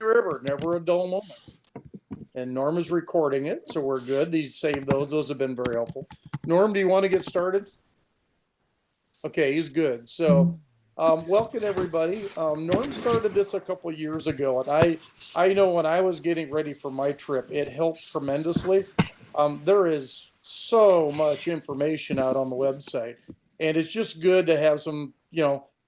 River, never a dull moment. And Norm is recording it, so we're good. These saved those. Those have been very helpful. Norm, do you want to get started? Okay, he's good. So welcome everybody. Norm started this a couple of years ago, and I know when I was getting ready for my trip, it helped tremendously. There is so much information out on the website, and it's just good to have some,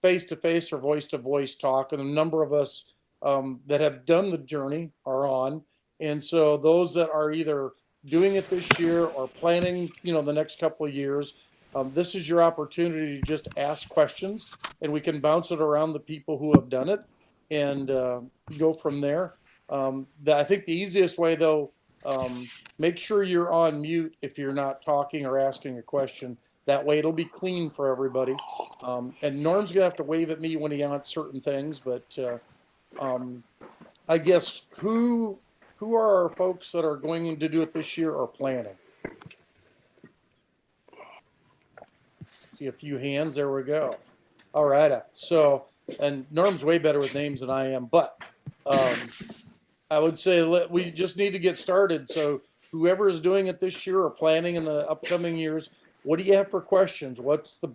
face-to-face or voice-to-voice talk. And a number of us that have done the journey are on, and so those that are either doing it this year or planning, the next couple of years. This is your opportunity to just ask questions, and we can bounce it around the people who have done it and go from there. I think the easiest way, though, make sure you're on mute if you're not talking or asking a question. That way it'll be clean for everybody. And Norm's going to have to wave at me when he wants certain things, but I guess who are our folks that are going to do it this year or planning? See a few hands. There we go. All right. So, and Norm's way better with names than I am, but I would say we just need to get started. So whoever is doing it this year or planning in the upcoming years, what do you have for questions? What's the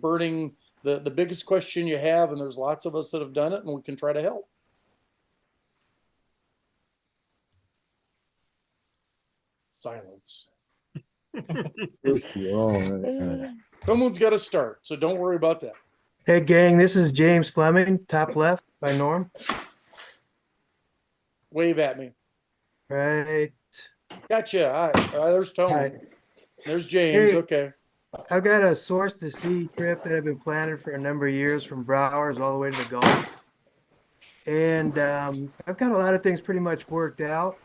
the biggest question you have? And there's lots of us that have done it, and we can try to help. Silence. Someone's got to start, so don't worry about that. Hey gang, this is James Fleming, top left by Norm. Wave at me. Right. Gotcha. All right. There's Tony. Hi. There's James. Hey, okay. I've got a source to sea trip that I've been planning for a number of years from Browers all the way to the Gulf. And I've got a lot of things pretty much worked out.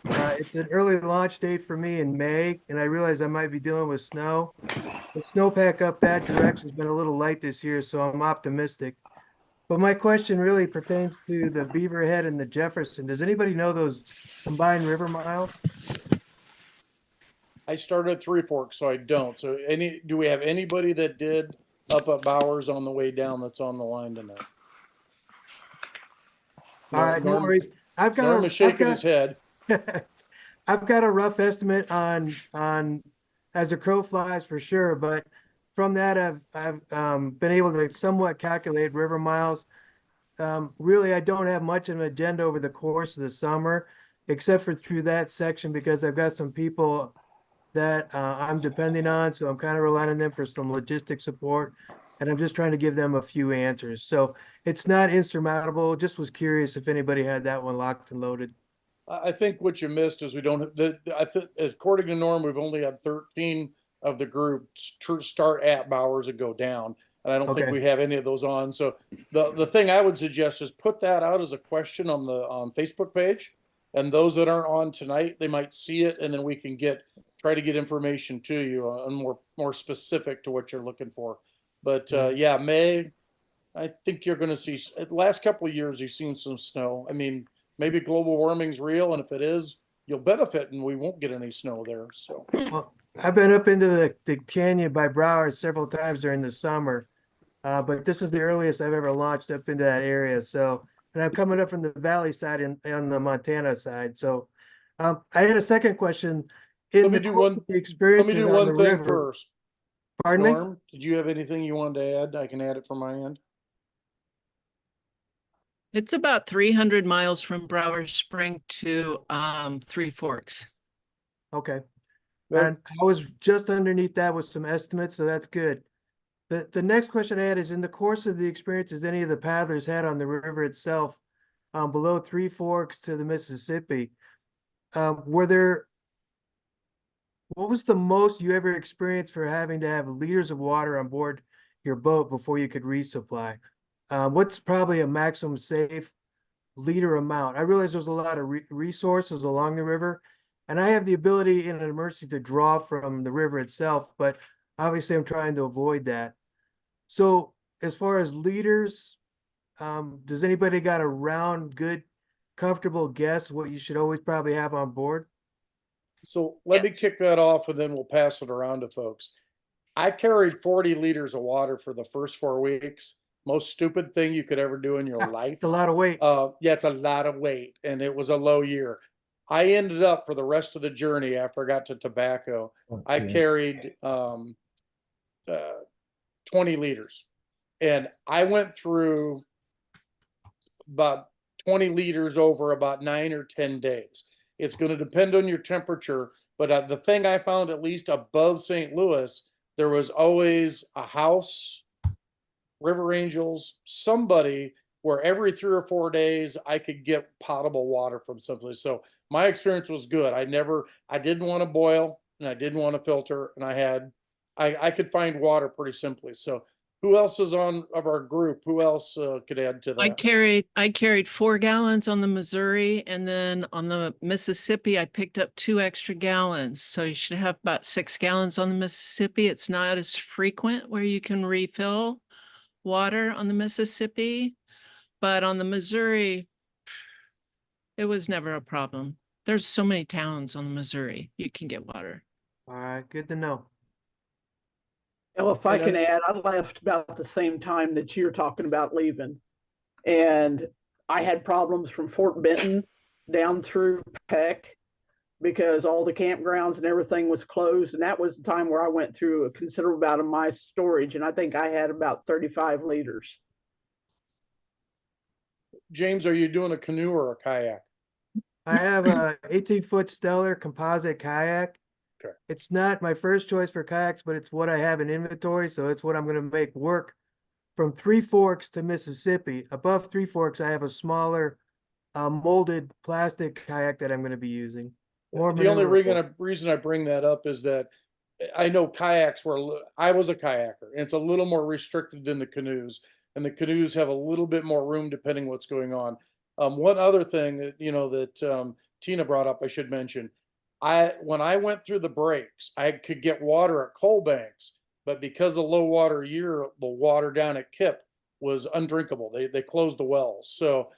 It's an early launch date for me in May, and I realize I might be dealing with snow. The snowpack up that direction has been a little light this year, so I'm optimistic. But my question really pertains to the Beaverhead and the Jefferson. Does anybody know those combined river miles? I started at Three Forks, so I don't. So do we have anybody that did up at Bowers on the way down that's on the line tonight? All right, no worries. Norm is shaking his head. I've got a rough estimate on as the crow flies for sure, but from that I've been able to somewhat calculate river miles. Really, I don't have much of an agenda over the course of the summer, except for through that section because I've got some people that I'm depending on, so I'm kind of relying on them for some logistic support, and I'm just trying to give them a few answers. So it's not insurmountable. Just was curious if anybody had that one locked and loaded. I think what you missed is we don't. According to Norm, we've only had 13 of the group start at Bowers and go down, and I don't think we have any of those on. So the thing I would suggest is put that out as a question on the Facebook page, and those that aren't on tonight, they might see it, and then we can try to get information to you on more specific to what you're looking for. But yeah, May, I think you're going to see. The last couple of years, you've seen some snow. I mean. Maybe global warming's real, and if it is, you'll benefit, and we won't get any snow there. So, well, I've been up into the canyon by Broward several times during the summer, but this is the earliest I've ever launched up into that area. So, and I'm coming up from the valley side and on the Montana side. So, I had a second question. Let me do one thing first. Pardon me? Norm, did you have anything you wanted to add? I can add it from my end. It's about 300 miles from Broward Spring to Three Forks. Okay. And I was just underneath that with some estimates, so that's good. The next question I had is, in the course of the experiences any of the paddlers had on the river itself, below Three Forks to the Mississippi, what was the most you ever experienced for having to have liters of water on board your boat before you could resupply? What's probably a maximum safe liter amount? I realize there's a lot of resources along the river, and I have the ability in an emergency to draw from the river itself, but obviously I'm trying to avoid that. So as far as liters, does anybody got a round, good, comfortable guess what you should always probably have on board? So let me kick that off, and then we'll pass it around to folks. I carried 40 liters of water for the first 4 weeks. most stupid thing you could ever do in your life. It's a lot of weight. Yeah, it's a lot of weight, and it was a low year. I ended up for the rest of the journey after I got to tobacco, I carried 20 liters, and I went through about 20 liters over about 9 or 10 days. It's going to depend on your temperature, but the thing I found, at least above St. Louis, there was always a house, River Angels, somebody where every 3 or 4 days I could get potable water from someplace. So my experience was good. I didn't want to boil, and I didn't want to filter, and I could find water pretty simply. So who else is on of our group? Who else could add to I that? carried 4 gallons on the Missouri, and then on the Mississippi, I picked up 2 extra gallons. So you should have about 6 gallons on the Mississippi. It's not as frequent where you can refill water on the Mississippi, but on the Missouri, it was never a problem. There's so many towns on the Missouri, you can get water. All right, good to know. Well, if I And can add, I left about the same time that you're talking about leaving. And I had problems from Fort Benton down through Peck because all the campgrounds and everything was closed. And that was the time where I went through a considerable amount of my storage. And I think I had about 35 liters. James, are you doing a canoe or a kayak? I have a 18-foot Stellar composite kayak. Okay. It's not my first choice for kayaks, but it's what I have in inventory, so it's what I'm going to make work from Three Forks to Mississippi. Above Three Forks, I have a smaller molded plastic kayak that I'm going to be using. The only reason I bring that up is that I know kayaks I was a kayaker, and it's a little more restricted than the canoes, and the canoes have a little bit more room depending what's going on. One other thing that Tina brought up, I should mention. When I went through the breaks, I could get water at Coal Banks, but because of low water year, the water down at Kip was undrinkable. They closed the wells. So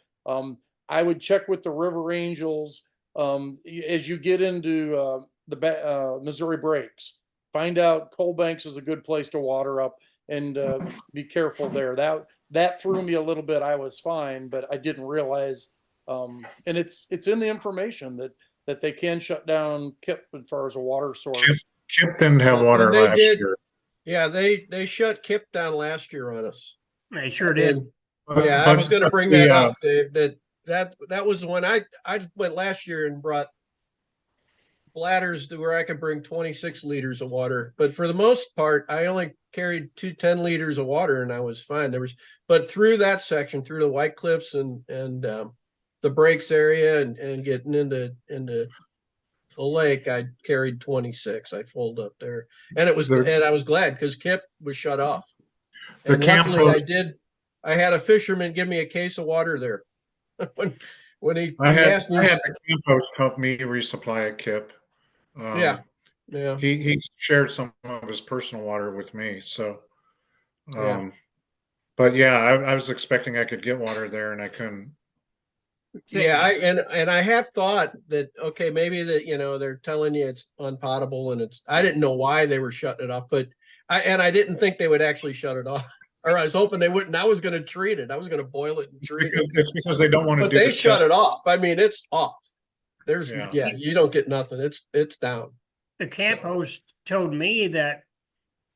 I would check with the River Angels as you get into the Missouri breaks. Find out Coal Banks is a good place to water up, and be careful there. That threw me a little bit. I was fine, but I didn't realize, and it's in the information that they can shut down Kip as far as a water source. Kip didn't have water They last did. year. Yeah, they shut Kip down last year on us. They sure did. Yeah, I was going to bring that up, Dave. That was the one I went last year and brought bladders to where I could bring 26 liters of water. But for the most part, I only carried 10 liters of water, and I was fine. But through that section, through the White Cliffs and the breaks area and getting into the lake, I carried 26. I pulled up there, and I was glad because Kip was shut off. And luckily I had a fisherman give me a case of water there when he asked me. I had the camp host help me resupply a Kip. Yeah. He shared some of his personal water with me. So, Yeah. But yeah, I was expecting I could get water there, and I couldn't. Yeah, I have thought that, okay, maybe that, they're telling you it's unpotable, and I didn't know why they were shutting it off, but I didn't think they would actually shut it off. Or I was hoping they wouldn't. I was going to treat it. I was going to boil it and treat it. It's because they don't want to. But they shut it off. I mean, it's off. There's Yeah. You don't get nothing. It's down. The camp host told me that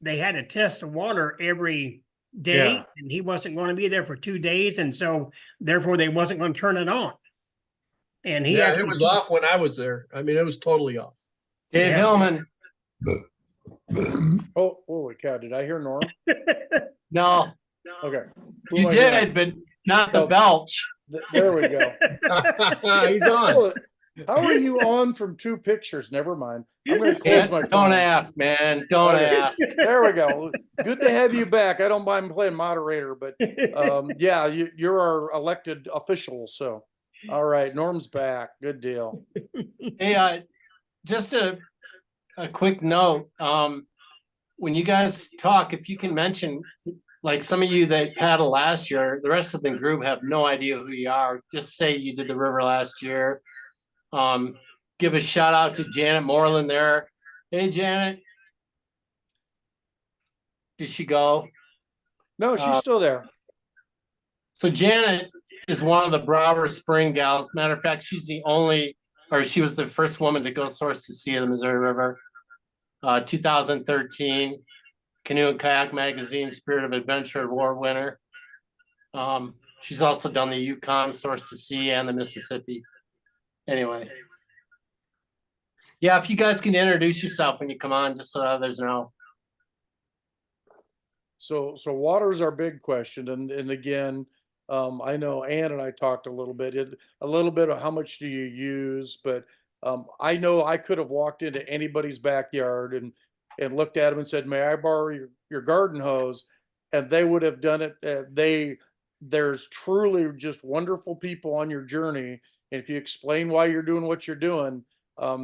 they had to test the water every day, Yeah. and he wasn't going to be there for 2 days, and so therefore they wasn't going to turn it on. And it was off when I was there. I mean, it was totally off. Dave Hillman. Oh, holy cow! Did I hear Norm? No, Okay, you did, but not the belch. There we go. He's on. How are you on from 2 pictures? Never mind. I'm going to close my phone. Don't ask, man. Don't Okay. ask. There we go. Good to have you back. I don't mind playing moderator, but yeah, you're our elected official. So, all right, Norm's back. Good deal. Hey, just a quick note. When you guys talk, if you can mention, like some of you that paddled last year, the rest of the group have no idea who you are. Just say you did the river last year. Give a shout out to Janet Moreland there. Hey, Janet. Did she go? No, she's still there. So Janet is one of the Brower Spring gals. Matter of fact, she's the only, or she was the first woman to go source to sea of the Missouri River. 2013 Canoe and Kayak Magazine Spirit of Adventure Award winner. She's also done the Yukon source to sea and the Mississippi. Anyway. Yeah, if you guys can introduce yourself when you come on, just so others know. So water is our big question, and again, I know Ann and I talked a little bit of how much do you use, but I know I could have walked into anybody's backyard and looked at them and said, "May I borrow your garden hose?" And they would have done it. There's truly just wonderful people on your journey, and if you explain why you're doing what you're doing,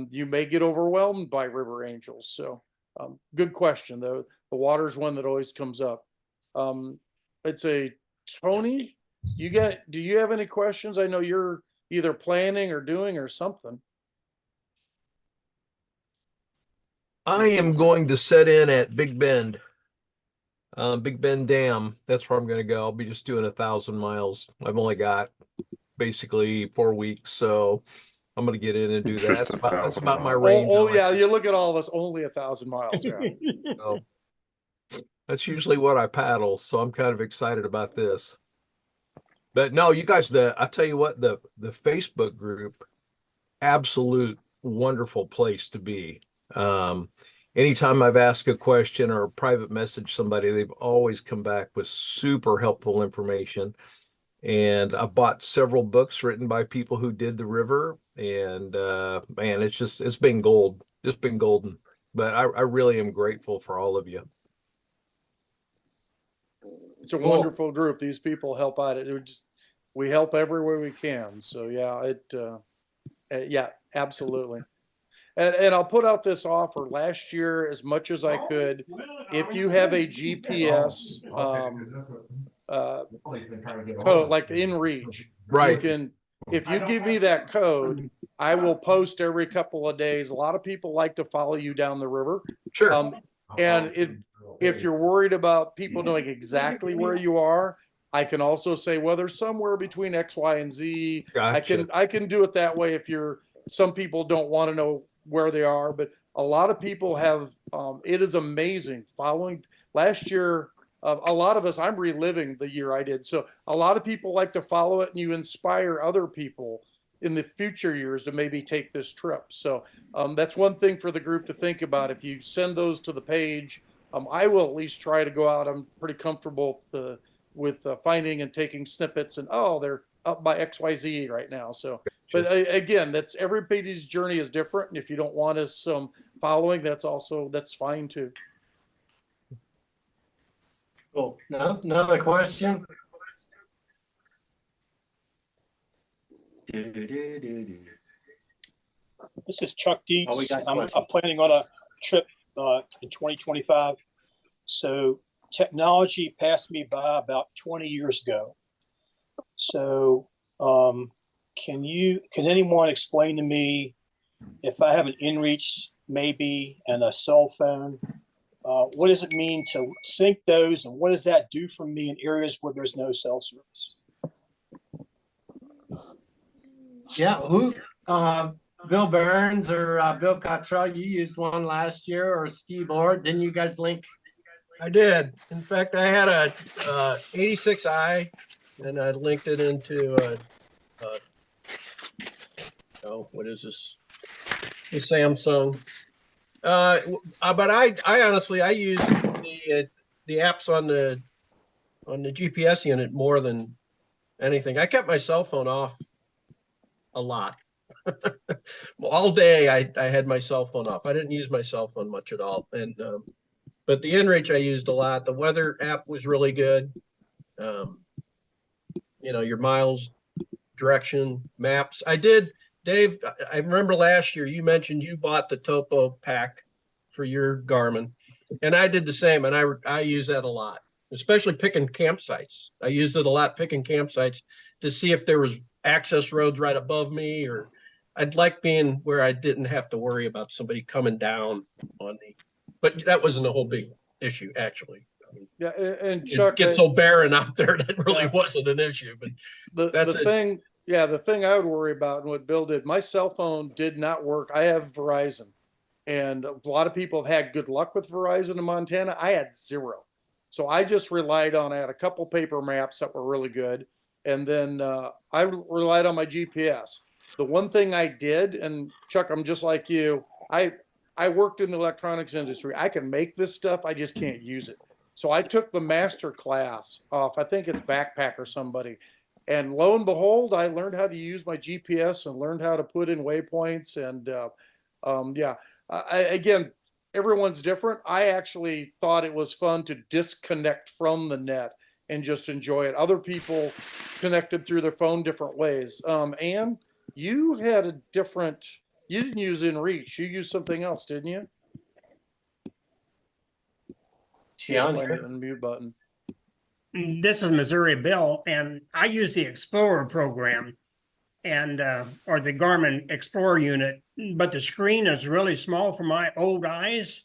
you may get overwhelmed by river angels. So, good question though. The water's one that always comes up. I'd say, Tony, do you have any questions? I know you're either planning or doing or something. I am going to set in at Big Bend Dam. That's where I'm going to go. I'll be just doing 1,000 miles. I've only got basically 4 weeks, so I'm going to get in and do that. That's about my range. Oh yeah, you look at all of us, only 1,000 miles. Yeah. So that's usually what I paddle, so I'm kind of excited about this. But no, you guys, I tell you what, the Facebook group, absolute wonderful place to be. Anytime I've asked a question or a private message somebody, they've always come back with super helpful information. And I bought several books written by people who did the river, and man, it's been gold. It's been golden. But I really am grateful for all of you. It's a wonderful group. These people help out. We help every way we can. So yeah, yeah, absolutely. And I'll put out this offer. Last year, as much as I could, if you have a GPS code, like InReach, Right. if you give me that code, I will post every couple of days. A lot of people like to follow you down the river. Sure. And if you're worried about people knowing exactly where you are, I can also say, well, there's somewhere between X, Y, and Z. Gotcha. I can do it that way. Some people don't want to know where they are, but a lot of people have, it is amazing following. Last year, a lot of us, I'm reliving the year I did. So a lot of people like to follow it, and you inspire other people in the future years to maybe take this trip. So that's one thing for the group to think about. If you send those to the page, I will at least try to go out. I'm pretty comfortable with finding and taking snippets, and they're up by XYZ right now. So, but again, that's everybody's journey is different. And if you don't want us following, that's fine too. Cool. No, another question. This is Chuck Dietz. got I'm planning on a trip in 2025. So technology passed me by about 20 years ago. So can anyone explain to me, if I have an inReach maybe and a cell phone, what does it mean to sync those, and what does that do for me in areas where there's no cell service? Yeah, Bill Burns or Bill Cottrell, you used one last year, or Steve Ord, didn't you guys link? I did. In fact, I had a 86i, and I linked it into what is this? The Samsung. But I honestly, I use the apps on the GPS unit more than anything. I kept my cell phone off a lot. All day I had my cell phone off. I didn't use my cell phone much at all. And but the inReach I used a lot. The weather app was really good. Your miles, direction, maps. I did, Dave. I remember last year you mentioned you bought the Topo pack for your Garmin, and I did the same. And I use that a lot, especially picking campsites. I used it a lot picking campsites to see if there was access roads right above me, or I'd like being where I didn't have to worry about somebody coming down on me. But that wasn't a whole big issue, actually. Yeah, and It Chuck, gets so barren out there that really Yeah. wasn't an issue, but the that's the it. thing, yeah, the thing I would worry about and what Bill did, my cell phone did not work. I have Verizon, and a lot of people have had good luck with Verizon in Montana. I had zero. So I just relied on, I had a couple paper maps that were really good. And then I relied on my GPS. The one thing I did, and Chuck, I'm just like you, I worked in the electronics industry. I can make this stuff, I just can't use it. So I took the master class off, I think it's Backpack or somebody. And lo and behold, I learned how to use my GPS and learned how to put in waypoints. And yeah, again, everyone's different. I actually thought it was fun to disconnect from the net and just enjoy it. Other people connected through their phone different ways. Anne, you had a different, you didn't use InReach. You used something else, didn't you? She on Find here? the unmute button. This is Missouri Bill, and I use the Explorer program and or the Garmin Explorer unit, but the screen is really small for my old eyes.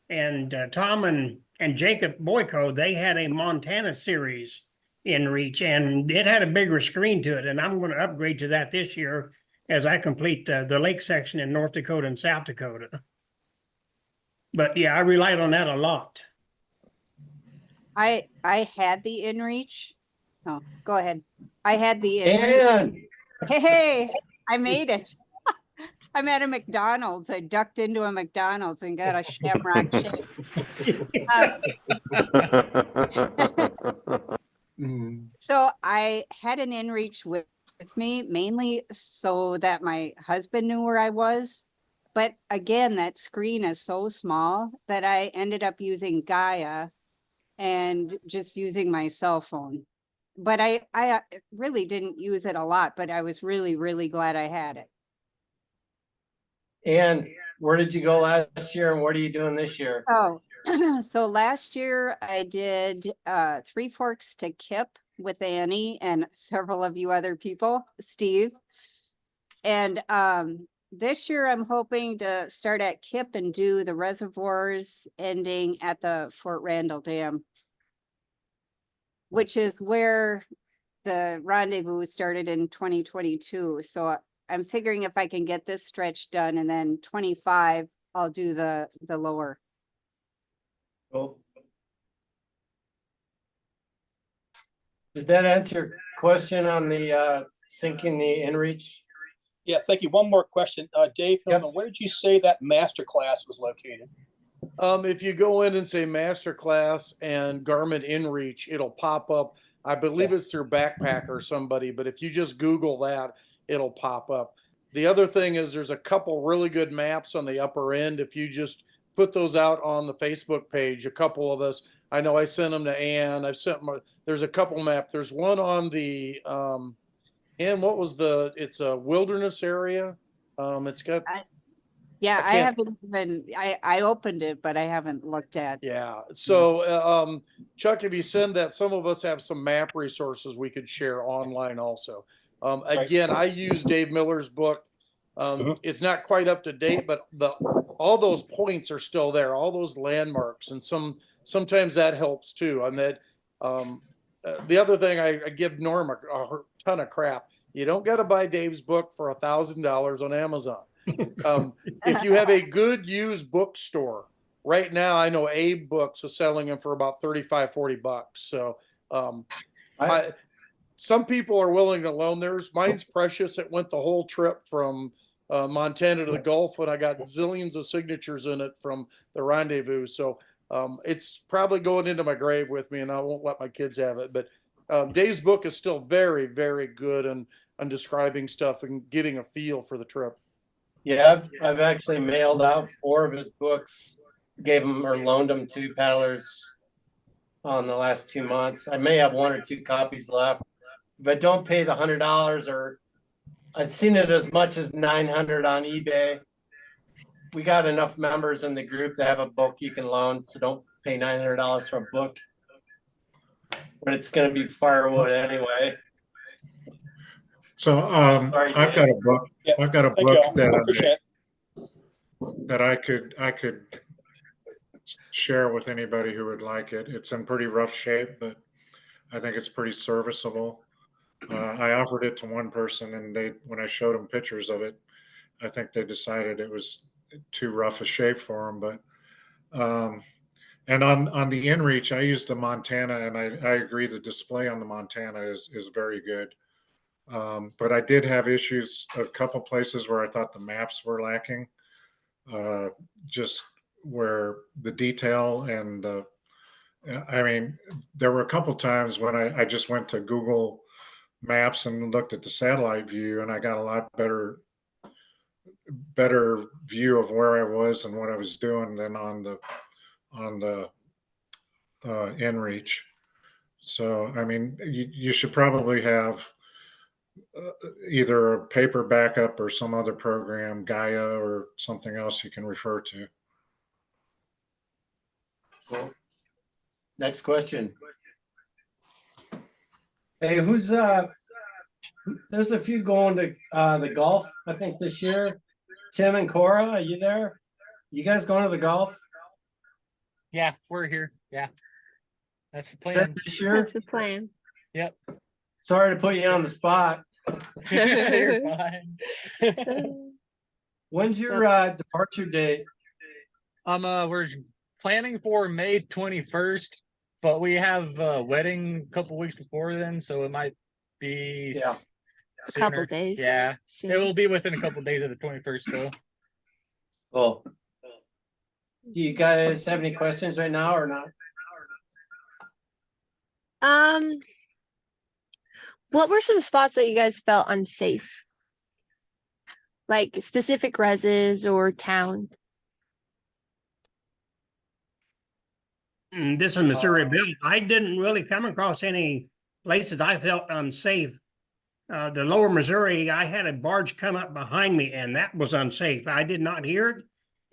And Tom and Jacob Boyko, they had a Montana series in Reach, and it had a bigger screen to it. And I'm going to upgrade to that this year as I complete the lake section in North Dakota and South Dakota. But yeah, I relied on that a lot. I had the InReach. Oh, go ahead. I had the InReach. And Hey, I made it. I'm at a McDonald's. I ducked into a McDonald's and got a shamrock shake. So I had an InReach with me mainly so that my husband knew where I was. But again, that screen is so small that I ended up using Gaia and just using my cell phone. But I really didn't use it a lot, but I was really, really glad I had it. and where did you go last year, and what are you doing this year? Oh, so last year I did Three Forks to Kip with Annie and several of you other people, Steve. And this year I'm hoping to start at Kip and do the reservoirs ending at the Fort Randall Dam, which is where the rendezvous started in 2022. So I'm figuring if I can get this stretch done and then 25, I'll do the lower. Cool. Did that answer your question on the sinking the InReach? Yeah, thank you. One more question. Dave, Yep. where did you say that master class was located? If you go in and say masterclass and Garmin InReach, it'll pop up. I believe it's through Backpack or somebody, but if you just Google that, it'll pop up. The other thing is there's a couple really good maps on the upper end. If you just put those out on the Facebook page, a couple of us, I know I sent them to Ann. I've sent them, there's a couple maps. There's one on the, Ann, what was it's a wilderness area. It's got, Yeah, I can't- haven't even, I opened it, but I haven't looked at. yeah. So, Chuck, if you send that, some of us have some map resources we could share online also. Again, I use Dave Miller's book. It's not quite up to date, but all those points are still there, all those landmarks, and sometimes that helps too. And that the other thing I give Norm a ton of crap. You don't got to buy Dave's book for $1,000 on Amazon. If you have a good used bookstore, right now I know Abe Books is selling them for about $35-40. So some people are willing to loan theirs. Mine's precious. It went the whole trip from Montana to the Gulf, and I got zillions of signatures in it from the rendezvous. So it's probably going into my grave with me, and I won't let my kids have it. But Dave's book is still very, very good on describing stuff and getting a feel for the trip. Yeah, I've actually mailed out 4 of his books, gave them or loaned them to paddlers on the last 2 months. I may have 1 or 2 copies left, but don't pay the $100, or I've seen it as much as $900 on eBay. We got enough members in the group to have a book you can loan, so don't pay $900 for a book. But it's going to be firewood anyway. So Sorry, I've got a book. Yeah, I've got a thank you all. book I appreciate it. that I could share with anybody who would like it. It's in pretty rough shape, but I think it's pretty serviceable. I offered it to one person, and when I showed them pictures of it, I think they decided it was too rough a shape for them. But and on the inReach, I used the Montana, and I agree the display on the Montana is very good. But I did have issues a couple places where I thought the maps were lacking, just where the detail and I mean, there were a couple times when I just went to Google Maps and looked at the satellite view, and I got a lot better view of where I was and what I was doing than on the inReach. So, I mean, you should probably have either a paper backup or some other program, Gaia or something else you can refer to. Cool. Next question. Hey, there's a few going to the golf, I think, this year. Tim and Cora, are you there? You guys going to the golf? Yeah, we're here. Yeah. That's the Is that plan. this year? That's the plan. Yep. Sorry to put you on the spot. You're fine. When's your departure date? We're planning for May 21st, but we have a wedding a couple weeks before then, so it might be Yeah. A couple days. Yeah. Soon. It will be within a couple days of the 21st though. Cool. Do you guys have any questions right now or not? What were some spots that you guys felt unsafe? Like specific reses or towns? This is Missouri Bill. I didn't really come across any places I felt unsafe. The lower Missouri, I had a barge come up behind me, and that was unsafe. I did not hear it.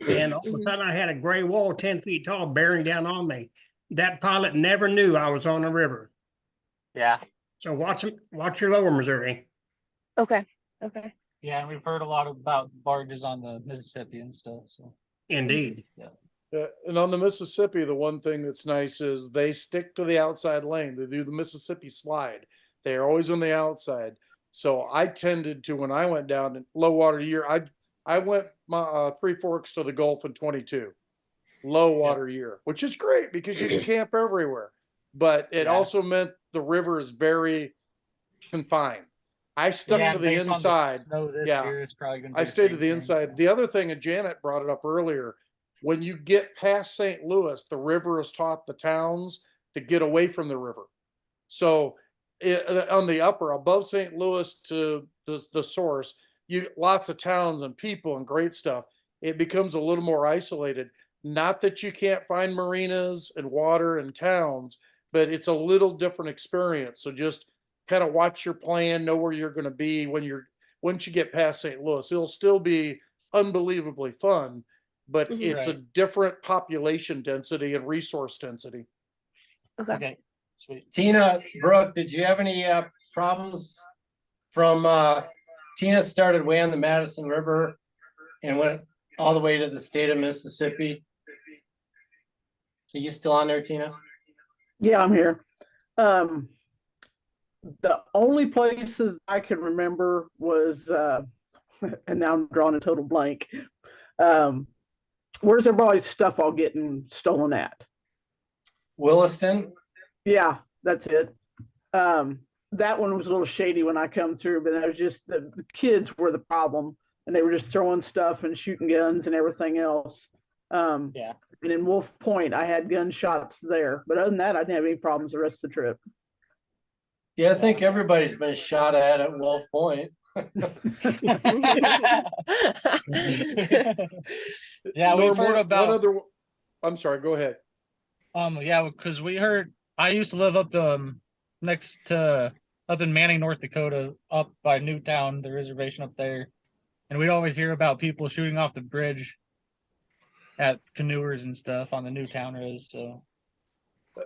And all of a sudden I had a gray wall 10 feet tall bearing down on me. That pilot never knew I was on the river. Yeah. So watch your lower Missouri. Okay. Yeah, and we've heard a lot about barges on the Mississippi and stuff. So Indeed. yeah. And on the Mississippi, the one thing that's nice is they stick to the outside lane. They do the Mississippi slide. They're always on the outside. So I tended to, when I went down in low water year, I went my Three Forks to the Gulf in 22, low water year, which is great because you can camp everywhere. But it also meant the river is very confined. I stuck to the inside. Year is probably gonna be I the stayed to same the thing. inside. The other thing, and Janet brought it up earlier, when you get past St. Louis, the river has taught the towns to get away from the river. So on the upper, above St. Louis to the source, you lots of towns and people and great stuff. It becomes a little more isolated. Not that you can't find marinas and water and towns, but it's a little different experience. So just kind of watch your plan, know where you're going to be once you get past St. Louis. It'll still be unbelievably fun, but it's a different population density and resource density. Okay. Sweet. Tina, Brooke, did you have any problems from Tina started way on the Madison River and went all the way to the state of Mississippi? Are you still on there, Tina? Yeah, I'm here. The only places I can remember was, and now I'm drawing a total blank. Where's everybody's stuff all getting stolen at? Williston? Yeah, that's it. That one was a little shady when I come through, but that was just the kids were the problem, and they were just throwing stuff and shooting guns and everything else. Yeah. And in Wolf Point, I had gunshots there, but other than that, I didn't have any problems the rest of the trip. Yeah, I think everybody's been shot at Wolf Point. Yeah, we've heard about. I'm sorry. Go ahead. Yeah, because we heard. I used to live up up in Manning, North Dakota, up by Newtown, the reservation up there, and we'd always hear about people shooting off the bridge at canoers and stuff on the Newtown res. So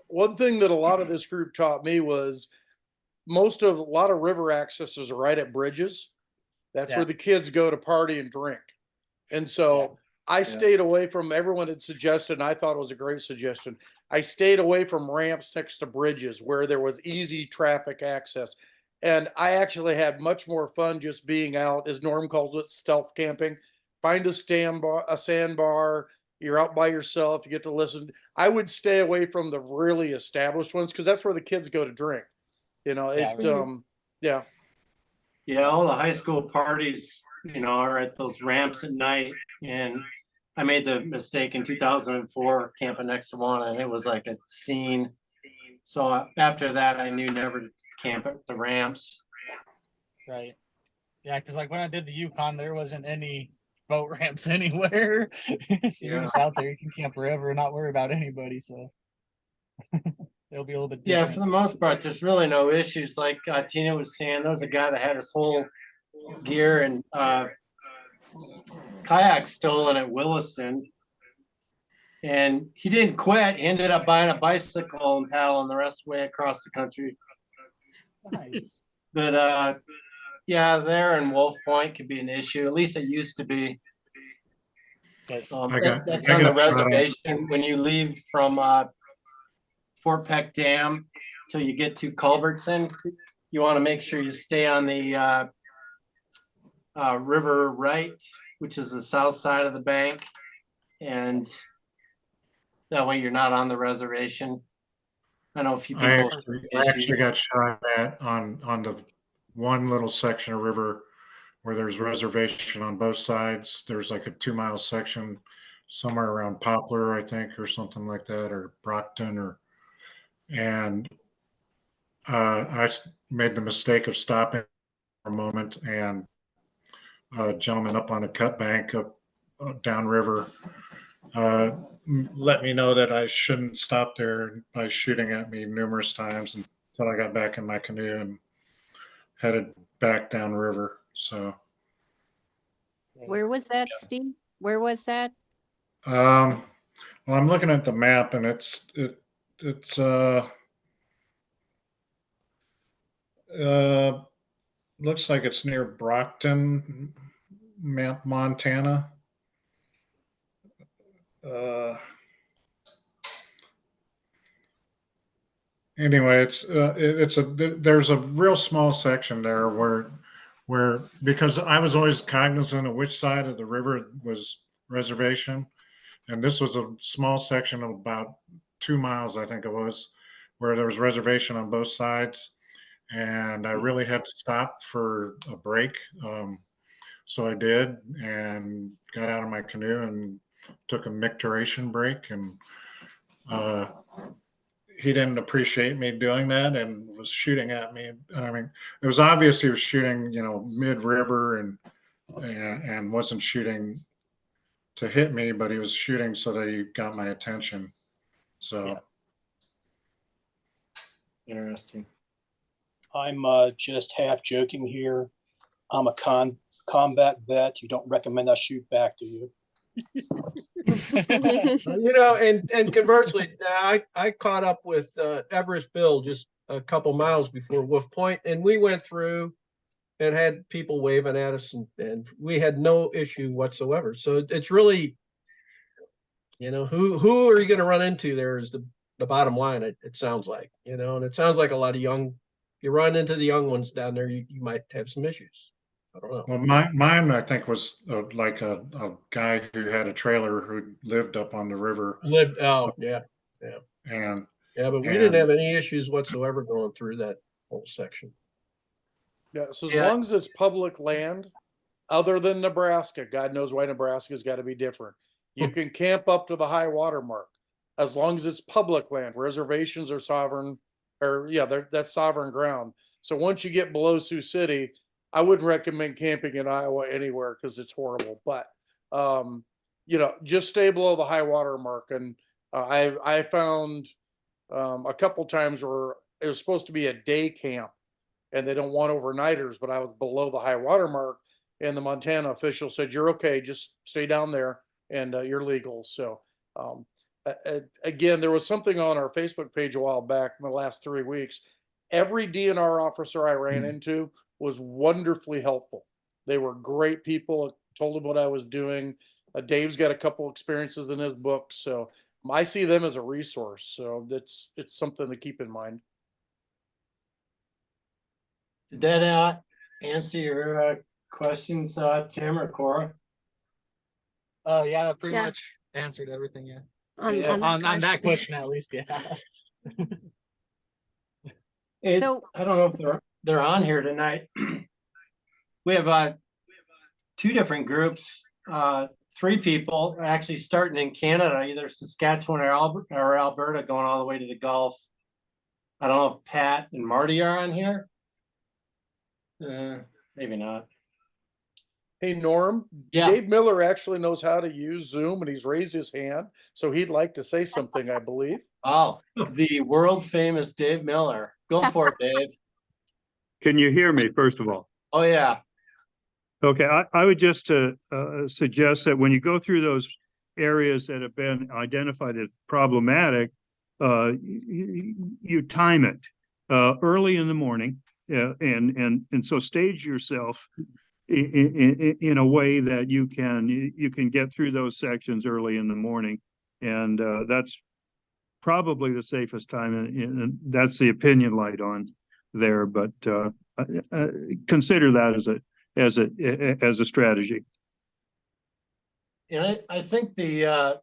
one thing that a lot of this group taught me was a lot of river accesses are right at bridges. That's where the kids go to party and drink. And so I stayed away from, everyone had suggested, and I thought it was a great suggestion. I stayed away from ramps next to bridges where there was easy traffic access. And I actually had much more fun just being out, as Norm calls it, stealth camping. Find a sandbar, you're out by yourself, you get to listen. I would stay away from the really established ones because that's where the kids go to drink. You know, Yeah, it, right. yeah. Yeah, all the high school parties, are at those ramps at night. And I made the mistake in 2004 camping next to one, and it was like a scene. So after that, I knew never to camp at the ramps. Right. Yeah, because like when I did the Yukon, there wasn't any boat ramps anywhere. So you're Yeah. just out there, you can camp wherever and not worry about anybody. So it'll be a little bit Yeah, different. for the most part, there's really no issues. Like Tina was saying, there was a guy that had his whole gear and kayak stolen at Williston. And he didn't quit. He ended up buying a bicycle and paddling the rest of the way across the country. Nice. But yeah, there in Wolf Point could be an issue. At least it used to be. But That's I on the got shot at. reservation when you leave from Fort Peck Dam till you get to Culbertson. You want to make sure you stay on the river right, which is the south side of the bank, and that way you're not on the reservation. I know a few people. I actually got shot at on the one little section of river where there's reservation on both sides. There's like a 2 mile section somewhere around Poplar, I think, or something like that, or Brockton, and I made the mistake of stopping for a moment, and a gentleman up on a cut bank up downriver let me know that I shouldn't stop there by shooting at me numerous times until I got back in my canoe and headed back downriver. So, Where was that, Steve? Where was that? well, I'm looking at the map, and it's looks like it's near Brockton, Montana. Anyway, there's a real small section there where because I was always cognizant of which side of the river was reservation, and this was a small section of about 2 miles, I think it was, where there was reservation on both sides, and I really had to stop for a break. So I did, and got out of my canoe and took a micturation break, and he didn't appreciate me doing that and was shooting at me. I mean, it was obvious he was shooting, mid river and wasn't shooting to hit me, but he was shooting so that he got my attention. So Interesting. I'm just half joking here. I'm a combat vet. You don't recommend I shoot back, do you? And conversely, I caught up with Everest Bill just a couple miles before Wolf Point, and we went through and had people waving at us, and we had no issue whatsoever. So it's really, who are you going to run into there is the bottom line. It sounds like, and it sounds like a lot of if you run into the young ones down there, you might have some issues. I don't know. Well, mine, I think, was like a guy who had a trailer who lived up on the river. Yeah. And but we didn't have any issues whatsoever going through that whole section. Yeah. So as long as it's public land, other than Nebraska, God knows why Nebraska's got to be different. You can camp up to the high water mark as long as it's public land. Reservations are sovereign, that's sovereign ground. So once you get below Sioux City, I wouldn't recommend camping in Iowa anywhere because it's horrible. But just stay below the high water mark. And I found a couple times where it was supposed to be a day camp, and they don't want overnighters, but I was below the high water mark, and the Montana official said, "You're okay, just stay down there, and you're legal." So again, there was something on our Facebook page a while back in the last 3 weeks. Every DNR officer I ran into was wonderfully helpful. They were great people, told them what I was doing. Dave's got a couple experiences in his book, so I see them as a resource. So it's something to keep in mind. Did that answer your questions, Tim or Cora? Yeah, that pretty Yeah. much answered everything. Yeah. Yeah. On that question, at least. Yeah. So- I don't know if they're on here tonight. We have 2 different groups. 3 people are actually starting in Canada, either Saskatchewan or Alberta, going all the way to the Gulf. I don't know if Pat and Marty are on here. Maybe not. Hey, Norm, Yeah. Dave Miller actually knows how to use Zoom, and he's raised his hand, so he'd like to say something, I believe. Oh, the world famous Dave Miller. Go for it, Dave. Can you hear me, first of all? Oh, yeah. Okay, I would just suggest that when you go through those areas that have been identified as problematic, you time it early in the morning, and so stage yourself in a way that you can get through those sections early in the morning, and that's probably the safest time, and that's the opinion light on there. But consider that as a strategy. And I think the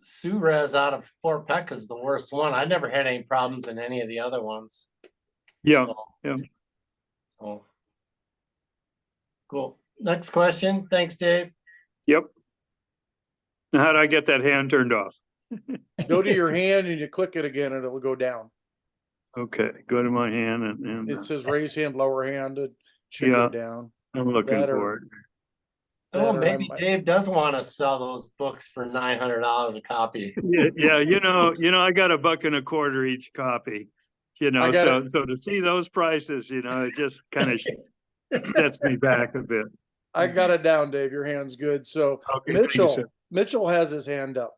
Suez out of Fort Peck is the worst one. I never had any problems in any of the other ones. Yeah, So, yeah. so. Cool. Next question. Thanks, Dave. Yep. Now, how do I get that hand turned off? Go to your hand and you click it again, and it'll go down. Okay, go to my hand and It says raise hand, lower hand. It should go down. I'm looking That or- for it. Oh, That or maybe I'm- Dave does want to sell those books for $900 a copy. Yeah, you know, I got $1.25 each copy. You know, I got so to see those prices, you know, it just kind of sets me back a bit. I got it down, Dave. Your hand's good. So Okay, thank you, sir. Mitchell has his hand up.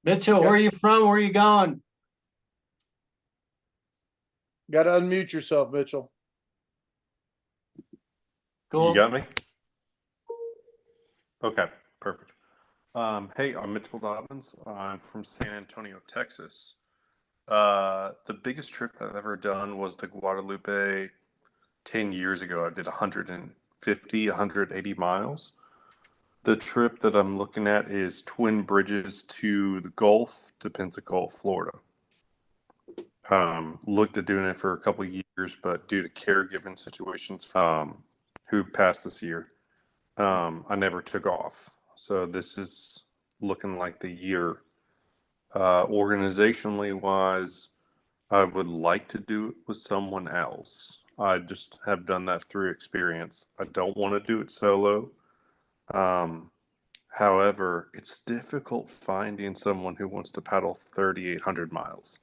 Mitchell, where are you from? Where are you going? Got to unmute yourself, Mitchell. Cool. You got me? Okay, perfect. Hey, I'm Mitchell Dobbins. I'm from San Antonio, Texas. The biggest trip I've ever done was the Guadalupe 10 years ago. I did 150, 180 miles. The trip that I'm looking at is Twin Bridges to the Gulf, to Pensacola, Florida. Looked at doing it for a couple of years, but due to caregiving situations, who passed this year, I never took off. So this is looking like the year. Organizationally wise, I would like to do it with someone else. I just have done that through experience. I don't want to do it solo. However, it's difficult finding someone who wants to paddle 3,800 miles.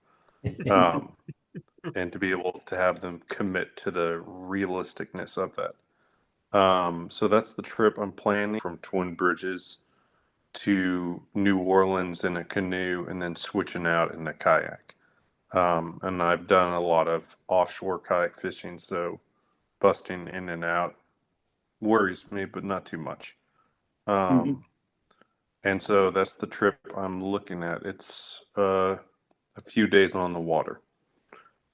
And to be able to have them commit to the realisticness of that. So that's the trip I'm planning, from Twin Bridges to New Orleans in a canoe and then switching out in a kayak. And I've done a lot of offshore kayak fishing, so busting in and out worries me, but not too much. And so that's the trip I'm looking at. It's a few days on the water.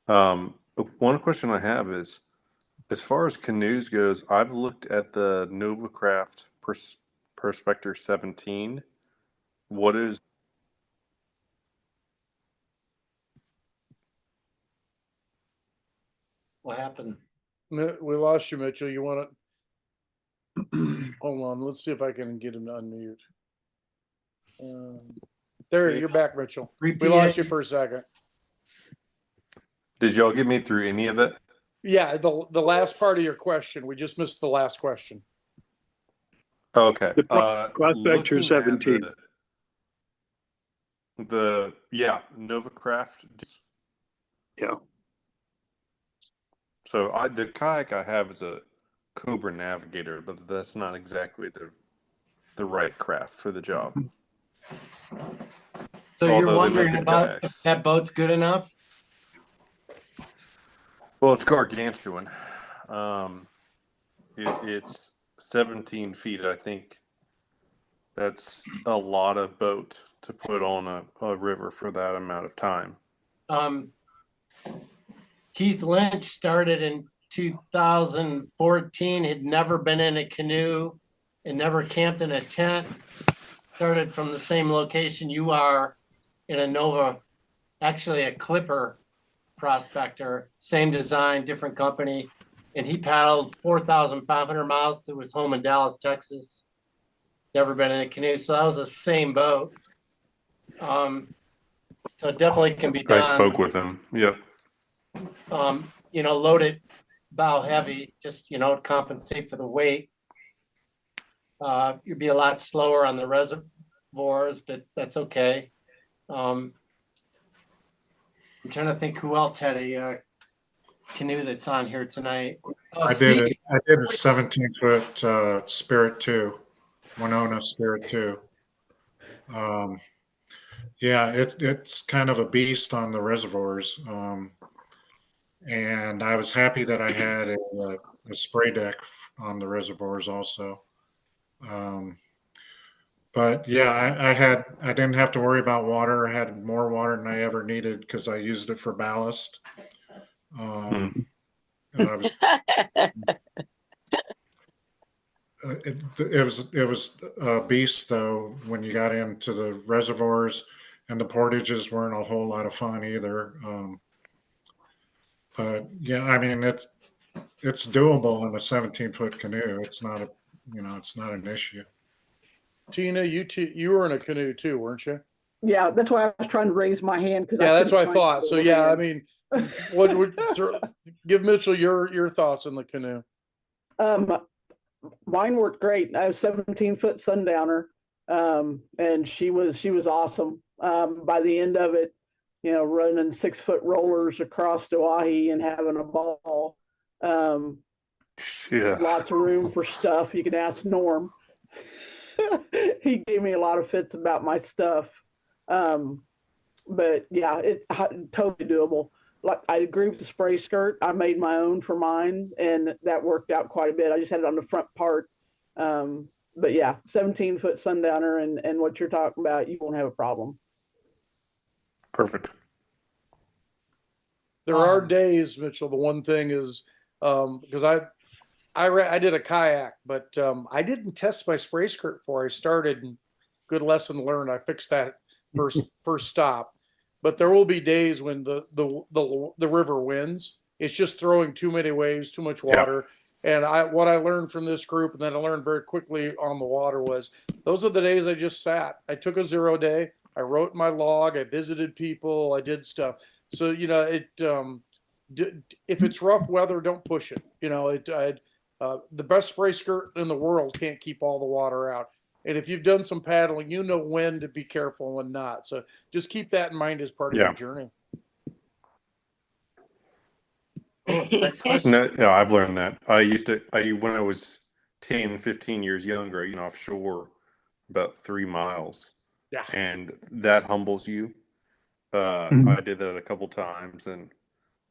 One question I have is, as far as canoes goes, I've looked at the Novacraft Perspector 17. What is? What happened? We lost you, Mitchell. You want to hold on? Let's see if I can get him to unmute. There, you're back, Mitchell. We lost you for a second. Did y'all get me through any of it? Yeah, the last part of your question. We just missed the last question. Okay. The Prospector looking at 17. Novacraft. Yeah. So the kayak I have is a Cobra Navigator, but that's not exactly the right craft for the job. So Although you're they wondering make good about kayaks. if that boat's good enough? Well, it's gargantuan. It's 17 feet, I think that's a lot of boat to put on a river for that amount of time. Keith Lynch started in 2014, had never been in a canoe and never camped in a tent. Started from the same location you are in a Nova, actually a Clipper prospector, same design, different company. And he paddled 4,500 miles to his home in Dallas, Texas. Never been in a canoe. So that was the same boat. So it definitely can be done. I spoke with him. Yep. Load it bow heavy, just, compensate for the weight. You'd be a lot slower on the reservoirs, but that's okay. I'm trying to think who else had a canoe that's on here tonight. I did a 17-foot Spirit 2, Winona Spirit 2. Yeah, it's kind of a beast on the reservoirs. And I was happy that I had a spray deck on the reservoirs also. But yeah, I didn't have to worry about water. I had more water than I ever needed because I used it for ballast. And I was, it was a beast though when you got into the reservoirs, and the portages weren't a whole lot of fun either. But yeah, I mean it's doable in a 17-foot canoe. It's not it's not an issue. Tina, you were in a canoe too, weren't you? Yeah, that's why I was trying to raise my hand. Yeah, that's what I thought. So yeah, I mean, what would give Mitchell your thoughts on the canoe? Mine worked great. I was 17-foot sundowner, and she was awesome. By the end of it, running 6-foot rollers across Oahe and having a ball. Yeah. Lots of room for stuff. You can ask Norm. He gave me a lot of fits about my stuff. But yeah, it's totally doable. Like I agree with the spray skirt. I made my own for mine, and that worked out quite a bit. I just had it on the front part. But yeah, 17-foot sundowner and what you're talking about, you won't have a problem. Perfect. There are days, Mitchell. The one thing is because I did a kayak, but I didn't test my spray skirt before I started. And good lesson learned. I fixed that first stop. But there will be days when the river winds. It's just throwing too many waves, too much water. Yeah. And what I learned from this group, and then I learned very quickly on the water, was those are the days I just sat. I took a 0 day. I wrote my log. I visited people. I did stuff. So if it's rough weather, don't push it. The best spray skirt in the world can't keep all the water out. And if you've done some paddling, you know when to be careful and when not. So just keep that in mind as part of your journey. Next question. No, I've learned that. When I was 10, 15 years younger, offshore about 3 miles. Yeah. And that humbles you. I did that a couple times. And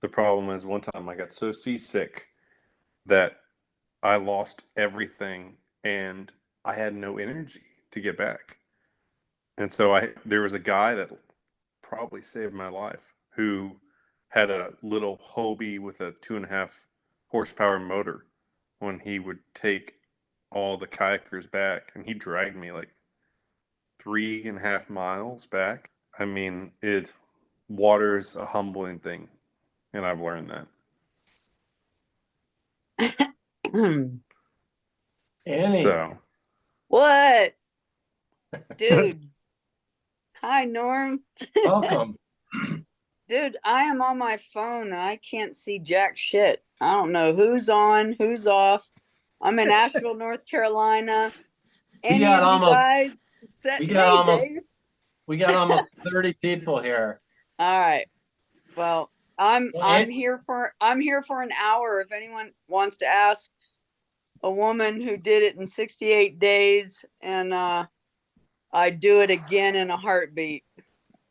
the problem is one time I got so seasick that I lost everything and I had no energy to get back. And so there was a guy that probably saved my life who had a little Hobie with a 2.5 horsepower motor when he would take all the kayakers back, and he dragged me like 3.5 miles back. I mean, water is a humbling thing, and I've learned that. Annie. So what? Dude. Hi, Norm. Welcome. Dude, I am on my phone and I can't see jack shit. I don't know who's on, who's off. I'm in Asheville, North Carolina. We got almost 30 people here. All right. Well, I'm here for an hour if anyone wants to ask a woman who did it in 68 days, and I'd do it again in a heartbeat.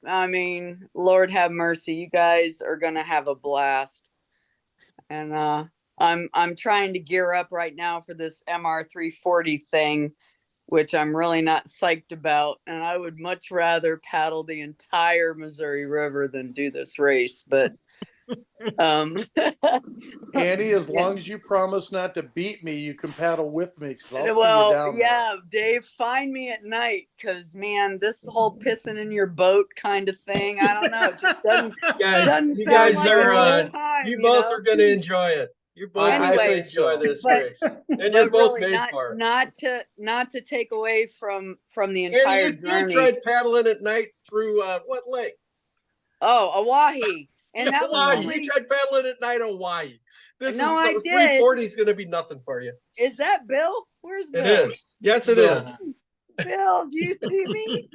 I mean, Lord have mercy, you guys are gonna have a blast. And I'm trying to gear up right now for this MR 340 thing, which I'm really not psyched about. And I would much rather paddle the entire Missouri River than do this race. But Annie, as yeah. long as you promise not to beat me, you can paddle with me because I'll see you Well, down there. yeah, Dave, find me at night because man, this whole pissing in your boat kind of thing, I don't know. It just doesn't You sound guys like are, a good time, you both are going to enjoy it. You both are going to Anyway, enjoy this but race, and you're but both really made for it. not to take away from the And entire you journey. tried paddling at night through what lake? Oh, Oahe. And that was Hawaii. only, You tried paddling at night on Hawaii. This No, is I the did. 340 is going to be nothing for you. Is that Bill? Where's Bill? It is. Yes, it is. Bill, do you see me?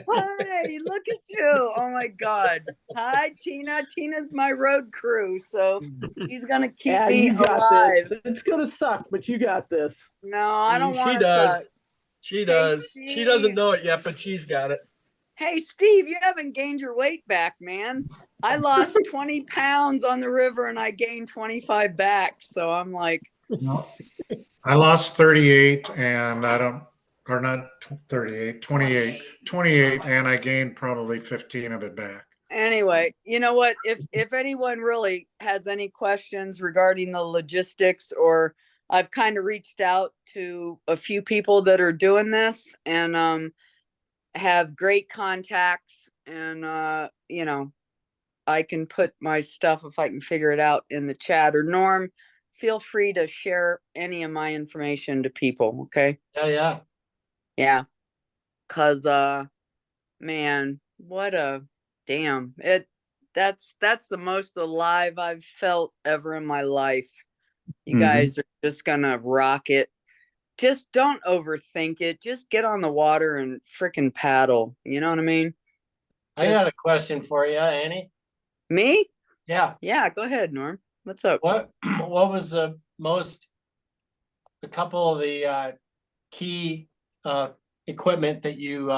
Hi, look at you. Oh my God. Hi, Tina. Tina's my road crew, so she's gonna keep Yeah, me you got alive. this. It's gonna suck, but you got this. No, I don't She want to does. suck. She does. Steve. She doesn't know it yet, but she's got it. Hey, Steve, you haven't gained your weight back, man. I lost 20 pounds on the river and I gained 25 back. So I'm like, I lost 38 and I don't, or not 38, 28, and I gained probably 15 of it back. anyway, you know what? If anyone really has any questions regarding the logistics, or I've kind of reached out to a few people that are doing this and have great contacts, and you know, I can put my stuff if I can figure it out in the chat. Or Norm, feel free to share any of my information to people. Okay. Yeah. Yeah. Cause man, what a damn that's the most alive I've felt ever in my life. You guys are just gonna rock it. Just don't overthink it. Just get on the water and frickin' paddle. You know what I mean? I got a question for you, Annie. Me? Yeah. Yeah, go ahead, Norm. What's up? What was the couple of the key equipment that you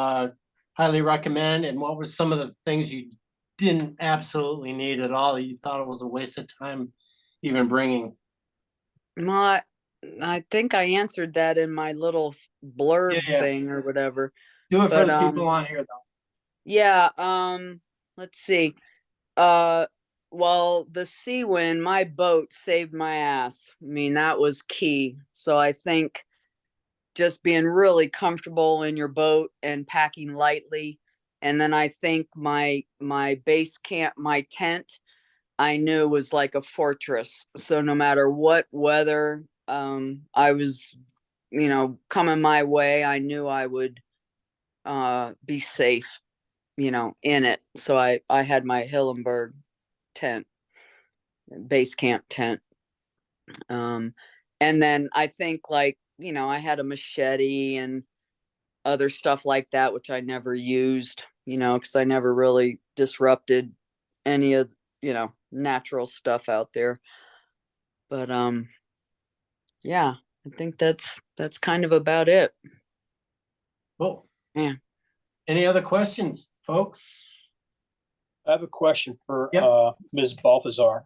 highly recommend, and what was some of the things you didn't absolutely need at all that you thought it was a waste of time even bringing? Well, I think I answered that in my little blurb thing or whatever. Do it for the people on here though. Yeah, let's see. Well, the sea wind, my boat saved my ass. I mean, that was key. So I think just being really comfortable in your boat and packing lightly. And then I think my base camp, my tent, I knew was like a fortress. So no matter what weather I was, you know, coming my way, I knew I would be safe, you know, in it. So I had my Hillenberg tent, base camp tent. And then I think, like, you know, I had a machete and other stuff like that, which I never used, you know, because I never really disrupted any of, you know, natural stuff out there. But yeah, I think that's kind of about it. Cool. Yeah. Any other questions, folks? I have a question for Ms. Balthazar.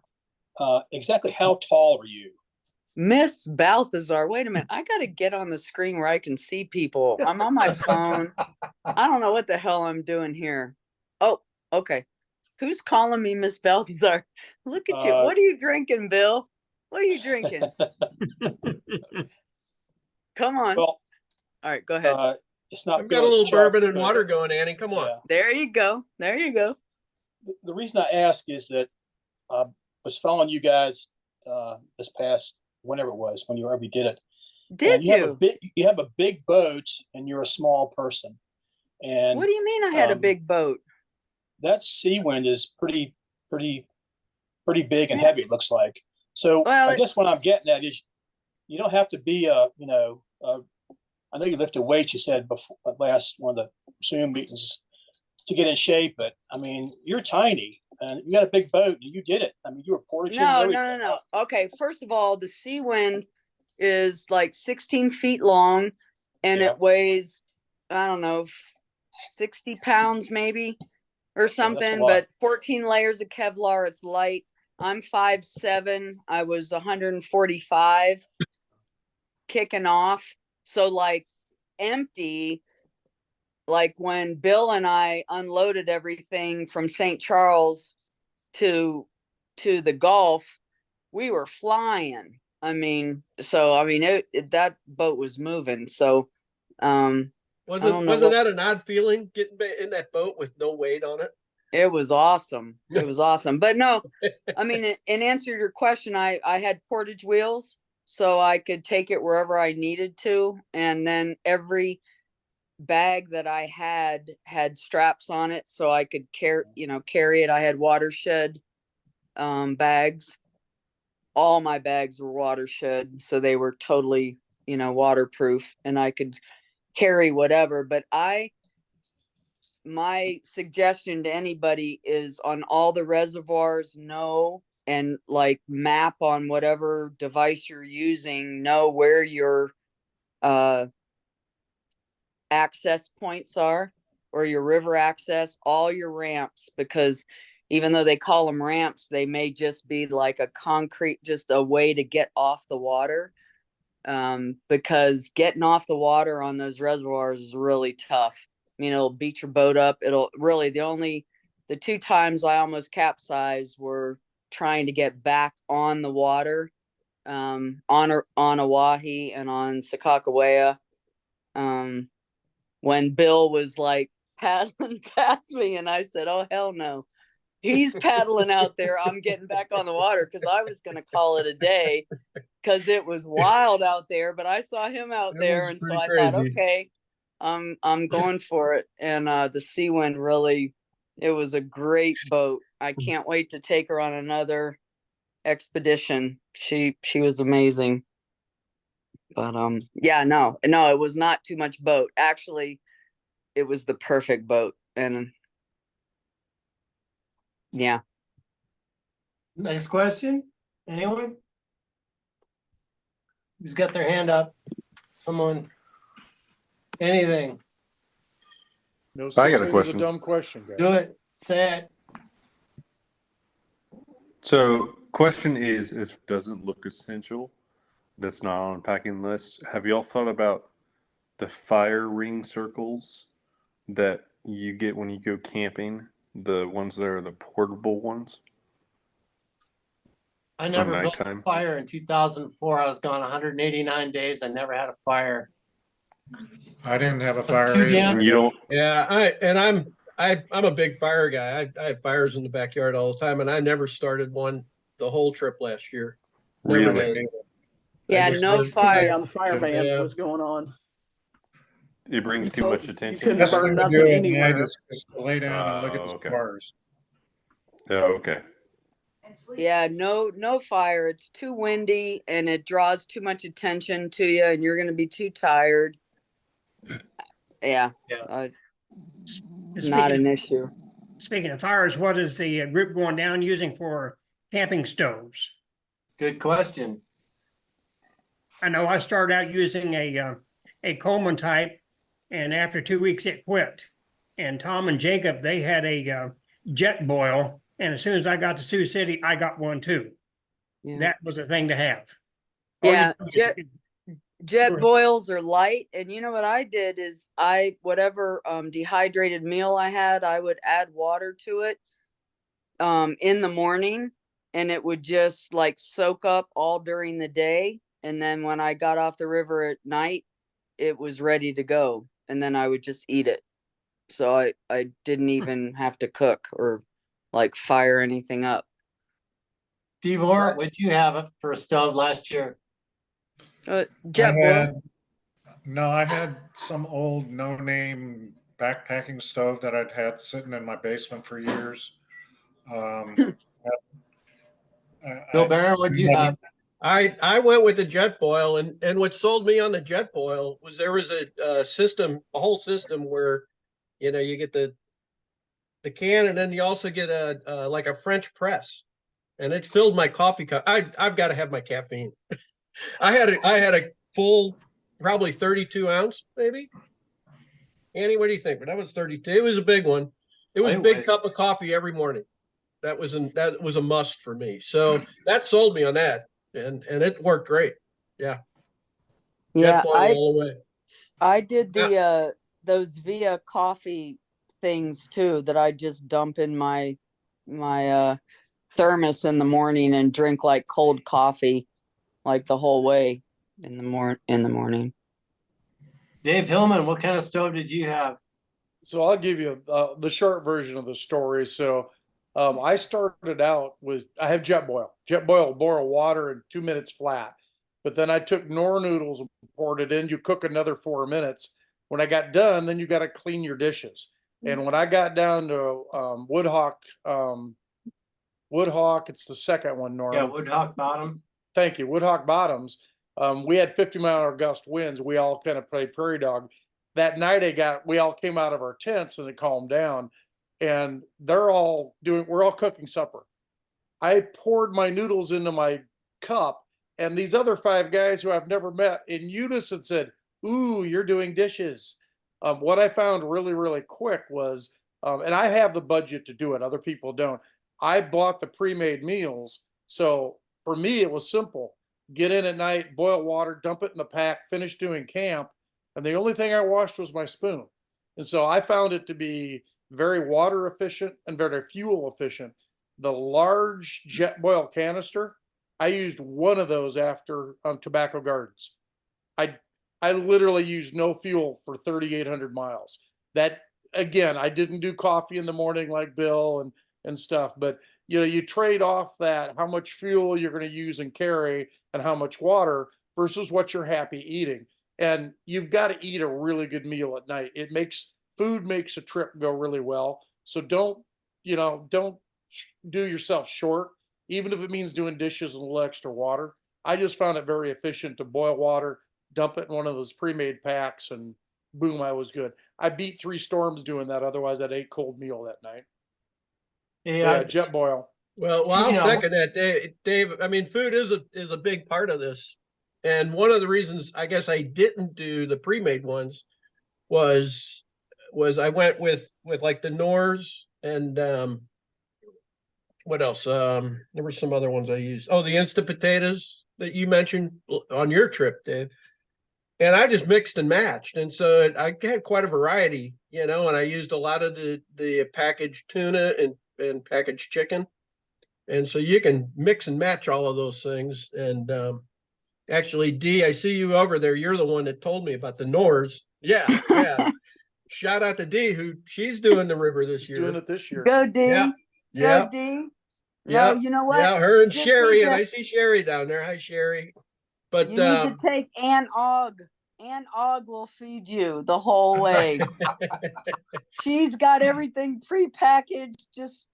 Exactly how tall are you? Miss Balthazar, wait a minute. I got to get on the screen where I can see people. I'm on my phone. I don't know what the hell I'm doing here. Oh, okay. Who's calling me Miss Balthazar? Look at you. What are you drinking, Bill? What are you drinking? Come on. Well, all right, go ahead. It's not. I've got a little bourbon and water going, Annie. Come on. Yeah. There you go. There you go. The reason I ask is that I was following you guys this past whenever it was, whenever you did it. Did you? You have a big boat and you're a small person. And what do you mean I had a big boat? That sea wind is pretty big and heavy, it looks like. So I guess what I'm getting at is you don't have to be I know you lifted weights, you said before last one of the Zoom meetings to get in shape, but I mean, you're tiny and you got a big boat and you did it. I mean, you were portaging. No. Okay, first of all, the sea wind is like 16 feet long and it weighs, I don't know, 60 pounds maybe or something, but 14 layers of Kevlar. It's light. I'm 5'7". I was 145 kicking off. So like empty, like when Bill and I unloaded everything from St. Charles to the Gulf, we were flying. I mean, that boat was moving. So I don't know Wasn't that an odd feeling getting in that boat with no weight on it? It was awesome. It was awesome. But no, I mean, in answer to your question, I had portage wheels so I could take it wherever I needed to. And then every bag that I had straps on it so I could carry it. I had watershed bags. All my bags were watershed, so they were totally, waterproof, and I could carry whatever. But my suggestion to anybody is on all the reservoirs, know and like map on whatever device you're using, know where your access points are, or your river access, all your ramps, because even though they call them ramps, they may just be like a concrete, just a way to get off the water. Because getting off the water on those reservoirs is really tough. I mean, it'll beat your boat up. It'll really, the 2 times I almost capsized were trying to get back on the water, on Oahe and on Sakakawea. When Bill was like paddling past me, and I said, "Oh, hell no. He's paddling out there. I'm getting back on the water," because I was going to call it a day because it was wild out there. But I saw him out there, and so I thought, okay, I'm going for it. And the sea wind really, it was a great boat. I can't wait to take her on another expedition. She was amazing. But yeah, no, it was not too much boat. Actually, it was the perfect boat. And yeah. Next question. Anyone? Who's got their hand up? Someone? Anything? No I such got a thing as a question. dumb question, guys. Do it. Say it. So, question is, if it doesn't look essential, that's not on a packing list. Have y'all thought about the fire ring circles that you get when you go camping? The ones that are the portable ones? I For never built a nighttime? fire in 2004. I was gone 189 days. I never had a fire. I didn't have a It's fire too either. damn. You don't. Yeah, I'm a big fire guy. I have fires in the backyard all the time, and I never started one the whole trip last year. Never Really? did. Yeah, I just no learned- fire. On the fire ban Yeah. was going on. It brings too much attention. couldn't Best burn thing to nothing do at night anywhere. is to lay down and look at the Okay. stars. Oh, okay. Yeah, no fire. It's too windy and it draws too much attention to you, and you're going to be too tired. Yeah. Yeah. Not an issue. Speaking of fires, what is the group going down using for camping stoves? Good question. I know I started out using a Coleman type, and after 2 weeks it quit. And Tom and Jacob, they had a jet boil, and as soon as I got to Sioux City, I got one too. Yeah. That was a thing to have. All Yeah, you- jet boils are light, and you know what I did is whatever dehydrated meal I had, I would add water to it in the morning, and it would just like soak up all during the day, and then when I got off the river at night, it was ready to go, and then I would just eat it. So I didn't even have to cook or like fire anything up. Devor, what'd you have for a stove last year? Jet boil. I had some old no-name backpacking stove that I'd had sitting in my basement for years. Bill Barron, what'd you have? I went with the jet boil, and what sold me on the jet boil was there was a system, a whole system where, you get the can, and then you also get a like a French press, and it filled my coffee cup. I've got to have my caffeine. I had a full, probably 32 ounce, maybe. Annie, what do you think? But that was 32. It was a big one. It was a big cup of coffee every morning. that was a must for me. So that sold me on that, and it worked great. Yeah, Yeah, Jetboil all the way. I did the those via coffee things too that I just dump in my thermos in the morning and drink like cold coffee like the whole way in the morning. Dave Hillman, what kind of stove did you have? So I'll give you the short version of the story. So I started out with I have Jetboil. Jetboil boil water in 2 minutes flat. But then I took Knorr noodles and poured it in. You cook another 4 minutes. When I got done, then you got to clean your dishes. And when I got down to Woodhawk, it's the second one, Norm. Yeah, Woodhawk Bottom. Thank you. Woodhawk Bottoms. We had 50-mile-an-hour gust winds. We all kind of played prairie dog. That night we all came out of our tents and it calmed down. And we're all cooking supper. I poured my noodles into my cup, and these other 5 guys who I've never met in unison said, "Ooh, you're doing dishes." What I found really, really quick was, and I have the budget to do it, other people don't. I bought the pre-made meals. So for me, it was simple. Get in at night, boil water, dump it in the pack, finish doing camp. And the only thing I washed was my spoon. And so I found it to be very water efficient and very fuel efficient. The large Jetboil canister, I used one of those after Tobacco Gardens. I literally used no fuel for 3,800 miles. That, again, I didn't do coffee in the morning like Bill and stuff, but you trade off that how much fuel you're going to use and carry and how much water versus what you're happy eating. And you've got to eat a really good meal at night. Food makes a trip go really well. So don't do yourself short, even if it means doing dishes and a little extra water. I just found it very efficient to boil water, dump it in one of those pre-made packs, and boom, I was good. I beat 3 storms doing that. Otherwise, I'd ate cold meal that night. Yeah, Jetboil. Well, I'll second that, Dave. I mean, food is a big part of this, and one of the reasons I guess I didn't do the pre-made ones was I went with like the Knorrs and what else? There were some other ones I used. Oh, the Instant Potatoes that you mentioned on your trip, Dave. And I just mixed and matched, and so I had quite a variety, and I used a lot of the packaged tuna and packaged chicken. And so you can mix and match all of those things. And actually, Dee, I see you over there. You're the one that told me about the Knorrs. Yeah. Shout out to Dee, she's doing the river this year. Doing it this year. Go Dee. Yeah. Go Dee. Yeah. No, you know what? Yeah, her and Just Sherry, need and to- I see Sherry down there. Hi, Sherry. But You need to take Aunt Og. Aunt Og will feed you the whole way. She's got everything prepackaged. Just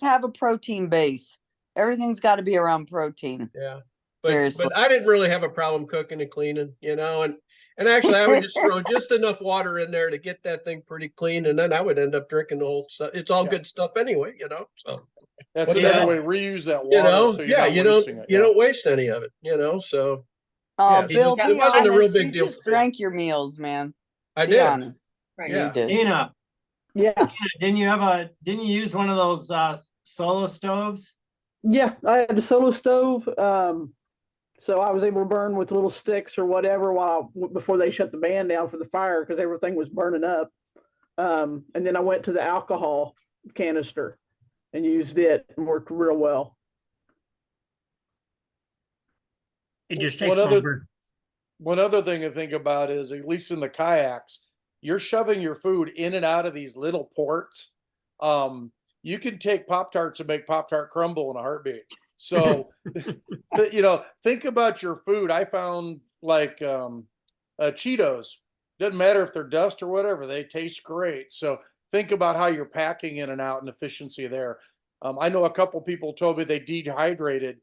have a protein base. Everything's got to be around protein. Yeah. Seriously. But I didn't really have a problem cooking and cleaning, and actually I would just throw just enough water in there to get that thing pretty clean, and then I would end up drinking the whole stuff. It's all good stuff anyway, so. That's another way. Reuse that water. So you don't waste any of it, so. Oh, Bill, it wasn't a real big deal. You just drank your meals, man. I Be did. honest. Yeah. You did. Dina, Yeah. didn't you use one of those solo stoves? Yeah, I had a solo stove. So I was able to burn with little sticks or whatever before they shut the band down for the fire because everything was burning up. And then I went to the alcohol canister and used it and worked real well. It just takes longer. One other thing to think about is, at least in the kayaks, you're shoving your food in and out of these little ports. You can take Pop-Tarts and make Pop-Tart crumble in a heartbeat. So, think about your food. I found like Cheetos. Doesn't matter if they're dust or whatever, they taste great. So think about how you're packing in and out and efficiency there. I know a couple people told me they dehydrated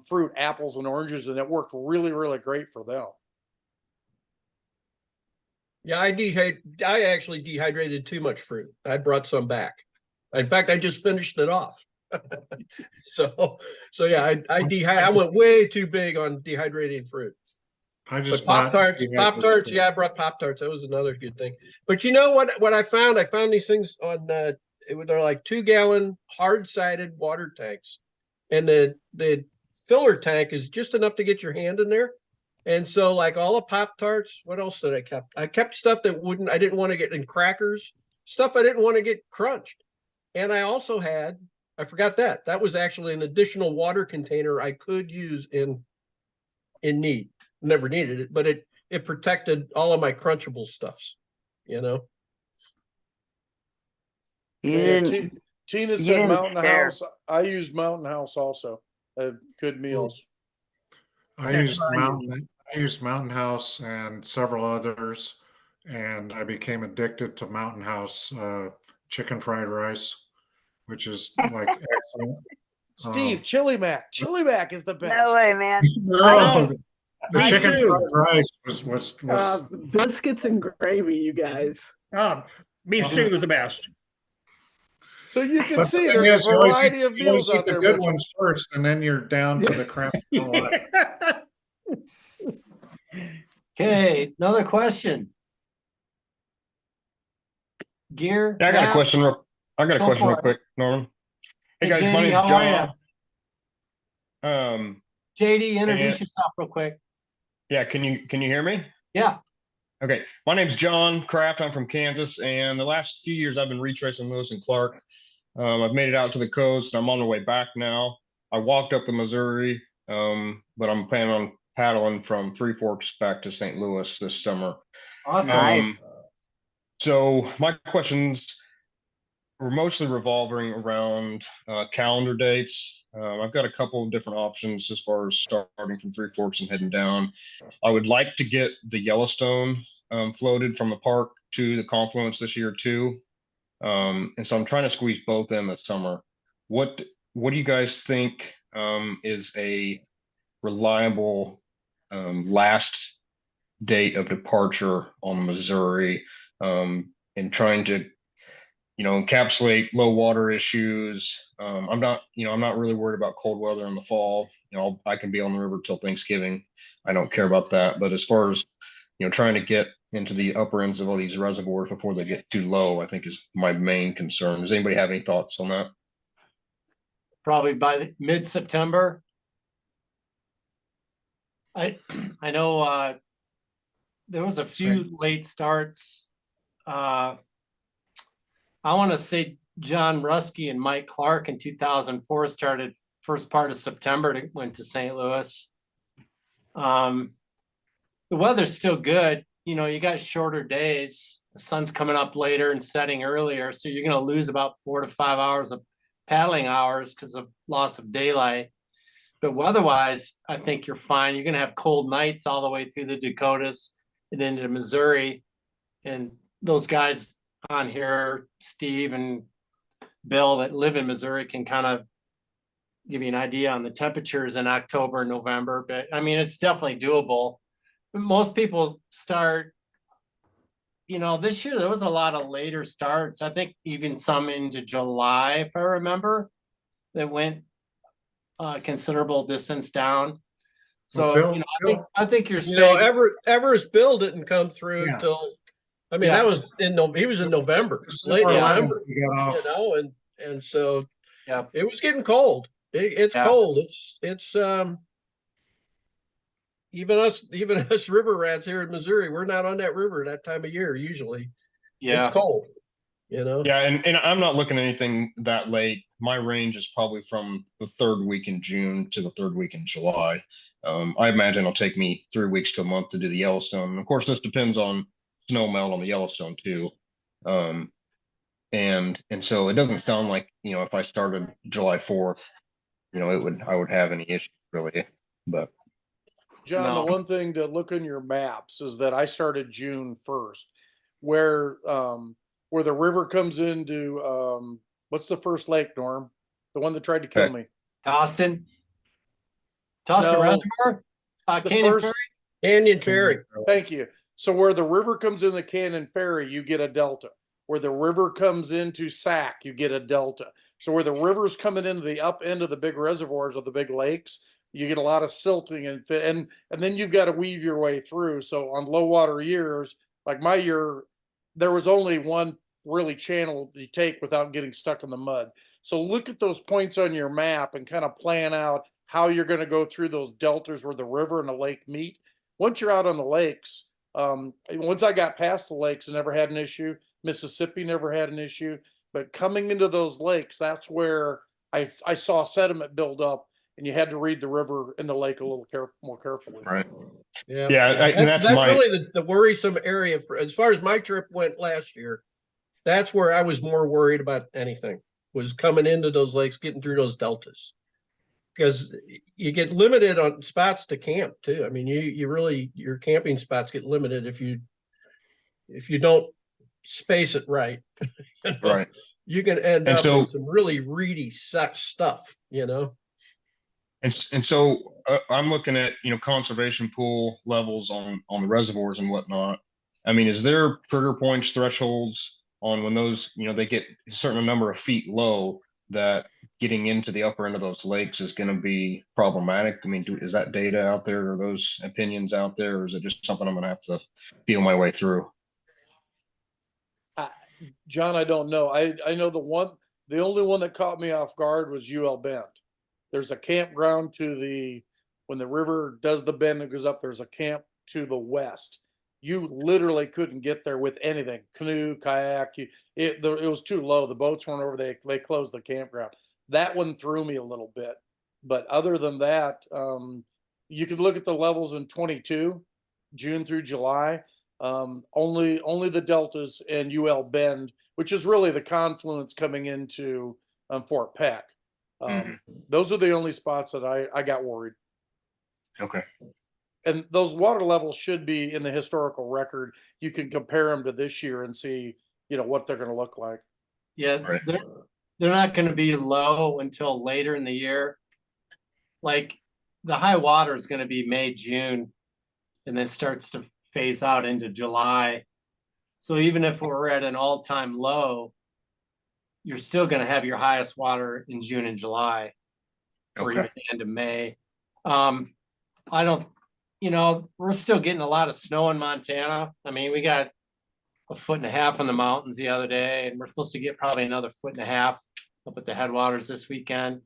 fruit, apples and oranges, and it worked really, really great for them. Yeah, I actually dehydrated too much fruit. I brought some back. In fact, I just finished it off. so yeah, I went way too big on dehydrating fruit. Pop-Tarts. Yeah, I brought Pop-Tarts. That was another good thing. But you know what I found? I found these things on they're like 2-gallon hard-sided water tanks. And the filler tank is just enough to get your hand in there. And so like all the Pop-Tarts, what else did I kept? I kept stuff that I didn't want to get in crackers, stuff I didn't want to get crunched. And I also had, I forgot that was actually an additional water container I could use in need. Never needed it, but it protected all of my crunchable stuffs, you know? You Yeah, didn't. Tina you said didn't Mountain share. House. I used Mountain House also. Good meals. I used Mountain House and several others, and I became addicted to Mountain House chicken fried rice, which is like excellent. Steve, Chili Mac. Chili Mac is the best. No way, man. No, the Me chicken too. fried rice was Biscuits and gravy, you guys. Beef stew is the best. So you can But see the there's thing a is, you always variety eat- of you always meals eat out the there, good Mitchell. ones first, and then you're down to the crap you don't like. Okay, another question. Gear. Yeah, I got a Matt? question Go for real it. quick, Norman. Hey Hey, guys, my JD, name's how are John. JD, introduce and- yourself real quick. Yeah, can you hear me? Yeah. Okay, my name's John Kraft. I'm from Kansas, and the last few years I've been retracing Lewis and Clark. I've made it out to the coast, and I'm on the way back now. I walked up the Missouri, but I'm planning on paddling from Three Forks back to St. Louis this summer. Awesome. Nice. So my questions were mostly revolving around calendar dates. I've got a couple of different options as far as starting from Three Forks and heading down. I would like to get the Yellowstone floated from the park to the confluence this year too. And so I'm trying to squeeze both in this summer. What do you guys think is a reliable last date of departure on the Missouri, and trying to encapsulate low water issues? I'm not really worried about cold weather in the fall. I can be on the river till Thanksgiving. I don't care about that. But as far as trying to get into the upper ends of all these reservoirs before they get too low, I think is my main concern. Does anybody have any thoughts on that? Probably by mid-September. I know there was a few late starts. I want to say John Ruskey and Mike Clark in 2004 started first part of September, went to St. Louis. The weather's still good. You got shorter days. The sun's coming up later and setting earlier. So you're going to lose about 4 to 5 hours of paddling hours because of loss of daylight. But weather-wise, I think you're fine. You're going to have cold nights all the way through the Dakotas and into Missouri. And those guys on here, Steve and Bill, that live in Missouri, can kind of give you an idea on the temperatures in October and November. But I mean, it's definitely doable. Most people start, this year there was a lot of later starts. I think even some into July, if I remember, that went considerable distance down. So, Bill, I think you're safe. Everest Bill didn't come through until, that was he was in November, late November, and so it was getting cold. It's cold. It's even us river rats here in Missouri, we're not on that river that time of year usually. It's cold, Yeah, and I'm not looking at anything that late. My range is probably from the third week in June to the third week in July. I imagine it'll take me 3 weeks to a month to do the Yellowstone. And of course, this depends on snow melt on the Yellowstone too. And so it doesn't sound like, if I started July 4th, I would have any issues really. But John, the one thing to look in your maps is that I started June 1st, where the river comes into what's the first lake, Norm? The one that tried to kill me. Toston No, Reservoir? Canyon Ferry. Thank you. So where the river comes into Canyon Ferry, you get a delta. Where the river comes into Sac, you get a delta. So where the river's coming into the up end of the big reservoirs of the big lakes, you get a lot of silting and then you've got to weave your way through. So on low water years, like my year, there was only one really channel you take without getting stuck in the mud. So look at those points on your map and kind of plan out how you're going to go through those deltas where the river and the lake meet. Once you're out on the lakes, once I got past the lakes, I never had an issue. Mississippi never had an issue. But coming into those lakes, that's where I saw sediment build up, and you had to read the river and the lake a little more carefully. Right. Yeah, Yeah, and that's my really the worrisome area for as far as my trip went last year. That's where I was more worried about anything, was coming into those lakes, getting through those deltas, because you get limited on spots to camp too. I mean, you really, your camping spots get limited if you don't space it right. You know? right. You can end And up so in some really reedy stuff, you know. and so I'm looking at conservation pool levels on the reservoirs and whatnot. I mean, is there trigger points, thresholds on when those they get a certain number of feet low that getting into the upper end of those lakes is going to be problematic? I mean, is that data out there, or those opinions out there, or is it just something I'm going to have to feel my way through? John, I don't know. I know the only one that caught me off guard was UL Bend. There's a campground when the river does the bend and goes up, there's a camp to the west. You literally couldn't get there with anything, canoe, kayak. It was too low. The boats weren't over. They closed the campground. That one threw me a little bit. But other than that, you could look at the levels in 22, June through July. Only the deltas and UL Bend, which is really the confluence coming into Fort Peck. Those are the only spots that I got worried. Okay. And those water levels should be in the historical record. You can compare them to this year and see, what they're going to look like. Yeah, Right. they're not going to be low until later in the year. Like the high water is going to be May, June, and then starts to phase out into July. So even if we're at an all-time low, you're still going to have your highest water in June and July, or even the end of May. I don't, we're still getting a lot of snow in Montana. I mean, we got 1.5 feet in the mountains the other day, and we're supposed to get probably another 1.5 feet up at the headwaters this weekend.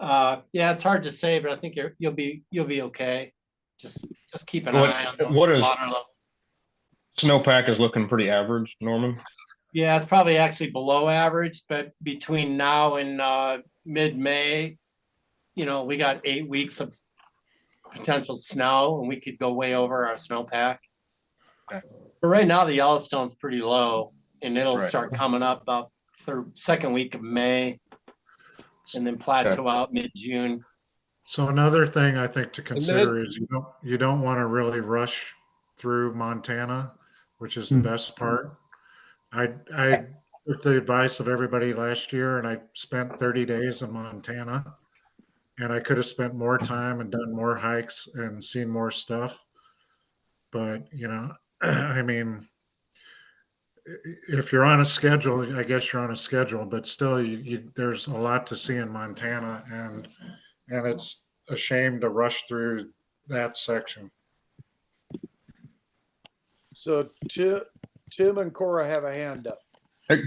Yeah, it's hard to say, but I think you'll be okay. Just keep an eye on the water levels. Snowpack is looking pretty average, Norman? Yeah, it's probably actually below average, but between now and mid-May, we got 8 weeks of potential snow, and we could go way over our snowpack. Okay. But right now, the Yellowstone's pretty low, and it'll Right. start coming up about second week of May, and then plateau out mid-June. So another thing I think to consider is you don't want to really rush through Montana, which is the best part. I took the advice of everybody last year, and I spent 30 days in Montana, and I could have spent more time and done more hikes and seen more stuff. But I mean, if you're on a schedule, I guess you're on a schedule. But still, there's a lot to see in Montana, and it's a shame to rush through that section. So Tim and Cora have a hand up. Hey,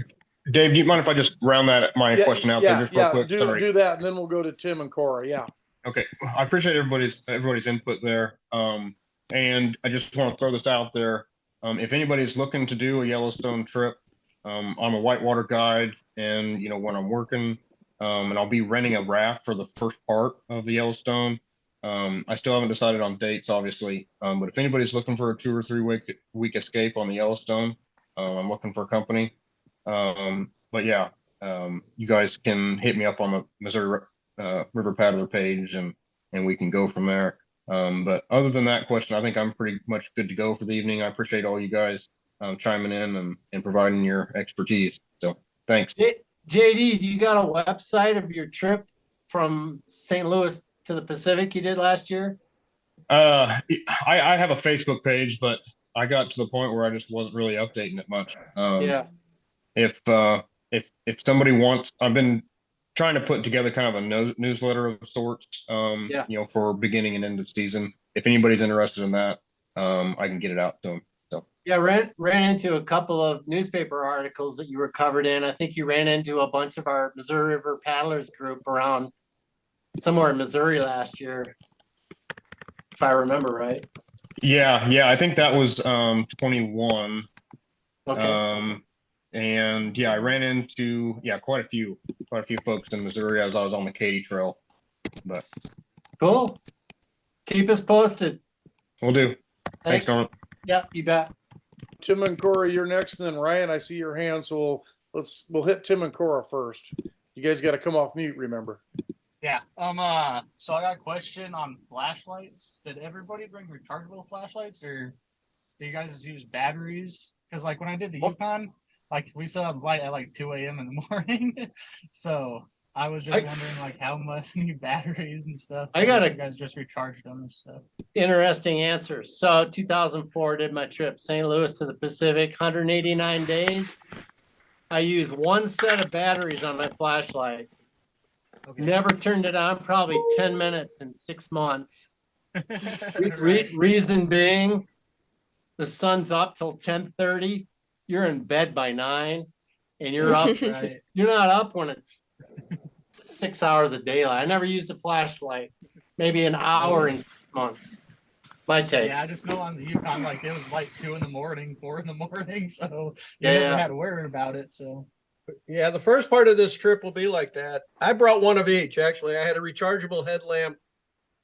Dave, do you mind if I just round my question out there just real quick? Sorry. Do that, and then we'll go to Tim and Cora. Yeah. Okay. I appreciate everybody's input there. And I just want to throw this out there. If anybody's looking to do a Yellowstone trip, I'm a whitewater guide, and when I'm working, and I'll be renting a raft for the first part of the Yellowstone. I still haven't decided on dates, obviously. But if anybody's looking for a 2 or 3 week escape on the Yellowstone, I'm looking for a company. But yeah, you guys can hit me up on the Missouri River Paddler page, and we can go from there. But other than that question, I think I'm pretty much good to go for the evening. I appreciate all you guys chiming in and providing your expertise. So thanks. JD, do you got a website of your trip from St. Louis to the Pacific you did last year? I have a Facebook page, but I got to the point where I just wasn't really updating it much. Yeah. If somebody wants, I've been trying to put together kind of a newsletter of sorts, for beginning and end of season. If anybody's interested in that, I can get it out to them. So Yeah, ran into a couple of newspaper articles that you were covered in. I think you ran into a bunch of our Missouri River paddlers group around somewhere in Missouri last year, if I remember right. Yeah, I think that was 21. Okay. And yeah, I ran into quite a few folks in Missouri as I was on the Katy Trail. But Cool. Keep us posted. we'll do. Thanks, Thanks. Norman. Yep, you bet. Tim and Cora, you're next, and then Ryan, I see your hand, so we'll hit Tim and Cora first. You guys got to come off mute, remember. Yeah. So I got a question on flashlights. Did everybody bring rechargeable flashlights, or do you guys use batteries? Because like when I did the Yukon, like we still had light at like 2 a.m. in the morning. So I was just wondering like how much batteries and stuff. I got you guys just recharged them and stuff. Interesting answers. So 2004 did my trip, St. Louis to the Pacific, 189 days. I used one set of batteries on my flashlight. Okay. Never turned it on, probably 10 minutes in 6 months. Reason being, the sun's up till 10:30. You're in bed by 9, and you're up. Right. You're not up when it's 6 hours of daylight. I never used a flashlight. Maybe an hour in 6 months. My take. Yeah, I just know on the Yukon, like it was like 2 in the morning, 4 in the morning, so you never had to worry about it. So yeah, the first part of this trip will be like that. I brought one of each. Actually, I had a rechargeable headlamp,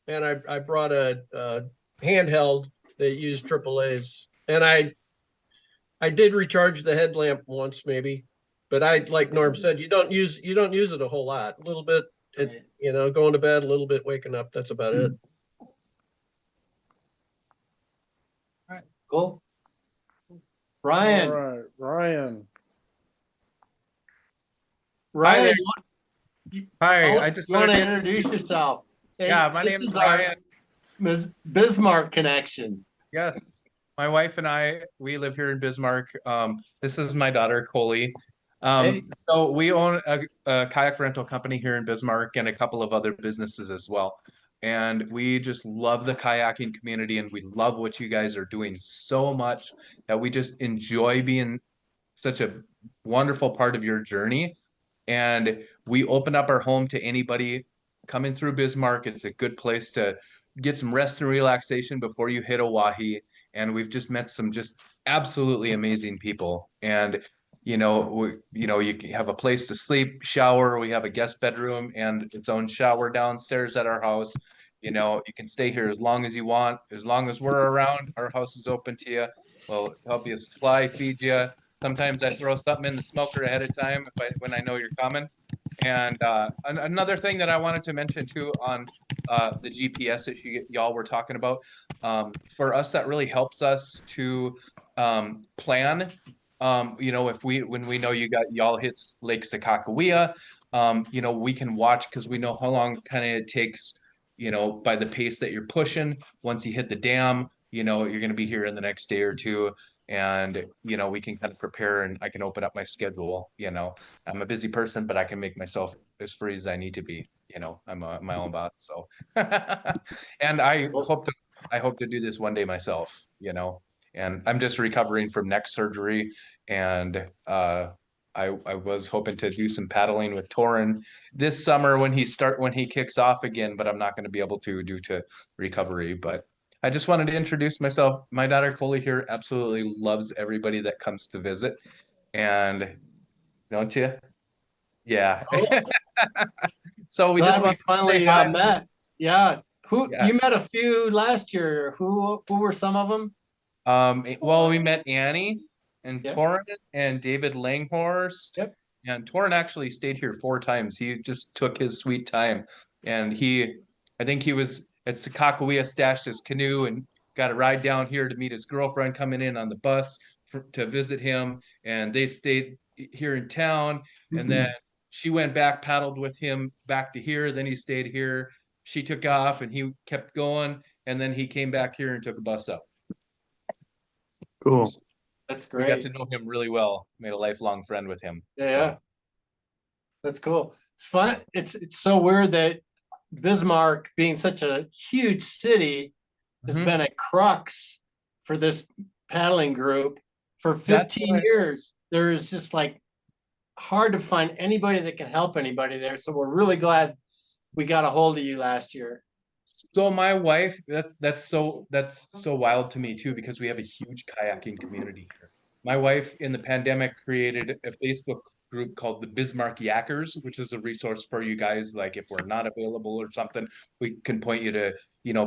and I brought a handheld that used AAA's, and I did recharge the headlamp once maybe, but I, like Norm said, you don't use it a whole lot. A little bit, going to bed, a little bit waking up. That's about it. All right, cool. Ryan. All right, Ryan. Ryan, Hi, I just want to introduce yourself. Hey, yeah, my name is Ryan. Bismarck connection. Yes, my wife and I, we live here in Bismarck. This is my daughter, Coley. So we own a kayak rental company here in Bismarck and a couple of other businesses as well. And we just love the kayaking community, and we love what you guys are doing so much that we just enjoy being such a wonderful part of your journey. And we open up our home to anybody coming through Bismarck. It's a good place to get some rest and relaxation before you hit Oahe. And we've just met some just absolutely amazing people. And you have a place to sleep, shower. We have a guest bedroom and its own shower downstairs at our house. You can stay here as long as you want. As long as we're around, our house is open to you. We'll help you supply, feed you. Sometimes I throw something in the smoker ahead of time when I know you're coming. And another thing that I wanted to mention too on the GPS that y'all were talking about, for us that really helps us to plan. When we know y'all hits Lake Sakakawea, we can watch because we know how long kind of it takes. By the pace that you're pushing. Once you hit the dam, you're going to be here in the next day or two. And we can kind of prepare, and I can open up my schedule. I'm a busy person, but I can make myself as free as I need to be. I'm my own boss. So and I hope to do this one day myself. And I'm just recovering from neck surgery, and I was hoping to do some paddling with Torin this summer when he kicks off again, but I'm not going to be able to due to recovery. But I just wanted to introduce myself. My daughter Coley here absolutely loves everybody that comes to visit. And don't you? Yeah. So we just want finally met. Yeah. You met a few last year. Who were some of them? Well, we met Annie and Torin and David Langhorst. Yep. And Torin actually stayed here 4 times. He just took his sweet time. And I think he was at Sakakawea, stashed his canoe and got a ride down here to meet his girlfriend coming in on the bus to visit him. And they stayed here in town. And then she went back, paddled with him back to here. Then he stayed here. She took off and he kept going. And then he came back here and took a bus up. Cool. That's great. We got to know him really well. Made a lifelong friend with him. Yeah. That's cool. It's fun. It's so weird that Bismarck, being such a huge city, has been a crux for this paddling group for That's 15 what years. There is just like hard to find anybody that can help anybody there. So we're really glad we got a hold of you last year. So my wife, that's so wild to me too, because we have a huge kayaking community here. My wife in the pandemic created a Facebook group called the Bismarck Yackers, which is a resource for you guys. Like if we're not available or something, we can point you to,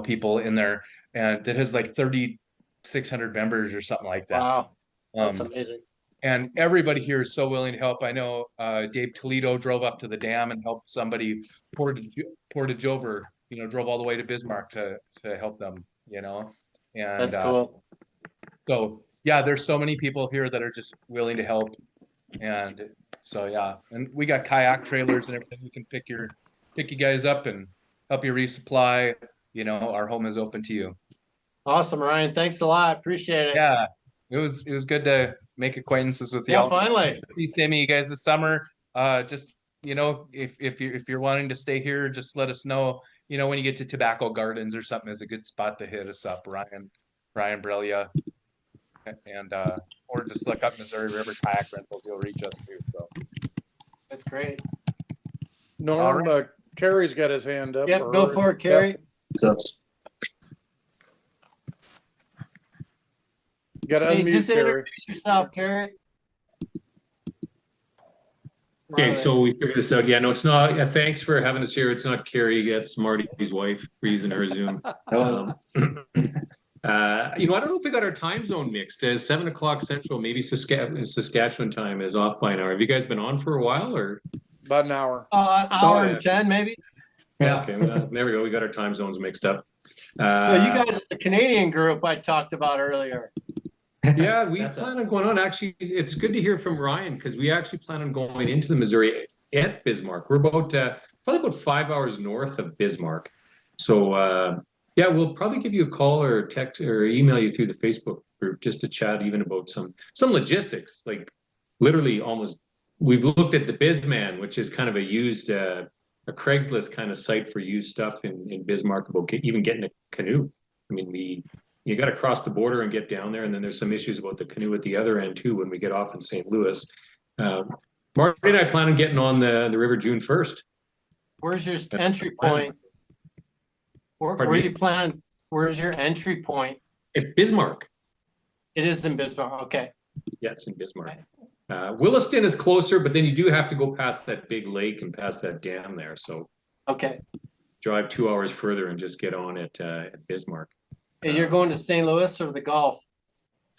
people in there, and that has like 3,600 members or something like that. Wow. That's Um, amazing. and everybody here is so willing to help. I know Dave Toledo drove up to the dam and helped somebody portage over, drove all the way to Bismarck to help them, and That's cool. so yeah, there's so many people here that are just willing to help. And so yeah, and we got kayak trailers and everything. We can pick you guys up and help you resupply. Our home is open to you. Awesome, Ryan. Thanks a lot. Appreciate it. Yeah, it was good to make acquaintances with Yeah, y'all. finally. Please see me you guys this summer. Just if you're wanting to stay here, just let us know. When you get to Tobacco Gardens or something is a good spot to hit us up, Ryan Brelia, and or just look up Missouri River Kayak Rentals. You'll reach us too. So That's great. Norm, Kerry's got his hand up. Yep, go for it, Kerry. Yep. You got to Hey, unmute, just Kerry. introduce yourself, Kerry. Okay, so we figured this out. Yeah, no, it's not. Thanks for having us here. It's not Carrie. It's Marty's wife. We're using her Zoom. I don't know if we got our time zone mixed. 7 o'clock Central, maybe Saskatchewan time is off by an hour. Have you guys been on for a while or? About an hour. Hour and 10, maybe. Yeah. Okay, well, there we go. We got our time zones mixed up. So you guys are the Canadian group I talked about earlier. Yeah, we plan on going on. Actually, it's good to hear from Ryan because we actually plan on going into the Missouri at Bismarck. We're about probably about 5 hours north of Bismarck. So yeah, we'll probably give you a call or text or email you through the Facebook group just to chat even about some logistics. Like literally almost, we've looked at the Bisman, which is kind of a used a Craigslist kind of site for used stuff in Bismarck about even getting a canoe. I mean, you got to cross the border and get down there, and then there's some issues about the canoe at the other end too when we get off in St. Louis. Marty and I plan on getting on the river June 1st. Where's your entry point? Where do you plan? Where's your entry point? At Bismarck. It is in Bismarck. Okay. Yeah, it's in Bismarck. Williston is closer, but then you do have to go past that big lake and past that dam there. So okay, drive 2 hours further and just get on at Bismarck. And you're going to St. Louis or the Gulf?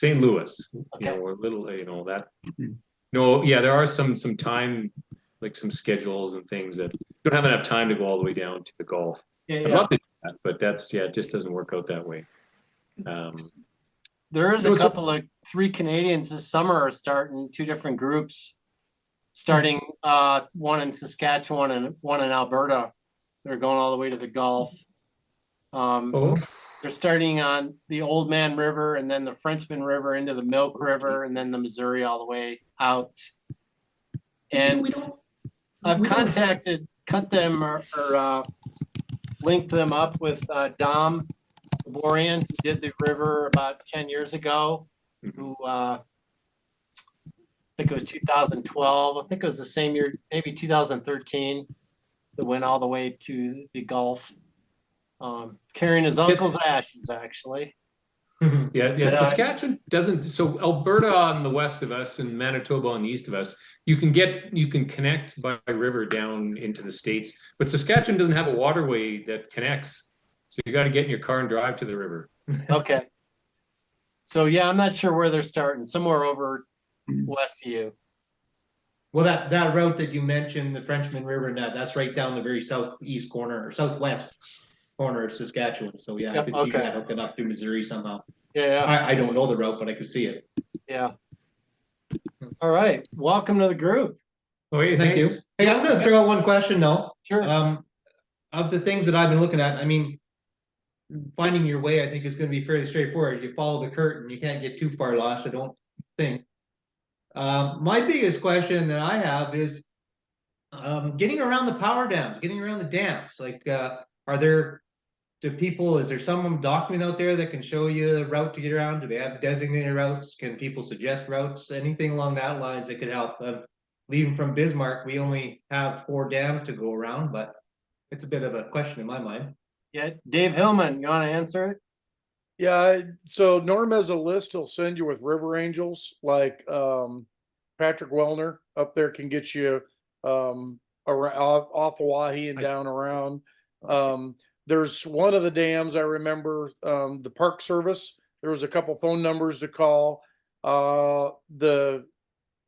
St. Louis. Okay. A little, that. No, yeah, there are some time, like some schedules and things that don't have enough time to go all the way down to the Gulf. Yeah, I'd love to do that, but it just doesn't work out that way. There is a couple of 3 Canadians this summer are starting 2 different groups, starting one in Saskatchewan and one in Alberta. They're going all the way to the Gulf. They're starting on the Old Man River and then the Frenchman River into the Milk River and then the Missouri all the way out. And I've cut them or linked them up with Dom Borian, who did the river about 10 years ago, who I think it was 2012. I think it was the same year, maybe 2013, that went all the way to the Gulf. Carrying his uncle's ashes, actually. Yeah. Saskatchewan doesn't. So Alberta on the west of us and Manitoba on the east of us, you can connect by river down into the States, but Saskatchewan doesn't have a waterway that connects. So you got to get in your car and drive to the river. Okay. So yeah, I'm not sure where they're starting. Somewhere over west of you. Well, that route that you mentioned, the Frenchman River, and that's right down the very southeast corner or southwest corner of Saskatchewan. So yeah, I could see that hooking up to Missouri somehow. Yeah. I don't know the route, but I could see it. Yeah. All right. Welcome to the group. Oh, hey, thank you. Hey, I'm going to throw out one question though. Sure. Of the things that I've been looking at, I mean, finding your way, I think is going to be fairly straightforward. You follow the curtain, you can't get too far lost, I don't think. My biggest question that I have is getting around the power dams, getting around the dams. Like, is there some document out there that can show you the route to get around? Do they have designated routes? Can people suggest routes? Anything along that lines that could help? Leaving from Bismarck, we only have 4 dams to go around, but it's a bit of a question in my mind. Yeah, Dave Hillman, you want to answer it? Yeah, so Norm has a list he'll send you with river angels, like Patrick Wellner up there can get you off Hawaii and down around. There's one of the dams I remember, the Park Service. There was a couple phone numbers to call. The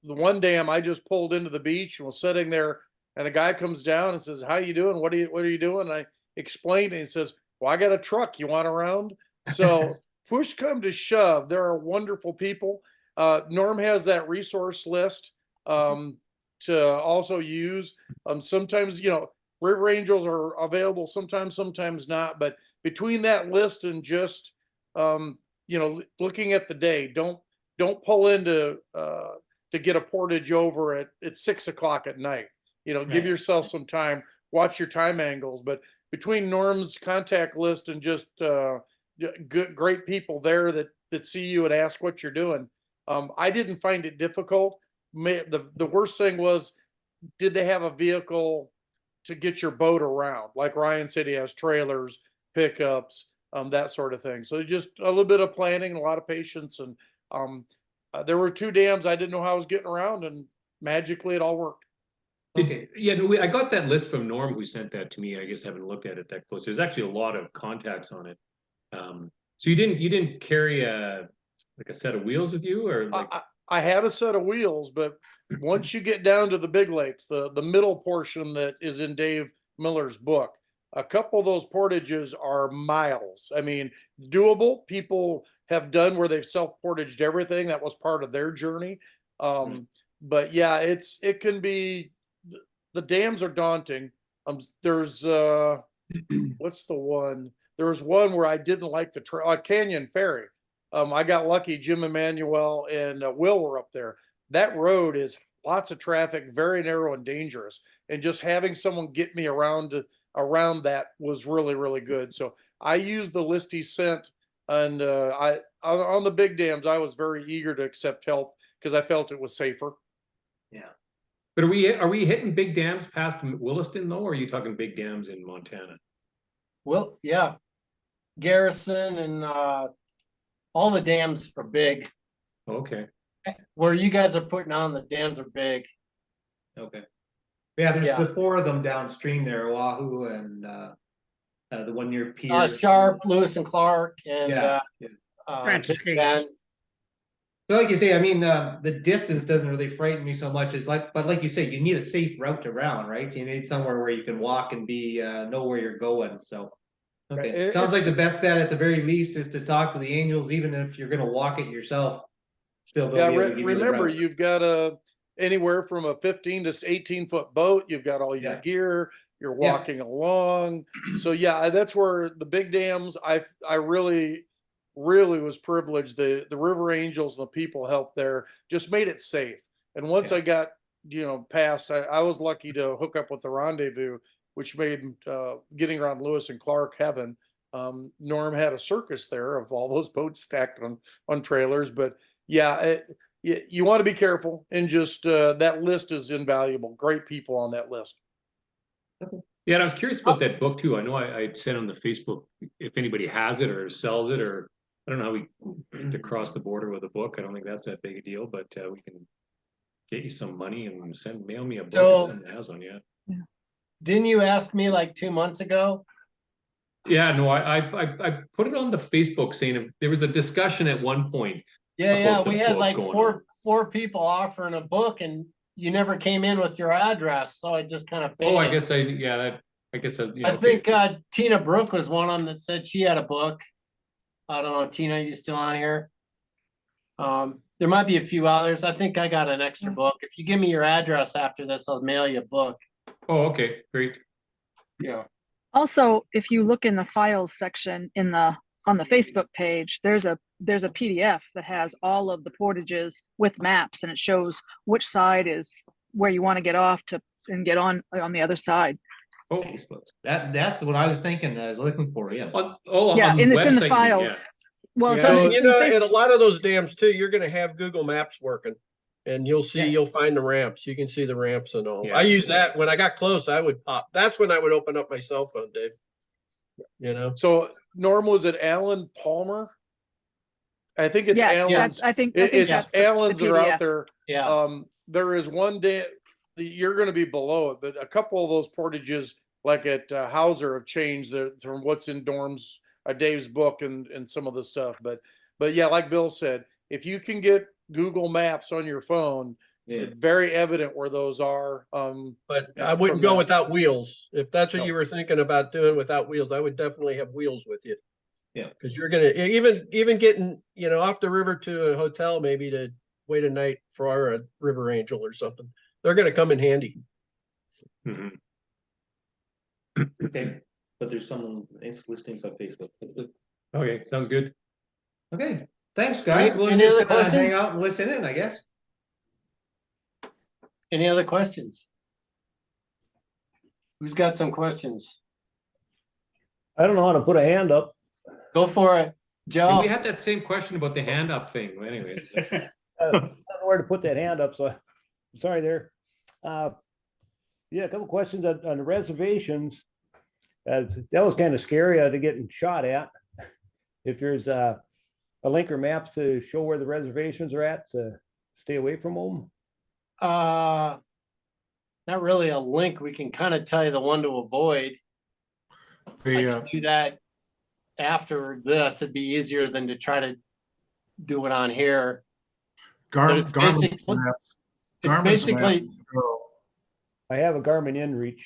one dam I just pulled into the beach and was sitting there, and a guy comes down and says, "How you doing? What are you doing?" And I explained, and he says, "Well, I got a truck. You want around?" So push come to shove, there are wonderful people. Norm has that resource list to also use. Sometimes, River Angels are available sometimes, sometimes not. But between that list and just, looking at the day, don't pull into to get a portage over at 6 o'clock at night. Give yourself some time, watch your time angles. But between Norm's contact list and just great people there that see you and ask what you're doing, I didn't find it difficult. The worst thing was, did they have a vehicle to get your boat around? Like Ryan said, he has trailers, pickups, that sort of thing. So just a little bit of planning, a lot of patience. And there were 2 dams I didn't know how I was getting around, and magically it all worked. I got that list from Norm, who sent that to me. I guess I haven't looked at it that close. There's actually a lot of contacts on it. So you didn't carry a set of wheels with you, or like? I had a set of wheels, but once you get down to the big lakes, the middle portion that is in Dave Miller's book, a couple of those portages are miles. I mean, doable. People have done where they've self-portaged everything. That was part of their journey. But yeah, it can be, the dams are daunting. There's what's the one? There was one where I didn't like the Canyon Ferry. I got lucky. Jim Emanuel and Will were up there. That road is lots of traffic, very narrow and dangerous. And just having someone get me around that was really, really good. So I used the list he sent, and on the big dams, I was very eager to accept help because I felt it was safer. Yeah. But are we hitting big dams past Williston though, or are you talking big dams in Montana? Well, yeah, Garrison and all the dams are big. Okay. Where you guys are putting on, the dams are big. Okay. Yeah, there's the 4 of them downstream there, Oahu and the one near Pierce. Sharp, Lewis and Clark, and Francis Big Bend. So like you say, I mean, the distance doesn't really frighten me so much. But like you say, you need a safe route around, right? You need somewhere where you can walk and be know where you're going. So, okay, sounds like the best bet at the very least is to talk to the Angels, even if you're going to walk it yourself. Still, remember, you've got anywhere from a 15 to 18-foot boat. You've got all your gear. You're walking along. So yeah, that's where the big dams. I really was privileged. The River Angels and the people helped there just made it safe. And once I got past, I was lucky to hook up with the Rendezvous, which made getting around Lewis and Clark heaven. Norm had a circus there of all those boats stacked on trailers, but yeah, you want to be careful, and just that list is invaluable. Great people on that list. Yeah, and I was curious about that book too. I know I said on the Facebook, if anybody has it or sells it, or I don't know how we to cross the border with a book. I don't think that's that big a deal, but we can get you some money and mail me a book if someone has one. Yeah. Didn't you ask me like 2 months ago? Yeah, no, I put it on the Facebook saying there was a discussion at one point. Yeah, we had like four people offering a book, and you never came in with your address, so I just kind of faded. Oh, I guess I think Tina Brooke was one of them that said she had a book. I don't know, Tina, are you still on here? There might be a few others. I think I got an extra book. If you give me your address after this, I'll mail you a book. Oh, okay, great. Yeah. Also, if you look in the files section on the Facebook page, there's a PDF that has all of the portages with maps, and it shows which side is where you want to get off to and get on the other side. Oh, That's what I was thinking. I was looking for. Yeah. Yeah, on and the it's in the website, you mean, files. yeah. Well, it's Yeah, on, and, it's you in the know, face. and a lot of those dams too, you're gonna have Google Maps working. And you'll see, Yeah. you'll find the ramps. You can see the ramps and all. Yeah. I use that when I got close, I would pop. That's when I would open up my cell phone, Dave. You know? So Norm, was it Alan Palmer? I think it's Yes, Alan's. I think It's that's Alan's the are out PDF. there. Yeah. There is one day you're going to be below it, but a couple of those portages, like at Hauser, have changed from what's in Norm's Dave's book and some of the stuff. But yeah, like Bill said, if you can get Google Maps on your phone, it's very evident where those are. But I wouldn't go without wheels. If that's what you were thinking about doing without wheels, I would definitely have wheels with you. Yeah. Because you're gonna even getting, you know, off the river to a hotel maybe to wait a night for a river angel or something. They're gonna come in handy. Mhm. Okay. But there's some listings on Facebook. Okay, sounds good. Okay. Thanks, guys. We'll Any just other hang questions? out and listen in, I guess. Any other questions? Who's got some questions? I don't know how to put a hand up. Go for it, Joe. We had that same question about the hand up thing. Anyways, I don't know where to put that hand up, so sorry there. Yeah, a couple questions on the reservations. That was kind of scary to getting shot at. If there's a link or maps to show where the reservations are at, to stay away from them. Not really a link. We can kind of tell you the one to avoid. I can do that after this. It'd be easier than to try to do it on here. Garmin's basically. maps I have a Garmin InReach.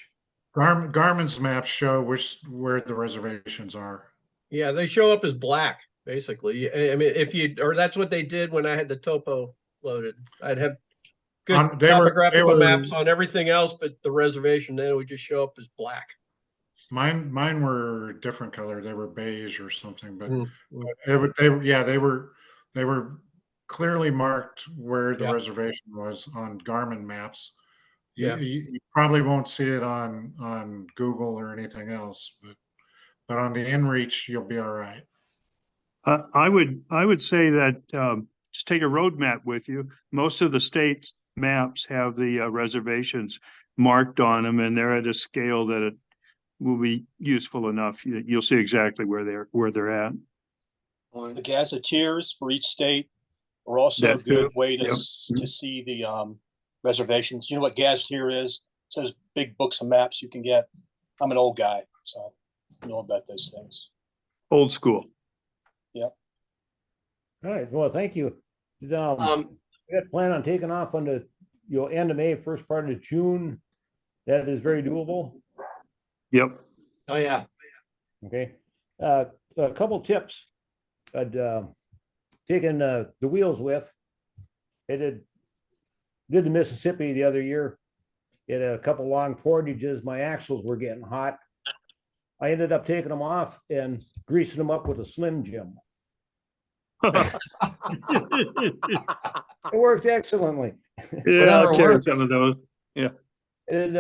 Garmin's maps show where the reservations are. Yeah, they show up as black, basically. I mean, or that's what they did when I had the topo loaded. I'd have good topographical maps on everything else, but the reservation then would just show up as black. Mine were different color. They were beige or something, but they were clearly marked where the reservation was on Garmin maps. You probably won't see it on Google or anything else, but on the InReach, you'll be all right. I would say that just take a road map with you. Most of the state's maps have the reservations marked on them, and they're at a scale that it will be useful enough. You'll see exactly where they're at. The gazetteers for each state are also a good way to see the reservations. You know what gazetteer is? It's those big books of maps you can get. I'm an old guy, so I know about those things. Old school. Yep. All right. Well, thank you. We got plan on taking off on the end of May, first part of June. That is very doable. Yep. Oh yeah. Okay. A couple tips I'd taken the wheels with. I did the Mississippi the other year. Did a couple long portages. My axles were getting hot. I ended up taking them off and greasing them up with a Slim Jim. It works excellently. Yeah, I'll carry some of those. Yeah. And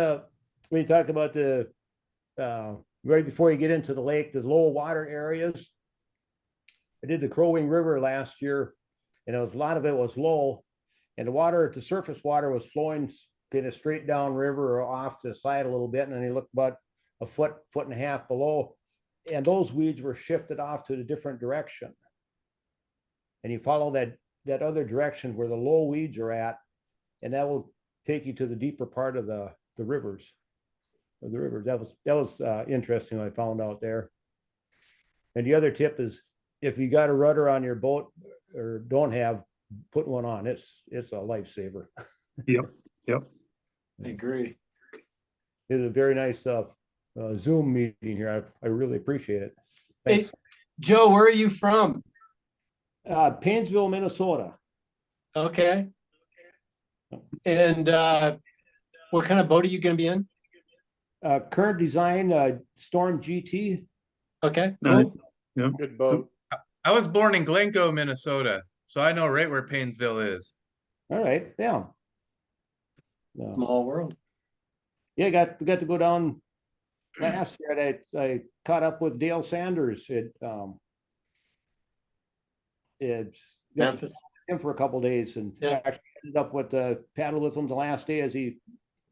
when you talk about the right before you get into the lake, the low water areas. I did the Crow Wing River last year, and a lot of it was low, and the surface water was flowing kind of straight down river or off to the side a little bit, and then you look about a foot and a half below, and those weeds were shifted off to a different direction. And you follow that other direction where the low weeds are at, and that will take you to the deeper part of the rivers. That was interesting. I found out there. And the other tip is, if you got a rudder on your boat or don't have, put one on. It's a lifesaver. Yep. I agree. It's a very nice Zoom meeting here. I really appreciate it. Thanks. Hey, Joe, where are you from? Painesville, Minnesota. Okay. And what kind of boat are you going to be in? Current design, Storm GT. Okay. Cool. Yeah. Good boat. I was born in Glencoe, Minnesota, so I know right where Painesville is. All right. Yeah. Small world. Yeah, got to go down last year I caught up with Dale Sanders. It's got Memphis. him for a couple days and actually ended up with the paddle with him the last day as he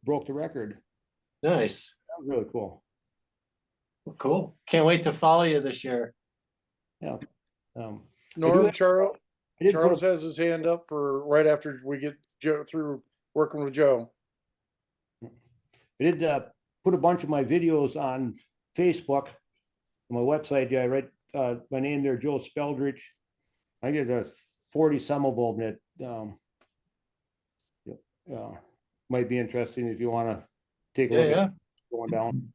broke the record. Nice. That was really cool. Cool. Can't wait to follow you this year. Yeah. Norm, Charles did put a- has his hand up for right after we get Joe through working with Joe. I did put a bunch of my videos on Facebook, on my website. Yeah, I write my name there, Joe Speldrich. I get 40 some of them that might be interesting if you want to take a look at going down.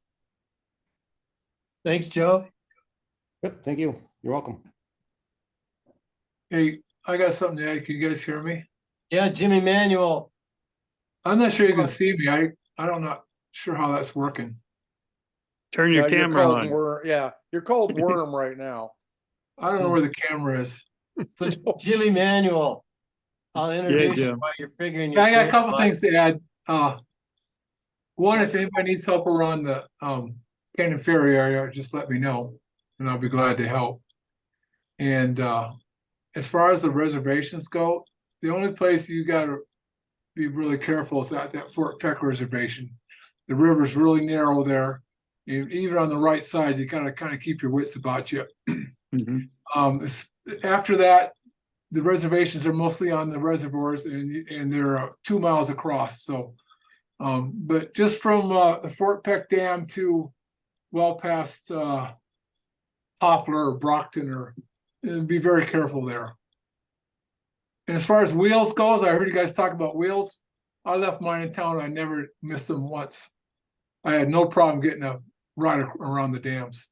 Thanks, Joe. Yep, thank you. You're welcome. Hey, I got something to add. Can you guys hear me? Yeah, Jimmy Manuel. I'm not sure you can see me. I'm not sure how that's working. Turn your You're camera called on. Worm. You're called Worm right now. I don't know where the camera is. So Jimmy Manuel, I'll introduce you Jim. while you're figuring Yeah, your I got a thing couple out. things to add. One, if anybody needs help around the Cannon Ferry area, just let me know, and I'll be glad to help. And as far as the reservations go, the only place you got to be really careful is at that Fort Peck reservation. The river's really narrow there. Even on the right side, you gotta kind of keep your wits about you. After that, the reservations are mostly on the reservoirs, and they're 2 miles across. So, but just from the Fort Peck Dam to well past Poplar or Brockton, be very careful there. And as far as wheels goes, I heard you guys talk about wheels. I left mine in town. I never missed them once. I had no problem getting a ride around the dams.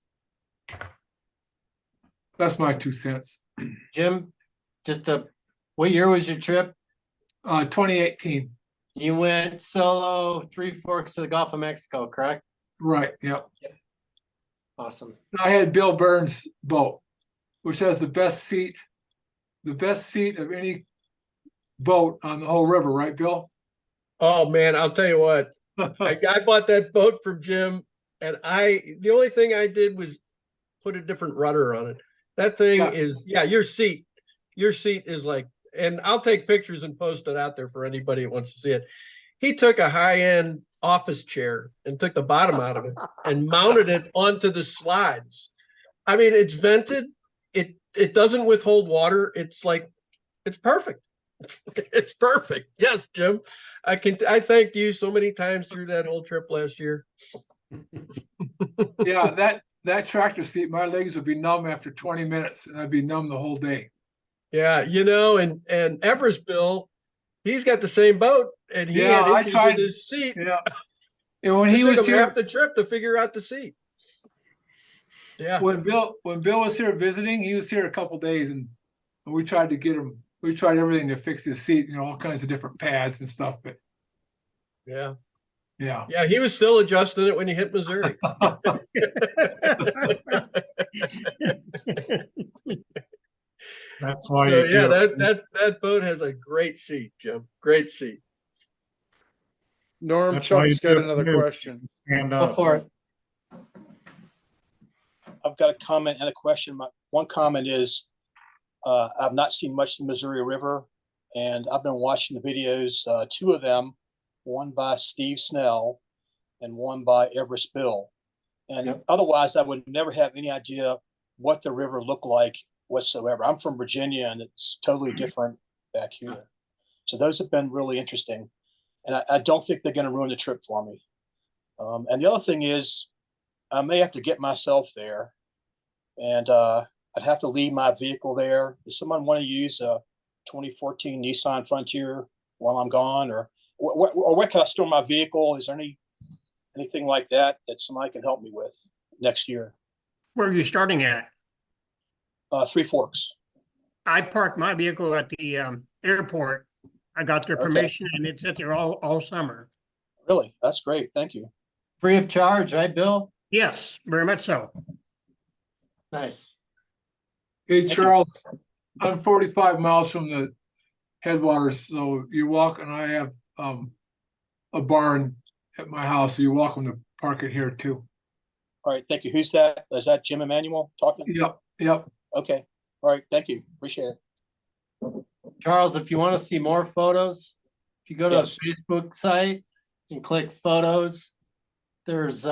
That's my 2 cents. Jim, what year was your trip? 2018. You went solo, Three Forks to the Gulf of Mexico, correct? Right. Yep. Awesome. I had Bill Burns' boat, which has the best seat of any boat on the whole river, right, Bill? Oh man, I'll tell you what. I bought that boat from Jim, and the only thing I did was put a different rudder on it. That thing is, your seat is like, and I'll take pictures and post it out there for anybody that wants to see it. He took a high-end office chair and took the bottom out of it and mounted it onto the slides. I mean, it's vented. It doesn't withhold water. It's perfect. It's perfect. Yes, Jim. I thanked you so many times through that whole trip last year. Yeah, that tractor seat, my legs would be numb after 20 minutes, and I'd be numb the whole day. Yeah, and Everest Bill, he's got the same boat, and he had issues with his seat. Yeah, and when he took was him here, half the trip to figure out the seat. Yeah, when Bill was here visiting, he was here a couple days, and we tried to get him. We tried everything to fix his seat, all kinds of different pads and stuff. But yeah, he was still adjusting it when he hit Missouri. That's why. So that boat has a great seat, Jim. Great seat. Norm, That's why Chuck's you got do another too. question. Stand Go up. for it. I've got a comment and a question. My one comment is, I've not seen much of the Missouri River, and I've been watching the videos, 2 of them, one by Steve Snell and one by Everest Bill. And otherwise, I would never have any idea what the river looked like whatsoever. I'm from Virginia, and it's totally different back here. So those have been really interesting. And I don't think they're going to ruin the trip for me. And the other thing is, I may have to get myself there, and I'd have to leave my vehicle there. Does someone want to use a 2014 Nissan Frontier while I'm gone, or where can I store my vehicle? Is there anything like that somebody can help me with next year? Where are you starting at? Three Forks. I parked my vehicle at the airport. I got their permission, and it's at there all summer. Really? That's great. Thank you. Free of charge, right, Bill? Yes, very much so. Nice. Hey, Charles, I'm 45 miles from the headwaters, so you walk, and I have a barn at my house, so you're welcome to park it here too. All right, thank you. Who's that? Is that Jim Emanuel talking? Yep, yep. Okay. All right, thank you. Appreciate it. Charles, if you want to see more photos, if you go to Yes. the Facebook site and click photos, there's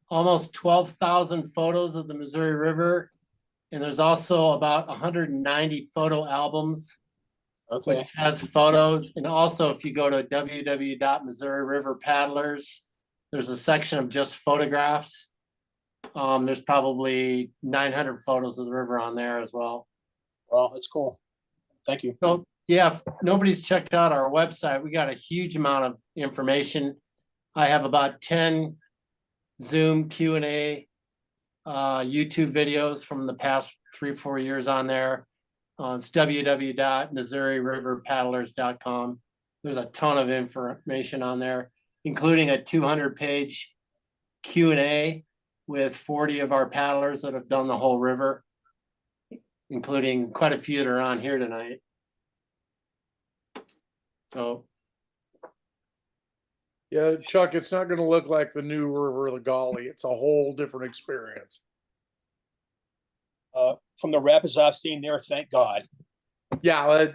almost 12,000 photos of the Missouri River. And there's also about 190 photo albums, Okay. which has photos. And also, if you go to www.Missouri River Paddlers, there's a section of just photographs. There's probably 900 photos of the river on there as well. Well, that's cool. Thank you. So yeah, if nobody's checked out our website, we got a huge amount of information. I have about 10 Zoom Q&A YouTube videos from the past 3-4 years on there. It's www.MissouriRiverPaddlers.com. There's a ton of information on there, including a 200-page Q&A with 40 of our paddlers that have done the whole river, including quite a few that are on here tonight. So Yeah, Chuck, it's not going to look like the new River of the Gauley. It's a whole different experience. From the rapids I've seen there, thank God. Yeah,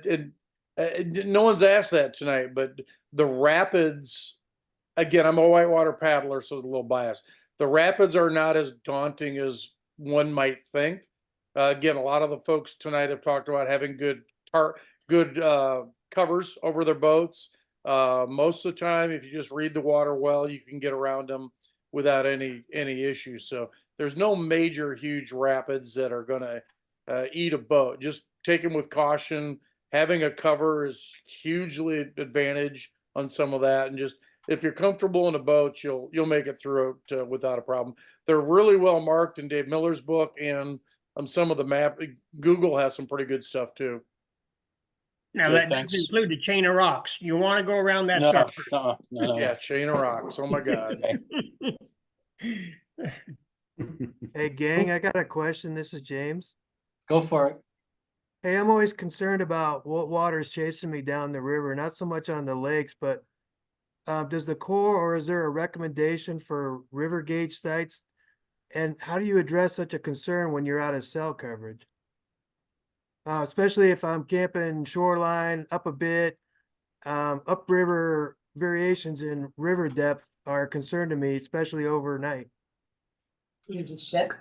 no one's asked that tonight, but the rapids, again, I'm a whitewater paddler, so a little biased. The rapids are not as daunting as one might think. Again, a lot of the folks tonight have talked about having good covers over their boats. Most of the time, if you just read the water well, you can get around them without any issues. So there's no major huge rapids that are going to eat a boat. Just take them with caution. Having a cover is hugely advantage on some of that, and just if you're comfortable in a boat, you'll make it through it without a problem. They're really well marked in Dave Miller's book, and some of the map. Google has some pretty good stuff too. Now Good, that thanks. doesn't include the chain of rocks. You want to go around that No, sucker. no. Yeah, chain of rocks. Oh my God. Hey, gang, I got a question. This is James. go for it. Hey, I'm always concerned about what water is chasing me down the river, not so much on the lakes, but does the Corps or is there a recommendation for river gauge sites? And how do you address such a concern when you're out of cell coverage? Especially if I'm camping shoreline up a bit, upriver variations in river depth are a concern to me, especially overnight. You just sick?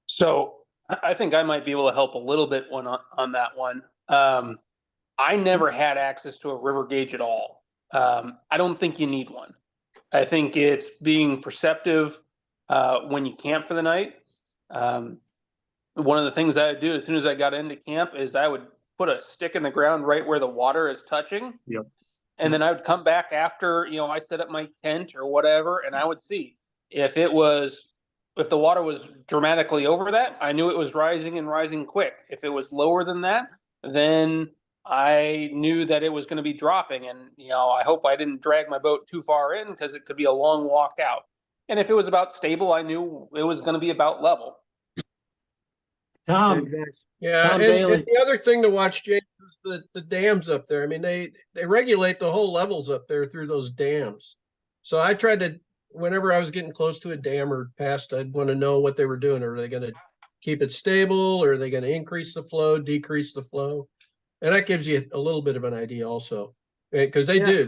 So I think I might be able to help a little bit on that one. I never had access to a river gauge at all. I don't think you need one. I think it's being perceptive when you camp for the night. One of the things I would do as soon as I got into camp is I would put a stick in the ground right where the water is touching. Yep. And then I would come back after, I set up my tent or whatever, and I would see if the water was dramatically over that, I knew it was rising and rising quick. If it was lower than that, then I knew that it was going to be dropping. And, I hope I didn't drag my boat too far in because it could be a long walk out. And if it was about stable, I knew it was going to be about level. Tom, yeah, Tom and Bailey. the other thing to watch, James, is the dams up there. I mean, they regulate the whole levels up there through those dams. So I tried to, whenever I was getting close to a dam or past, I'd want to know what they were doing. Are they going to keep it stable, or are they going to increase the flow, decrease the flow? And that gives you a little bit of an idea also, because they do.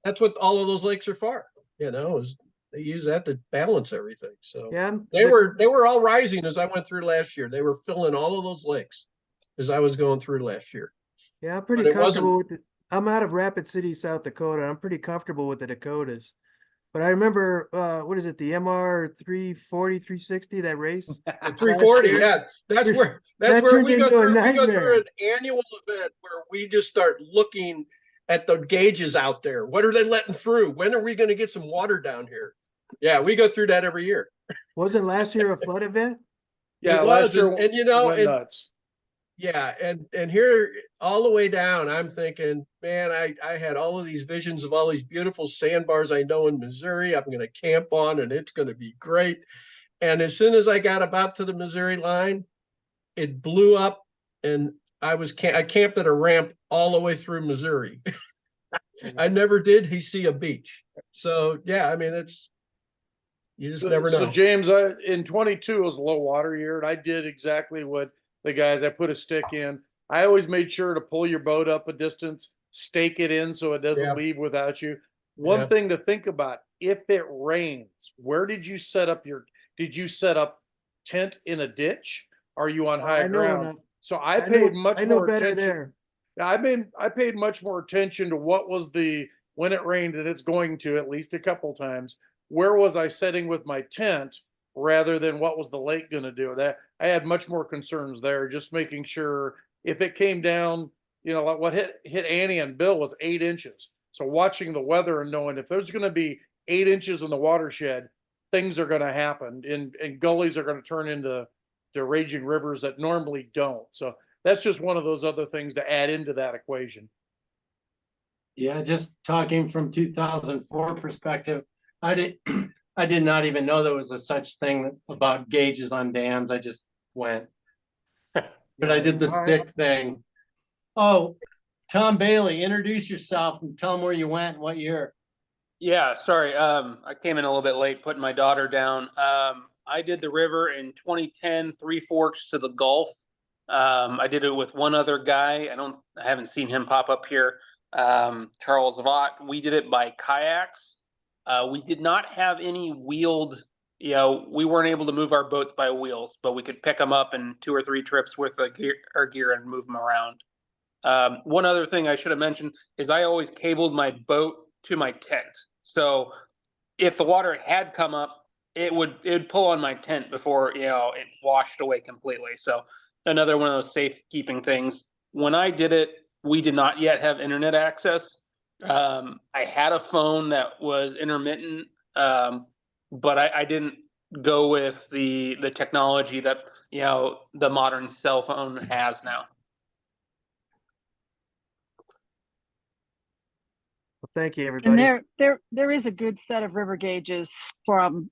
That's what all of those lakes are for. Is they use that to balance everything. So yeah, they were all rising as I went through last year. They were filling all of those lakes as I was going through last year. Yeah, I'm pretty But it comfortable with it. I'm out of Rapid City, South Dakota. I'm pretty comfortable with the Dakotas. But I remember, what is it, the MR 340, 360, that race? The 340, yeah. That's where we go through. We go through an annual event where we just start looking at the gauges out there. What are they letting through? When are we going to get some water down here? Yeah, we go through that every year. Wasn't last year a flood event? Yeah, it was, last year and went nuts. Yeah, and here all the way down, I'm thinking, man, I had all of these visions of all these beautiful sandbars I know in Missouri. I'm going to camp on, and it's going to be great. And as soon as I got about to the Missouri line, it blew up, and I camped at a ramp all the way through Missouri. I never did see a beach. So yeah, I mean, you just never know. So James, in 22 was a low water year, and I did exactly what the guy that put a stick in. I always made sure to pull your boat up a distance, stake it in so it doesn't leave without you. One thing to think about, if it rains, where did you set up did you set up tent in a ditch? Are you on high ground? So I paid much more attention. I paid much more attention to what was when it rained, and it's going to at least a couple times. Where was I setting with my tent rather than what was the lake going to do? That I had much more concerns there, just making sure if it came down, like what hit Annie and Bill was 8 inches. So watching the weather and knowing if there's going to be 8 inches in the watershed, things are going to happen, and gullies are going to turn into raging rivers that normally don't. So that's just one of those other things to add into that equation. Yeah, just talking from 2004 perspective, I did not even know there was a such thing about gauges on dams. I just went, but I did the stick thing. Oh, Tom Bailey, introduce yourself and tell them where you went and what year. Yeah, sorry. I came in a little bit late putting my daughter down. I did the river in 2010, Three Forks to the Gulf. I did it with one other guy. I haven't seen him pop up here. Charles Vaught. We did it by kayaks. We did not have any wheeled, we weren't able to move our boats by wheels, but we could pick them up in 2 or 3 trips worth of our gear and move them around. One other thing I should have mentioned is I always cabled my boat to my tent. So if the water had come up, it would pull on my tent before, it washed away completely. So another one of those safekeeping things. When I did it, we did not yet have internet access. I had a phone that was intermittent, but I didn't go with the technology that, the modern cell phone has now. Thank you, everybody. And there is a good set of river gauges from,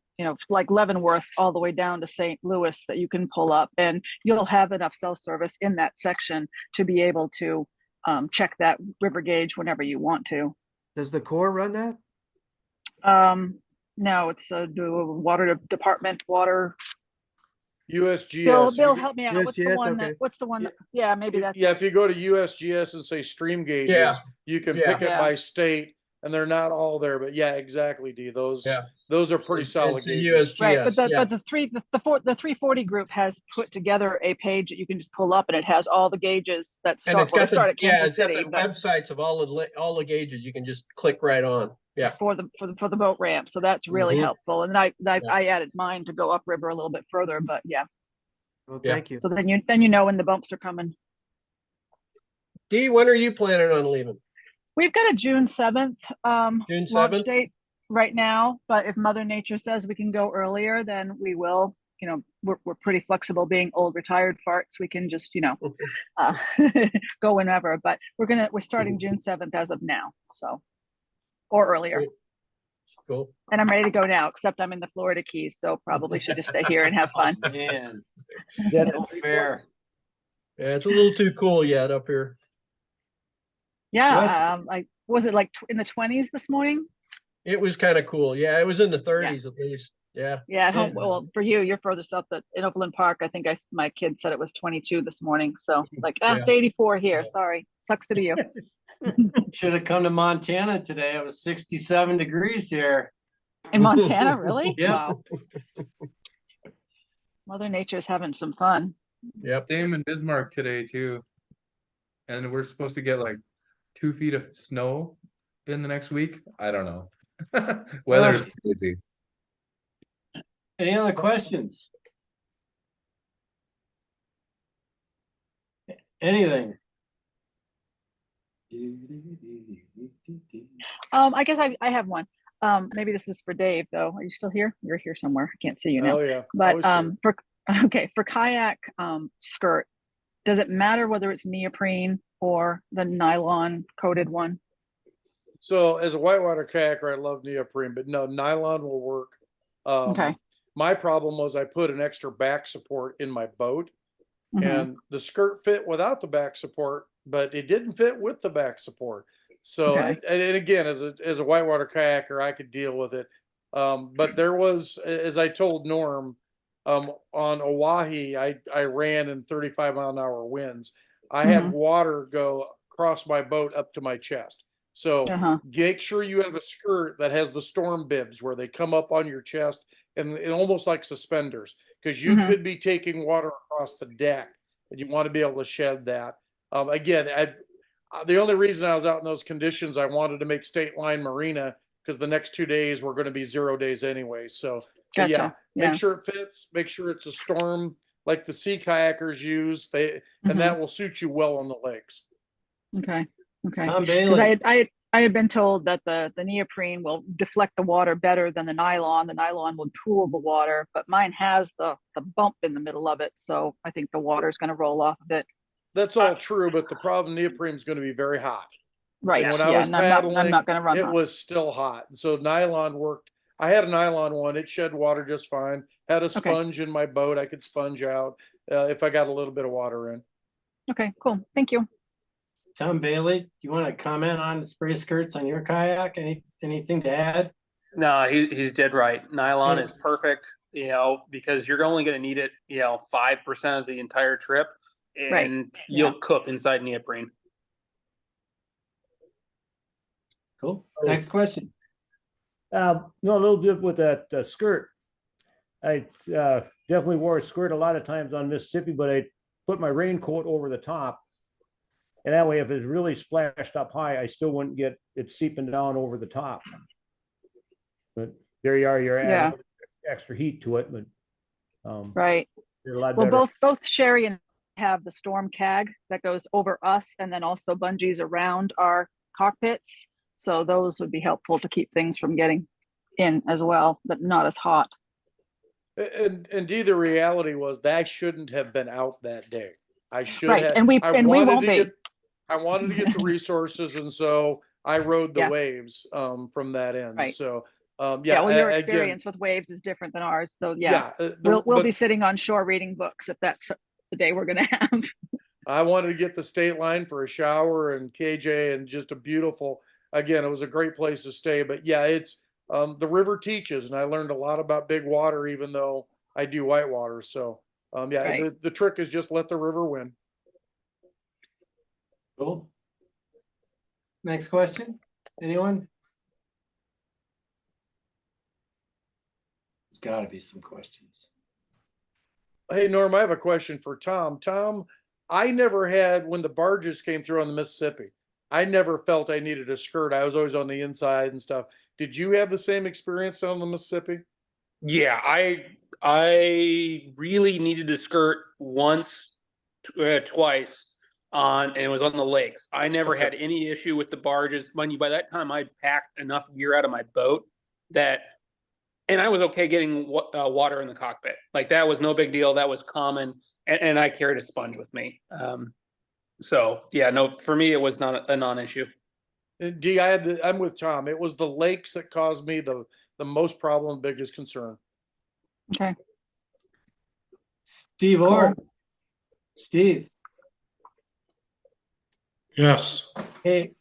like Leavenworth all the way down to St. Louis that you can pull up, and you'll have enough cell service in that section to be able to check that river gauge whenever you want to. Does the Corps run that? No, it's a water department, water. USGS. Bill, help me out. USGS, What's the one? okay. What's the one? Yeah, maybe that's. Yeah, if you go to USGS and say stream gauges, you can pick it by state, and they're not all there. But yeah, exactly, D. Those are pretty solid gauges. Right, but the 340 group has put together a page that you can just pull up, and it has all the gauges that start. And it's got at Kansas got City, the websites of all the gauges. You can just click right on. Yeah. For the boat ramp, so that's really helpful. And I added mine to go upriver a little bit further, but yeah. Well, thank you. So then you know when the bumps are coming. Dee, when are you planning on leaving? We've got a June 7th June launch 7th? date right now, but if Mother Nature says we can go earlier, then we will. We're pretty flexible, being old retired farts. We can just go whenever. But we're starting June 7th as of now, so or earlier. Cool. And I'm ready to go now, except I'm in the Florida Keys, so probably should just stay here and have fun. Man, Yeah, no fair. Yeah, it's a little too cool yet up here. Yeah, was it like in the 20s this morning? It was kind of cool. Yeah, it was in the 30s at least. Yeah. Yeah, at home. Well, for you're furthest up. In Overland Park, I think my kid said it was 22 this morning. So it's 84 here. Sorry, sucks to be you. Should have come to Montana today. It was 67 degrees here. In Montana, really? Yeah. Wow. Mother Nature's having some fun. Yep. Same in Bismarck today too. And we're supposed to get like 2 feet of snow in the next week. I don't know. Weather's crazy. Any other questions? Anything? I guess I have one. Maybe this is for Dave though. Are you still here? You're here somewhere. I can't see you now. Oh yeah. But for kayak skirt, does it matter whether it's neoprene or the nylon coated one? So as a whitewater kayaker, I love neoprene, but no, nylon will work. Okay. My problem was I put an extra back support in my boat, and the skirt fit without the back support, but it didn't fit with the back support. So, Okay. and again, as a whitewater kayaker, I could deal with it. But there was, as I told Norm, on Oahe, I ran in 35-mile-an-hour winds. I had Mhm. water go across my boat up to my chest. So Uh-huh. make sure you have a skirt that has the storm bibs where they come up on your chest and almost like suspenders, because you Mhm. could be taking water across the deck and you want to be able to shed that. Again, the only reason I was out in those conditions, I wanted to make State Line Marina because the next 2 days were going to be 0 days anyway. So, but yeah, Gotcha. make Yeah. sure it fits. Make sure it's a storm like the sea kayakers use. And Mhm. that will suit you well on the lakes. Okay. Okay. Tom Because Bailey. I had been told that the neoprene will deflect the water better than the nylon. The nylon will pool the water, but mine has the bump in the middle of it, so I think the water's going to roll off of it. That's all true, but the problem, neoprene is going to be very hot. Right. And when I Yeah. was And I'm paddling, not going to run it hot. was still hot. And so nylon worked. I had a nylon one. It shed water just fine. Had a Okay. sponge in my boat. I could sponge out if I got a little bit of water in. Okay. Cool. Thank you. Tom Bailey, do you want to comment on the spray skirts on your kayak? Anything to add? No, he's dead right. Nylon Yeah. is perfect, because you're only going to need it, 5% of the entire trip, Right. and Yeah. you'll cook inside neoprene. Cool. Next question. No, a little bit with that skirt. I definitely wore a skirt a lot of times on Mississippi, but I put my raincoat over the top. And that way, if it's really splashed up high, I still wouldn't get it seeping down over the top. But there you are, you're Yeah. adding extra heat to it, but Right. they're a lot Well, better. both Sherry and have the storm cag that goes over us, and then also bungees around our cockpits. So those would be helpful to keep things from getting in as well, but not as hot. And indeed, the reality was that I shouldn't have been out that day. I should Right. have. And we won't be. I wanted to get the resources, and so I rode the Yeah. waves from that end. Right. So Yeah. yeah, Well, your again, experience with waves is different than ours. So yeah, yeah. we'll be But sitting on shore reading books if that's the day we're gonna have. I wanted to get the State Line for a shower and KJ and just a beautiful. Again, it was a great place to stay. But yeah, it's the river teaches, and I learned a lot about big water, even though I do whitewater. So yeah, Right. the trick is just let the river win. Cool. Next question. Anyone? There's got to be some questions. Hey, Norm, I have a question for Tom. Tom, I never had, when the barges came through on the Mississippi, I never felt I needed a skirt. I was always on the inside and stuff. Did you have the same experience on the Mississippi? Yeah, I really needed to skirt once, twice and it was on the lakes. I never Okay. had any issue with the barges. Mind you, by that time I'd packed enough gear out of my boat and I was okay getting water in the cockpit. Like that was no big deal. That was common, and I carried a sponge with me. So yeah, no, for me it was not a non-issue. D, I'm with Tom. It was the lakes that caused me the most problem, biggest concern. Okay. Steve Orr. Steve. Yes. Hey,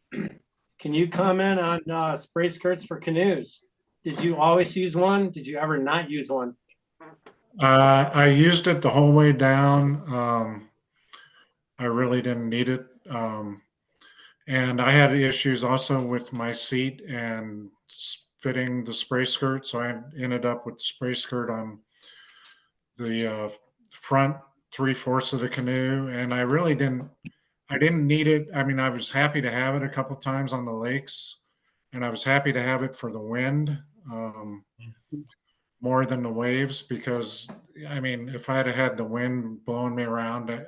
can you comment on spray skirts for canoes? Did you always use one? Did you ever not use one? I used it the whole way down. I really didn't need it. And I had issues also with my seat and fitting the spray skirt. So I ended up with the spray skirt on the front 3/4 of the canoe. And I didn't need it. I mean, I was happy to have it a couple times on the lakes, and I was happy to have it for the wind more than the waves, because I mean, if I'd have had the wind blowing me around, it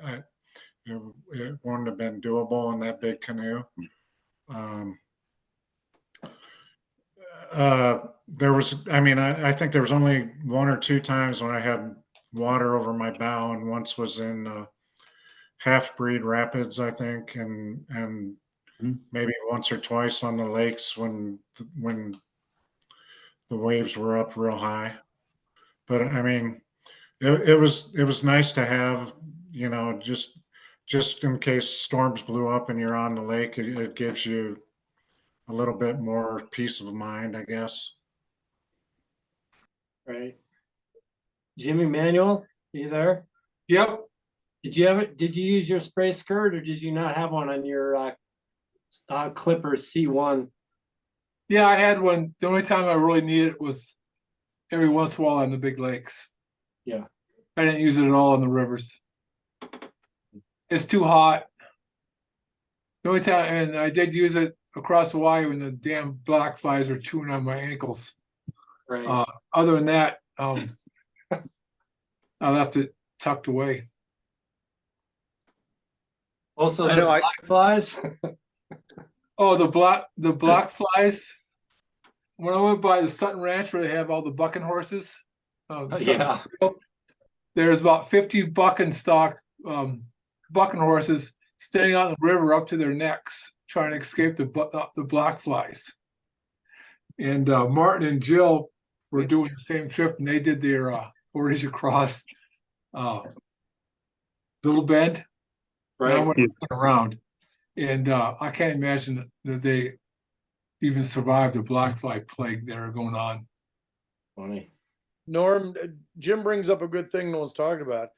wouldn't have been doable in that big canoe. There was, I mean, I think there was only 1 or 2 times when I had water over my bow, and once was in Half Breed Rapids, I think, and maybe once or twice on the lakes when the waves were up real high. But I mean, it was nice to have, just in case storms blew up and you're on the lake. It gives you a little bit more peace of mind, I guess. Right. Jimmy Manuel, you there? Yep. Did you use your spray skirt or did you not have one on your Clipper C1? Yeah, I had one. The only time I really needed it was every once in a while on the big lakes. Yeah. I didn't use it at all on the rivers. It's too hot. The only time, and I did use it across Hawaii when the damn black flies were chewing on my ankles. Right. Other than that, I left it tucked away. Also, I there's know, black flies. Oh, the black flies. When I went by the Sutton Ranch where they have all the bucking horses, Yeah. there's about 50 bucking horses standing on the river up to their necks trying to escape the black flies. And Martin and Jill were doing the same trip, and they did their portage across Little Bend. And I went around, and I can't imagine that they even survived the black fly plague that are going on. Funny. Norm, Jim brings up a good thing no one's talking about.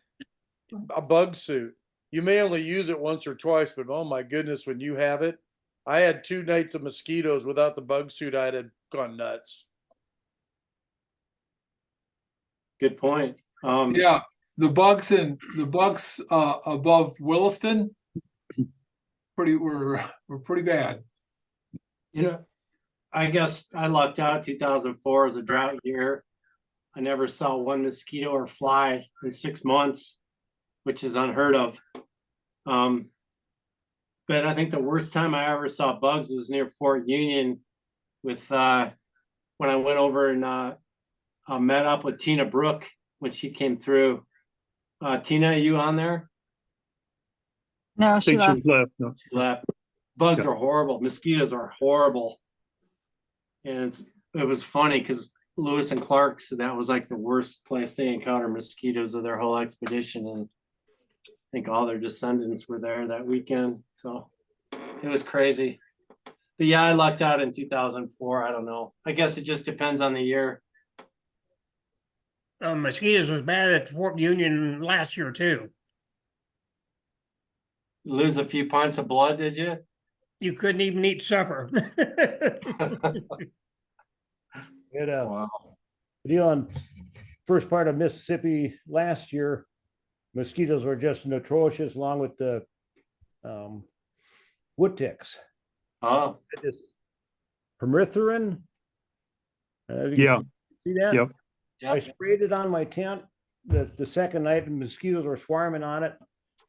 A bug suit. You may only use it once or twice, but oh my goodness, when you have it, I had 2 nights of mosquitoes without the bug suit. I'd have gone nuts. Good point. Yeah, the bugs above Williston were pretty bad. You know, I guess I lucked out. 2004 was a drought year. I never saw one mosquito or fly in 6 months, which is unheard of. But I think the worst time I ever saw bugs was near Fort Union with when I went over and met up with Tina Brook when she came through. Tina, are you on there? No, she left. No. She left. Bugs are horrible. Mosquitoes are horrible. And it was funny because Lewis and Clark said that was like the worst place they encountered mosquitoes of their whole expedition. And I think all their descendants were there that weekend. So it was crazy. But yeah, I lucked out in 2004. I don't know. I guess it just depends on the year. Mosquitoes was bad at Fort Union last year too. Lose a few pints of blood, did you? You couldn't even eat supper. Wow. On first part of Mississippi last year, mosquitoes were just atrocious, along with the wood ticks. Oh, this permethrin. Yeah. See that? Yep. I sprayed it on my tent the second night, and mosquitoes were swarming on it.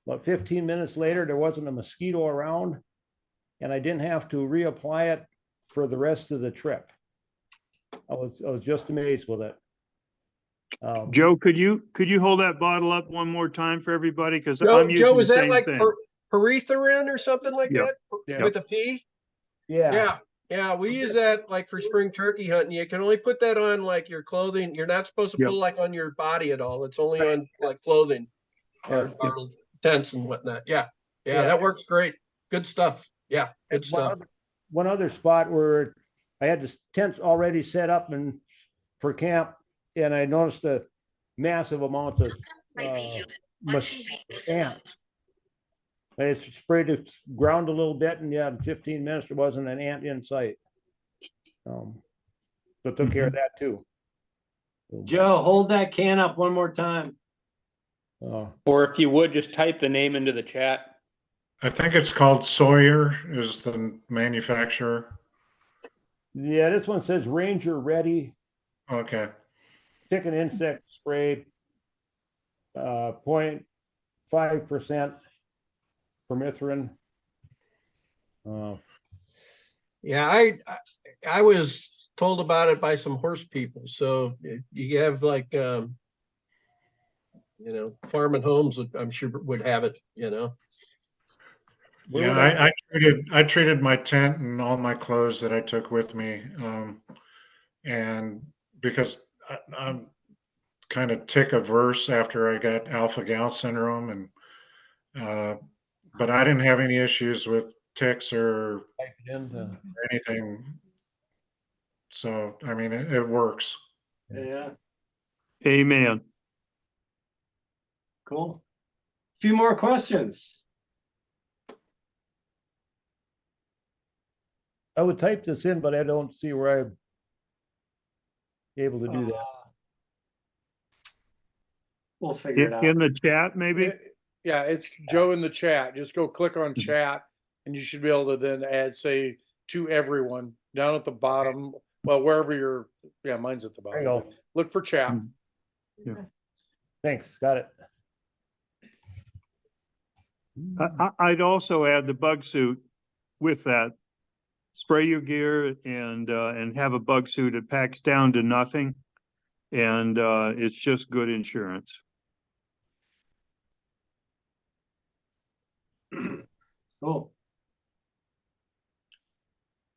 About 15 minutes later, there wasn't a mosquito around, and I didn't have to reapply it for the rest of the trip. I was just amazed with it. Joe, could you hold that bottle up one more time for everybody? Because Joe, I'm using is the that same like thing. Perethirin or something like Yep. that with a P? Yeah. Yeah, we use that like for spring turkey hunting. You can only put that on like your clothing. You're not supposed to put it like on your body at all. It's only on like clothing or tents and whatnot. Yeah, that works great. Good stuff. Yeah, good stuff. One other spot where I had this tent already set up and for camp, and I noticed a massive amount of ants. I sprayed the ground a little bit, and in 15 minutes there wasn't an ant in sight. So took care of that too. Joe, hold that can up one more time. Or if you would, just type the name into the chat. I think it's called Sawyer is the manufacturer. Yeah, this one says Ranger Ready. Okay. Tick and insect spray, 0.5% permethrin. Yeah, I was told about it by some horse people. So you have like farming homes, I'm sure would have it, Yeah, I treated my tent and all my clothes that I took with me, and because I'm kind of tick averse after I got alpha gal syndrome, and but I didn't have any issues with ticks or Type it in, anything. So, I mean, it works. Yeah, Amen. cool. Few more questions. I would type this in, but I don't see where I'm able to do that. We'll figure it out. In the chat, maybe? Yeah, it's Joe in the chat. Just go click on chat and you should be able to then add, say, to everyone down at the bottom. Well, wherever you're, yeah, mine's at the There you bottom. go. Look for chat. Yeah. Thanks, got it. I'd also add the bug suit with that. Spray your gear and have a bug suit. It packs down to nothing, and it's just good insurance. Cool.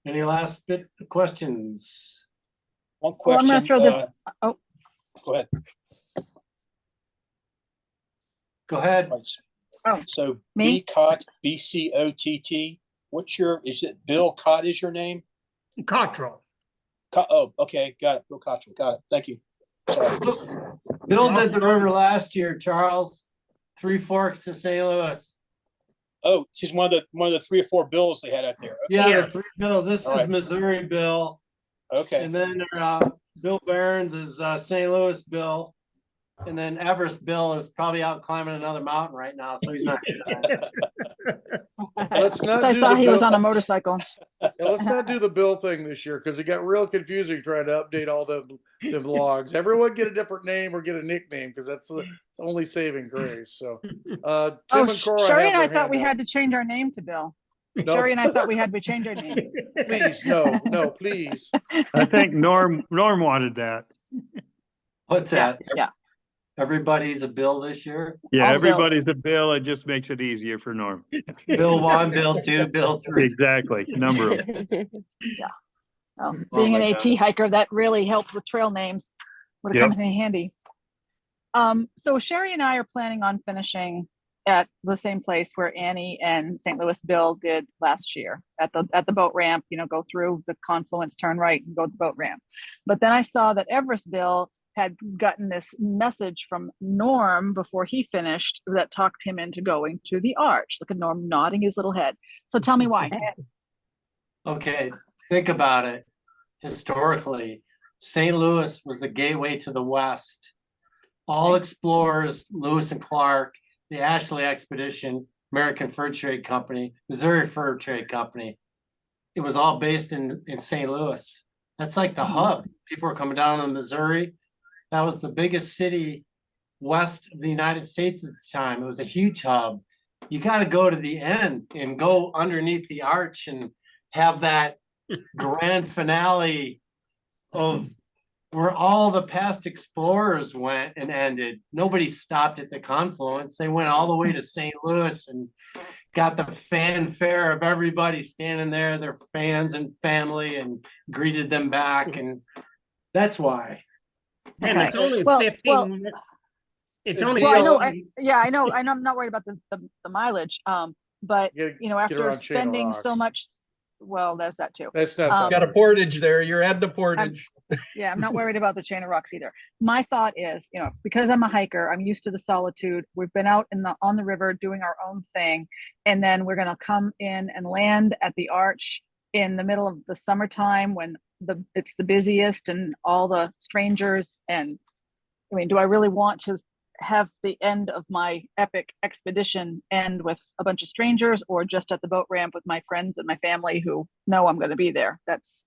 Any last bit of questions? One Well, I'm question. gonna throw this. Oh, Go ahead. Go ahead. Oh, So me? BCOT, BCOTT. What's is it Bill Cott is your name? Cottrell. Oh, okay. Got it. Bill Cottrell. Got it. Thank you. Sorry. Bill did the river last year, Charles. Three Forks to St. Louis. Oh, she's one of the 3 or 4 bills they had out there. Okay. Yeah, the 3 bills. This All is right. Missouri Bill. Okay. And then Bill Barron's is St. Louis Bill. And then Everest Bill is probably out climbing another mountain right now, so he's not. Let's not I do saw the he was bill. on a motorcycle. Yeah, let's not do the bill thing this year because it got real confusing trying to update all the logs. Everyone get a different name or get a nickname because that's the only saving grace. So, Tim and Cora Sherry have and I their thought hand we up. had to change our name to Bill. No. Sherry and I thought we had to change our name. Please, no, please. I think Norm wanted that. What's that? Yeah. Everybody's a Bill this year. Yeah, All everybody's a Bill. It just makes it easier for Norm. Bill 1, Bill 2, Bill 3. Exactly. Number of them. Yeah. Well, Oh being an my AT God. hiker, that really helped with trail names. Would have Yep. come in handy. So Sherry and I are planning on finishing at the same place where Annie and St. Louis Bill did last year at the boat ramp, go through the confluence, turn right and go to the boat ramp. But then I saw that Everest Bill had gotten this message from Norm before he finished that talked him into going to the arch. Look at Norm nodding his little head. So tell me why. Okay, think about it. Historically, St. Louis was the gateway to the West. All explorers, Lewis and Clark, the Ashley Expedition, American Fur Trade Company, Missouri Fur Trade Company, it was all based in St. Louis. That's like the hub. People were coming down to Missouri. That was the biggest city west of the United States at the time. It was a huge hub. You got to go to the end and go underneath the arch and have that grand finale of where all the past explorers went and ended. Nobody stopped at the confluence. They went all the way to St. Louis and got the fanfare of everybody standing there, their fans and family, and greeted them back. And that's why. And Okay. it's only Well, 15. It's only. Well, I know. 15. I know. I'm not worried about the mileage. But Get after around Chain of spending so Rocks. much, well, there's that too. That's not Got a portage there. You're at the portage. Yeah, I'm not worried about the chain of rocks either. My thought is, because I'm a hiker, I'm used to the solitude. We've been out on the river doing our own thing, and then we're gonna come in and land at the arch in the middle of the summertime when it's the busiest and all the strangers. And I mean, do I really want to have the end of my epic expedition end with a bunch of strangers, or just at the boat ramp with my friends and my family who know I'm going to be there? That's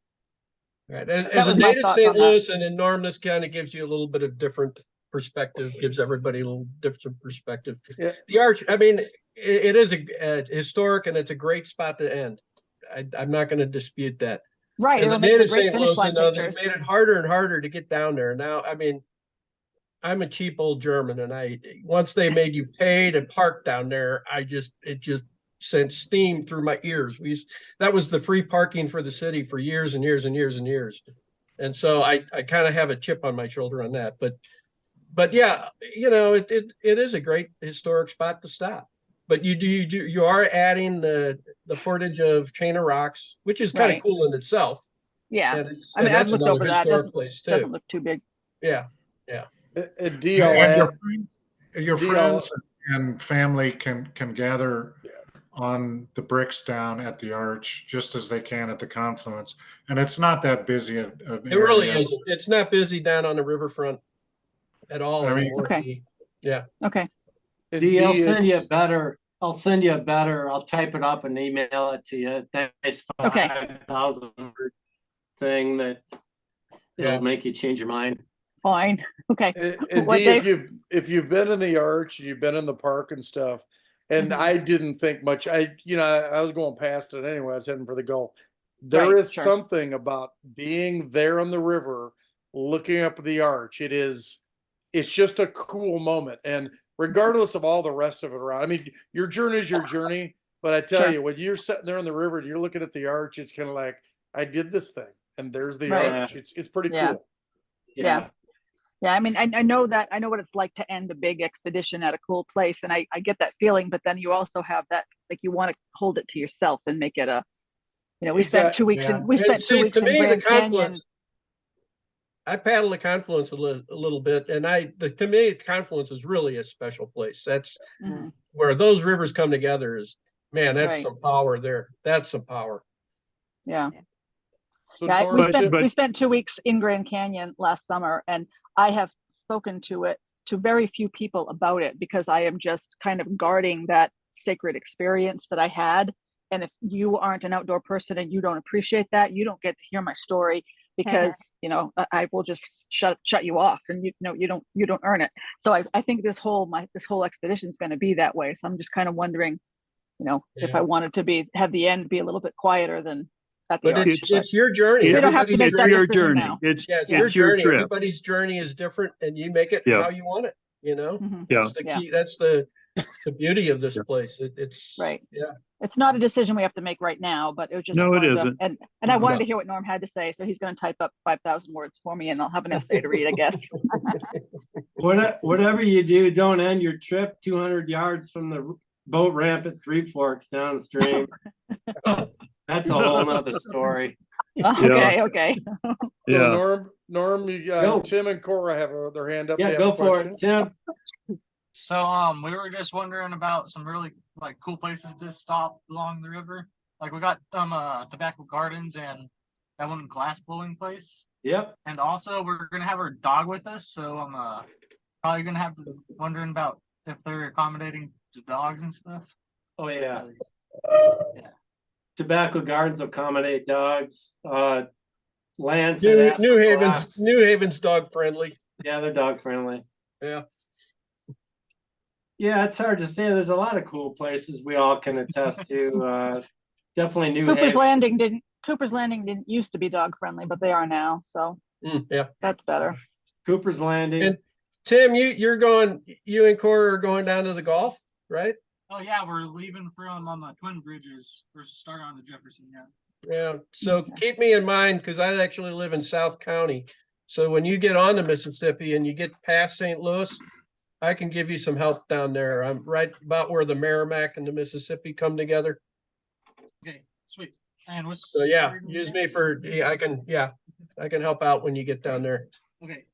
Right. That As a was my native thoughts St. on that. Louis and in Norm, this kind of gives you a little bit of different perspective, gives everybody a little different perspective. Yeah. The arch, I mean, it is a historic and it's a great spot to end. I'm not going to dispute that. right. As a It'll make for native great St. finish Louis, line they've pictures. made it harder and harder to get down there. Now, I mean, I'm a cheap old German, and once they made you pay to park down there, it just sent steam through my ears. That was the free parking for the city for years and years and years and years. And so I kind of have a chip on my shoulder on that. But yeah, it is a great historic spot to stop. but you are adding the portage of Chain of Rocks, which is kind of Right. cool in itself. Yeah. And I mean, I've that's looked another over that. historic place too. Doesn't look too big. Yeah, yeah. And D, I'll And add, your D, friends and family can gather on the bricks down at the arch just as they can at the confluence, and it's not that busy. It really isn't. It's not busy down on the riverfront at all I mean, anymore. Okay. Yeah. Okay. D, I'll send you a it's better, I'll type it up and email it to you. That's Okay. 5,000 word thing that it'll make you change your mind. Fine. Okay. and What, D, Dave? if you've been in the arch, you've been in the park and stuff, and Mhm. I didn't think much. I was going past it anyway. I was heading for the Gulf. There Right, is sure. something about being there on the river, looking up the arch. It's just a cool moment, and regardless of all the rest of it around, I mean, your journey is your journey. But I tell Sure. you, when you're sitting there on the river and you're looking at the arch, it's kind of like, I did this thing, and there's the Right. arch. It's pretty Yeah. cool. Yeah. Yeah. I mean, I know that, I know what it's like to end a big expedition at a cool place. And I get that feeling, but then you also have that, like, you want to hold it to yourself and make it we spent 2 weeks Yeah. in, we spent 2 weeks to in me, the Grand Canyon. confluence. I paddle the confluence a little bit, and to me, the confluence is really a special place. That's Mhm. where those rivers come together. That's Right. some power there. That's some power. Yeah. So Yeah, Norm, we spent 2 weeks in Grand Canyon last summer, and I have spoken to very few people about it because I am just kind of guarding that sacred experience that I had. And if you aren't an outdoor person and you don't appreciate that, you don't get to hear my story because I will just shut you off, and you don't earn it. So I think this whole expedition is going to be that way. So I'm just kind of wondering, if I wanted to have the end be a little bit quieter than at the But arch. it's your journey. We don't have to make that your decision journey. now. It's your your journey. trip. Everybody's journey is different, and you make it Yeah. how you want it. Mhm. That's the key. That's the beauty of this place. It's Right. Yeah. It's not a decision we have to make right now, but it was just No, it wanted to- isn't. and I wanted No. to hear what Norm had to say, so he's going to type up 5,000 words for me, and I'll have an essay to read, I guess. Whatever you do, don't end your trip 200 yards from the boat ramp at Three Forks downstream. That's a whole nother story. Okay. So Yeah. Norm, you got Go. Tim and Cora have their hand up. Yeah, They have go a for question. it, Tim. So we were just wondering about some really like cool places to stop along the river. Like we got Tobacco Gardens and that one glass blowing place. Yep. And also we're gonna have our dog with us, so I'm probably gonna have to wondering about if they're accommodating the dogs and stuff. Oh yeah. Tobacco Gardens accommodate dogs. Lance. had New asked for glass. New Haven's dog friendly. Yeah, they're dog friendly. Yeah. Yeah, it's hard to say. There's a lot of cool places we all can attest to. Definitely New Cooper's Haven. Landing didn't used to be dog friendly, but they are now, so Yeah. that's better. Cooper's Landing. And Tim, you and Cora are going down to the Gulf, right? Oh yeah, we're leaving from Twin Bridges. We're starting on the Jefferson, yeah. Yeah. So keep me in mind, because I actually live in South County. So when you get on the Mississippi and you get past St. Louis, I can give you some help down there. I'm right about where the Merrimack and the Mississippi come together. Okay, sweet. And what's So yeah, use me for I can help out when you get down there. Okay,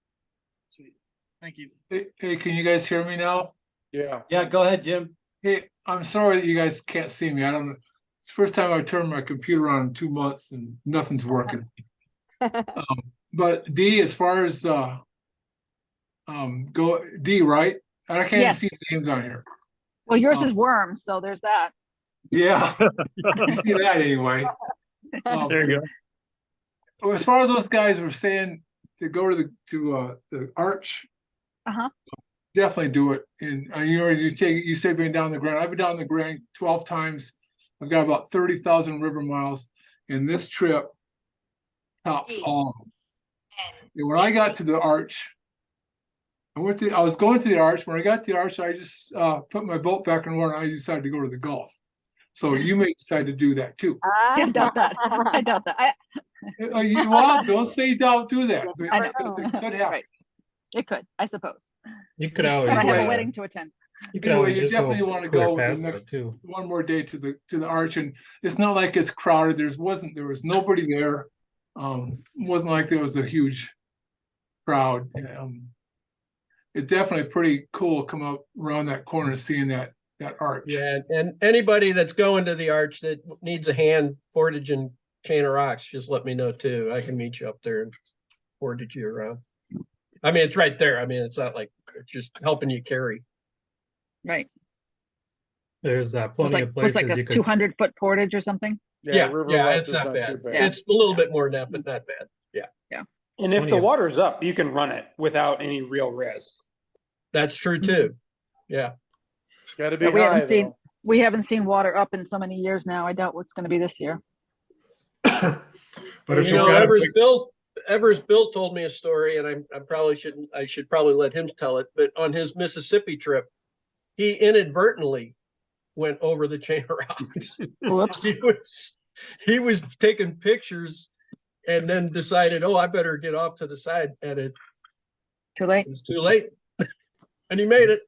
sweet. Thank you. Hey, can you guys hear me now? Yeah. Yeah, go ahead, Jim. Hey, I'm sorry that you guys can't see me. It's the first time I turned my computer on in 2 months and nothing's working. But D, as far as go D, right? I can't Yes. see names on here. Well, yours is Worms, so there's that. Yeah, I see that anyway. There you go. Well, as far as those guys were saying to go to the arch, definitely do it. And you said being down the Grand. I've been down the Grand 12 times. I've got about 30,000 river miles, and this trip tops all of them. And when I got to the arch, I was going to the arch. When I got to the arch, I just put my boat back in water, and I decided to go to the Gulf. So you may decide to do that too. I doubt that. I doubt that. Well, don't say don't do that. I know. Because it could happen. Right. It could, I suppose. You could But always I have a wedding to attend. You can Anyway, always you just definitely go want to clear go with past the it next too. one more day to the arch, and it's not like it's crowded. There was nobody there. It wasn't like there was a huge crowd. It's definitely pretty cool come up around that corner seeing that arch. Yeah, and anybody that's going to the arch that needs a hand portaging chain of rocks, just let me know too. I can meet you up there and portage you around. I mean, it's right there. I mean, it's not like it's just helping you carry. Right. There's It's plenty like, of what's places like a you could. 200-foot portage or something? Yeah, river yeah, left it's is not not bad. too bad. Yeah. It's a little bit more than that, but not bad. Yeah. Yeah. And if Plenty the of- water's up, you can run it without any real risk. That's true too. Yeah. Got to be Yeah, high though. we haven't seen water up in so many years now. I doubt what's going to be this year. But if You you know, got Evers Bill told me a story, and I should probably let him tell it. But on his Mississippi trip, he inadvertently went over the chain of rocks. Whoops. he was taking pictures and then decided, oh, I better get off to the side, and it Too late. was too late. And he made it.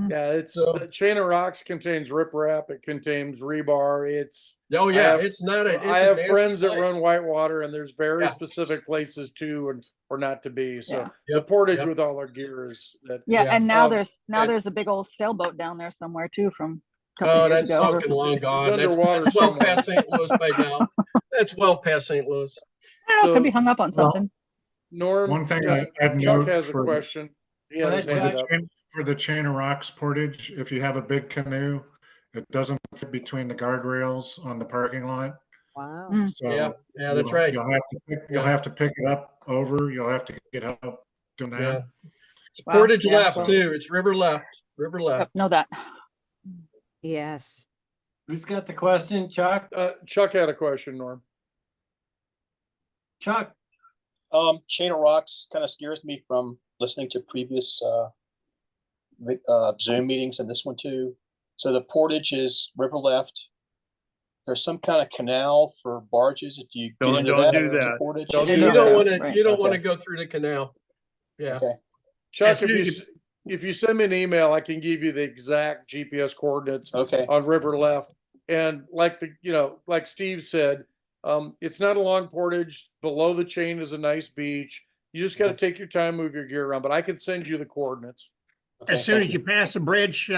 Yeah, it's So- the chain of rocks contains riprap. It contains rebar. It's Oh yeah, I have, it's not a. It's I a have nasty friends that place. run whitewater, and there's very Yeah. specific places to or not to be. So Yeah. the Yep, portage yep. with all our gear is that. Yeah, Yeah. and now Um, there's a big old sailboat down there somewhere too from a couple Oh, years that's ago. sunken long gone. That's underwater well somewhere. past St. Louis by now. That's well past St. Louis. I don't know, could be So, hung up on something. Norm, One thing I'd Chuck note has a for- question. He Go had his ahead, hand Chuck. up. For the chain of rocks portage, if you have a big canoe, it doesn't fit between the guardrails on the parking lot. Wow. So Yeah, that's right. You'll have to pick it up over. You'll have to get help doing that. Yeah. It's Wow, portage yeah, left so- too. It's river left. River Yep, left. know that. Yes. Who's got the question, Chuck? Chuck had a question, Norm. Chuck. Chain of rocks kind of scares me from listening to previous Zoom meetings and this one too. So the portage is river left. There's some kind of canal for barges. Do you get into Don't that? do or the that. portage? Don't And do you don't that. want to. Right. You don't want to Okay. go through the canal. Yeah. Okay. Chuck, Yes, if you send me an email, I can give you the exact GPS coordinates Okay. on river left. And like like Steve said, it's not a long portage. Below the chain is a nice beach. You just got to take your time, move your gear around. But I can send you the coordinates. Okay, As soon thank as you pass the bridge,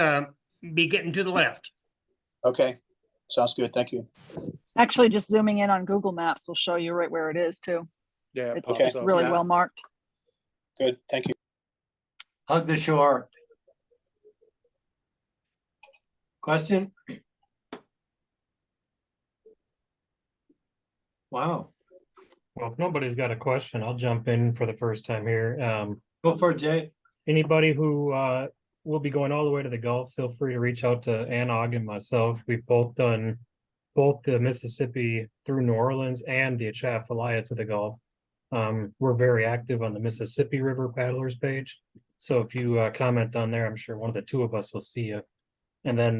be getting to the left. Okay. Sounds good. Thank you. Actually, just zooming in on Google Maps will show you right where it is too. Yeah, it It's pops Okay. up. really Yeah. well marked. Good. Thank you. Hug the shore. Question? Wow. Well, if nobody's got a question, I'll jump in for the first time here. Go for it, Jay. Anybody who will be going all the way to the Gulf, feel free to reach out to Anog and myself. We've both done both the Mississippi through New Orleans and the Atchafalaya to the Gulf. We're very active on the Mississippi River Paddlers page. So if you comment on there, I'm sure one of the two of us will see you. And then,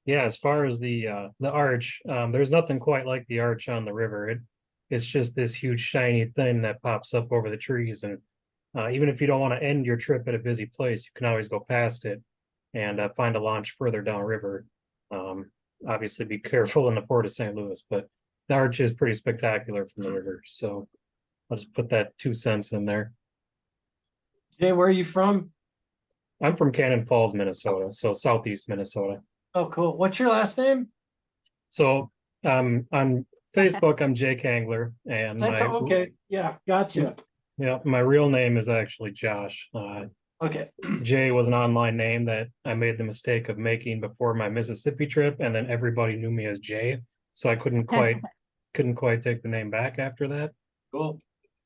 yeah, as far as the arch, there's nothing quite like the arch on the river. It's just this huge shiny thing that pops up over the trees. And even if you don't want to end your trip at a busy place, you can always go past it and find a launch further downriver. Obviously, be careful in the port of St. Louis, but the arch is pretty spectacular from the river. So I'll just put that 2 cents in there. Jay, where are you from? I'm from Cannon Falls, Minnesota, so southeast Minnesota. Oh, cool. What's your last name? So on Facebook, I'm Jake Hangler, and That's okay. Yeah, gotcha. Yeah, my real name is actually Josh. Okay. Jay was an online name that I made the mistake of making before my Mississippi trip, and then everybody knew me as Jay, so I couldn't quite take the name back after that. Cool.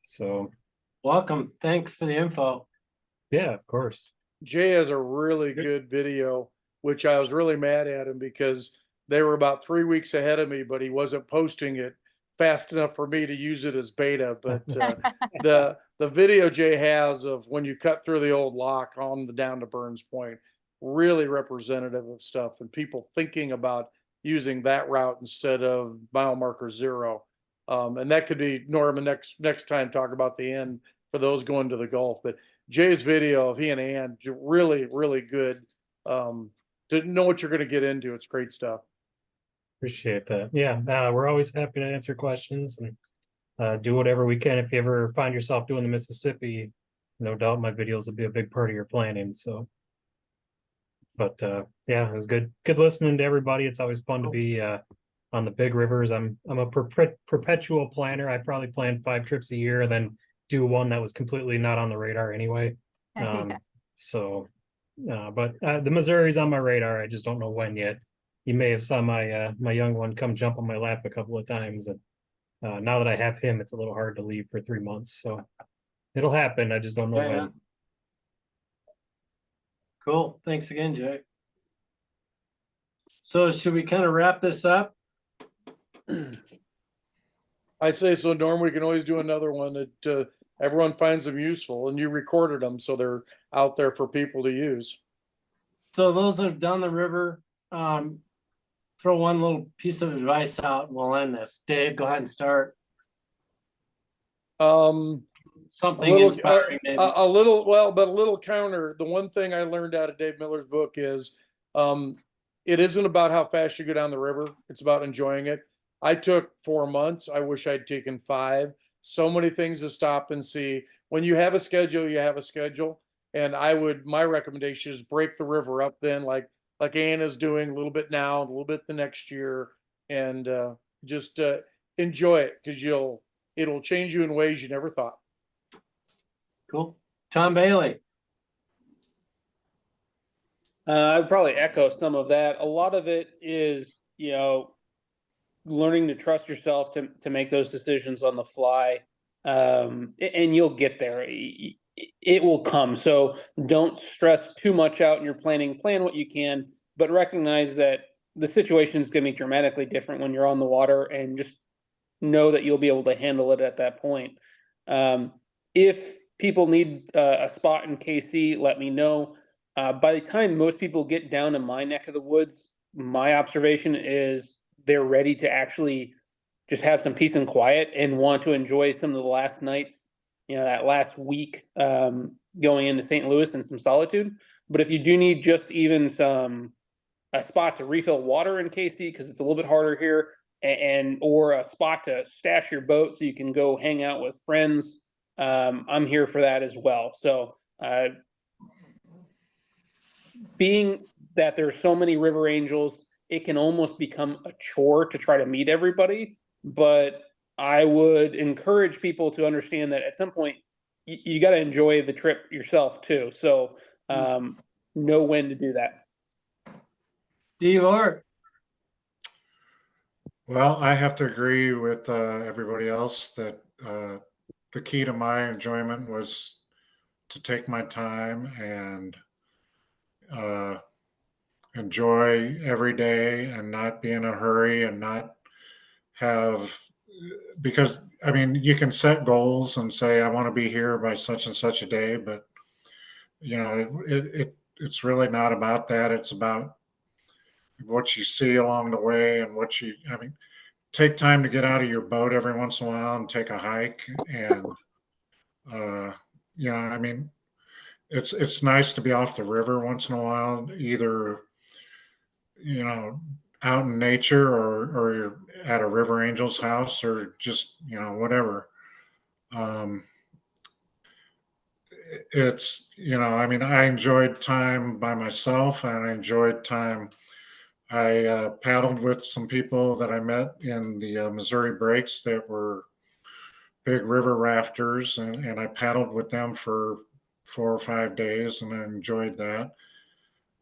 So Welcome. Thanks for the info. yeah, of course. Jay has a really good video, which I was really mad at him because they were about 3 weeks ahead of me, but he wasn't posting it fast enough for me to use it as beta. But the video Jay has of when you cut through the old lock on the down to Burns Point, really representative of stuff and people thinking about using that route instead of mile marker 0. And that could be Norman next time talk about the end for those going to the Gulf. But Jay's video of he and Ann, really, really good to know what you're going to get into. It's great stuff. Appreciate that. Yeah, we're always happy to answer questions and do whatever we can. If you ever find yourself doing the Mississippi, no doubt my videos will be a big part of your planning. So, but yeah, it was good listening to everybody. It's always fun to be on the big rivers. I'm a perpetual planner. I probably plan 5 trips a year and then do one that was completely not on the radar anyway. So, but the Missouri's on my radar. I just don't know when yet. You may have saw my young one come jump on my lap a couple of times, and now that I have him, it's a little hard to leave for 3 months. So it'll happen. I just don't know when. Cool. Thanks again, Jay. So should we kind of wrap this up? I say so, Norm. We can always do another one that everyone finds them useful, and you recorded them, so they're out there for people to use. So those that have done the river, throw one little piece of advice out and we'll end this. Dave, go ahead and start. Something inspiring, maybe. A little counter. The one thing I learned out of Dave Miller's book is it isn't about how fast you go down the river. It's about enjoying it. I took 4 months. I wish I'd taken 5. So many things to stop and see. When you have a schedule, you have a schedule. And my recommendation is break the river up then, like Anna's doing, a little bit now, a little bit the next year, and just enjoy it, because it'll change you in ways you never thought. Cool. Tom Bailey. I'd probably echo some of that. A lot of it is, learning to trust yourself to make those decisions on the fly, and you'll get there. It will come. So don't stress too much out in your planning. Plan what you can, but recognize that the situation is going to be dramatically different when you're on the water, and just know that you'll be able to handle it at that point. If people need a spot in KC, let me know. By the time most people get down in my neck of the woods, my observation is they're ready to actually just have some peace and quiet and want to enjoy some of the last nights, that last week going into St. Louis and some solitude. But if you do need just even a spot to refill water in KC, because it's a little bit harder here, or a spot to stash your boat so you can go hang out with friends, I'm here for that as well. So being that there's so many river angels, it can almost become a chore to try to meet everybody. But I would encourage people to understand that at some point you got to enjoy the trip yourself too. So know when to do that. Steve Art. Well, I have to agree with everybody else that the key to my enjoyment was to take my time and enjoy every day and not be in a hurry and not have, because you can set goals and say I want to be here by such and such a day, but it's really not about that. It's about what you see along the way and take time to get out of your boat every once in a while and take a hike. And it's nice to be off the river once in a while, either out in nature or you're at a river angel's house, or just whatever. I enjoyed time by myself, and I enjoyed time. I paddled with some people that I met in the Missouri breaks that were big river rafters, and I paddled with them for 4 or 5 days, and I enjoyed that.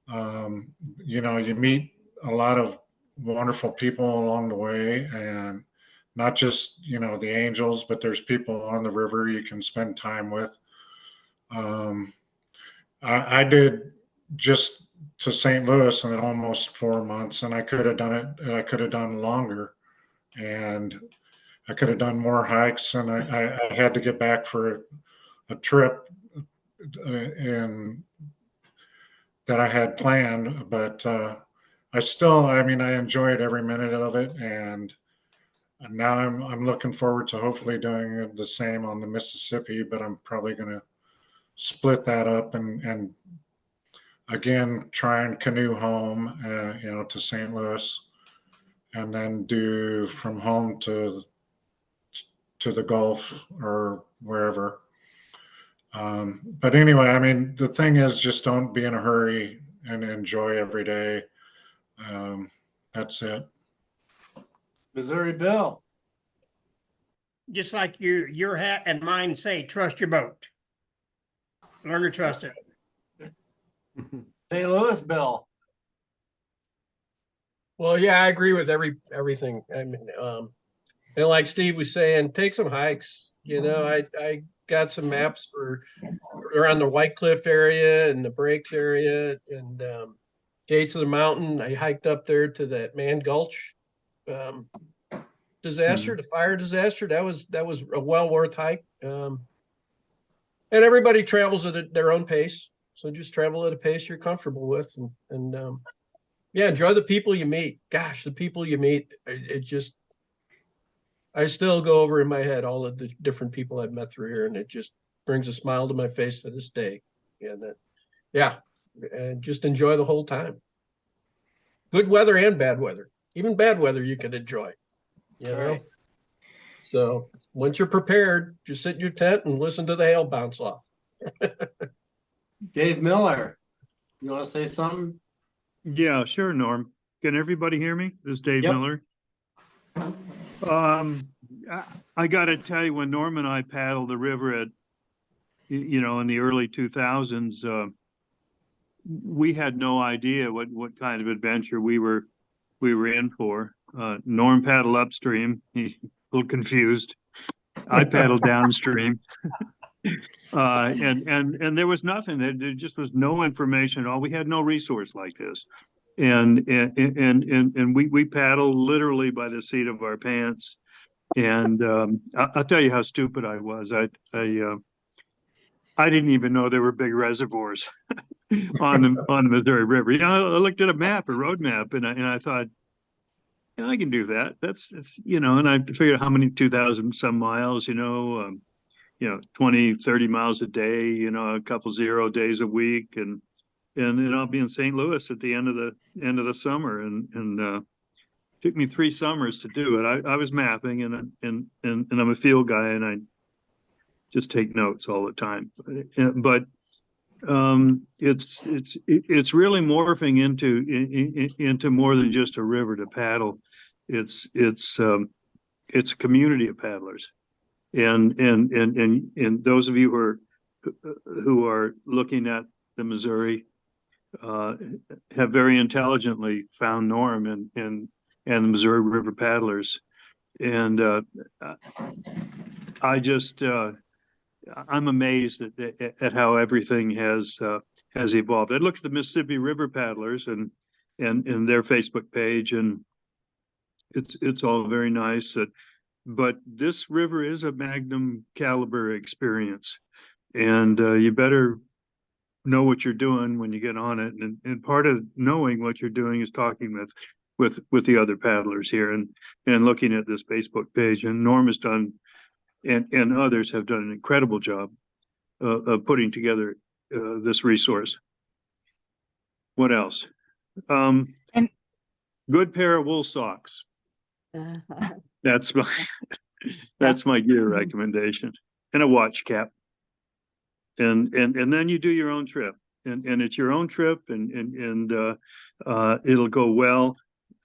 You meet a lot of wonderful people along the way, and not just the angels, but there's people on the river you can spend time with. I did just to St. Louis in almost 4 months, and I could have done it, and I could have done longer, and I could have done more hikes, and I had to get back for a trip and that I had planned, but I enjoyed every minute of it, and now I'm looking forward to hopefully doing the same on the Mississippi, but I'm probably going to split that up and again, try and canoe home, to St. Louis, and then do from home to the Gulf or wherever. But anyway, I mean, the thing is, just don't be in a hurry and enjoy every day. That's it. Missouri Bill. Just like your hat and mine say, trust your boat. Learn to trust it. St. Louis Bill. Well, yeah, I agree with everything. I mean, and like Steve was saying, take some hikes. I got some maps for around the White Cliff area and the Breaks area and Gates of the Mountain. I hiked up there to that Man Gulch disaster, the fire disaster. That was a well worth hike. And everybody travels at their own pace, so just travel at a pace you're comfortable with, and yeah, enjoy the people you meet. Gosh, the people you meet, it just, I still go over in my head all of the different people I've met through here, and it just brings a smile to my face to this day. And and just enjoy the whole time. Good weather and bad weather. Even bad weather you can enjoy. Right. So once you're prepared, just sit in your tent and listen to the hail bounce off. Dave Miller, you want to say something? Yeah, sure, Norm. Can everybody hear me? This is Dave Yep. Miller. I got to tell you, when Norm and I paddled the river at, in the early 2000s, we had no idea what kind of adventure we were in for. Norm paddled upstream. He's a little confused. I paddled downstream. And there was nothing. There just was no information at all. We had no resource like this, and we paddled literally by the seat of our pants. And I'll tell you how stupid I was. I didn't even know there were big reservoirs on the Missouri River. I looked at a map, a road map, and I thought, yeah, I can do that. That's and I figured how many 2,000 some miles, 20, 30 miles a day, a couple 0 days a week, and I'll be in St. Louis at the end of the summer, and took me 3 summers to do it. I was mapping, and I'm a field guy, and I just take notes all the time. But it's really morphing into more than just a river to paddle. It's a community of paddlers. And those of you who are looking at the Missouri have very intelligently found Norm and the Missouri River paddlers, and I'm amazed at how everything has evolved. I look at the Mississippi River paddlers and their Facebook page, and it's all very nice. But this river is a magnum caliber experience, and you better know what you're doing when you get on it. And part of knowing what you're doing is talking with the other paddlers here and looking at this Facebook page. And Norm has done, and others have done an incredible job of putting together this resource. What else? Good pair of wool socks. That's my gear recommendation, and a watch cap. And then you do your own trip, and it's your own trip, and it'll go well.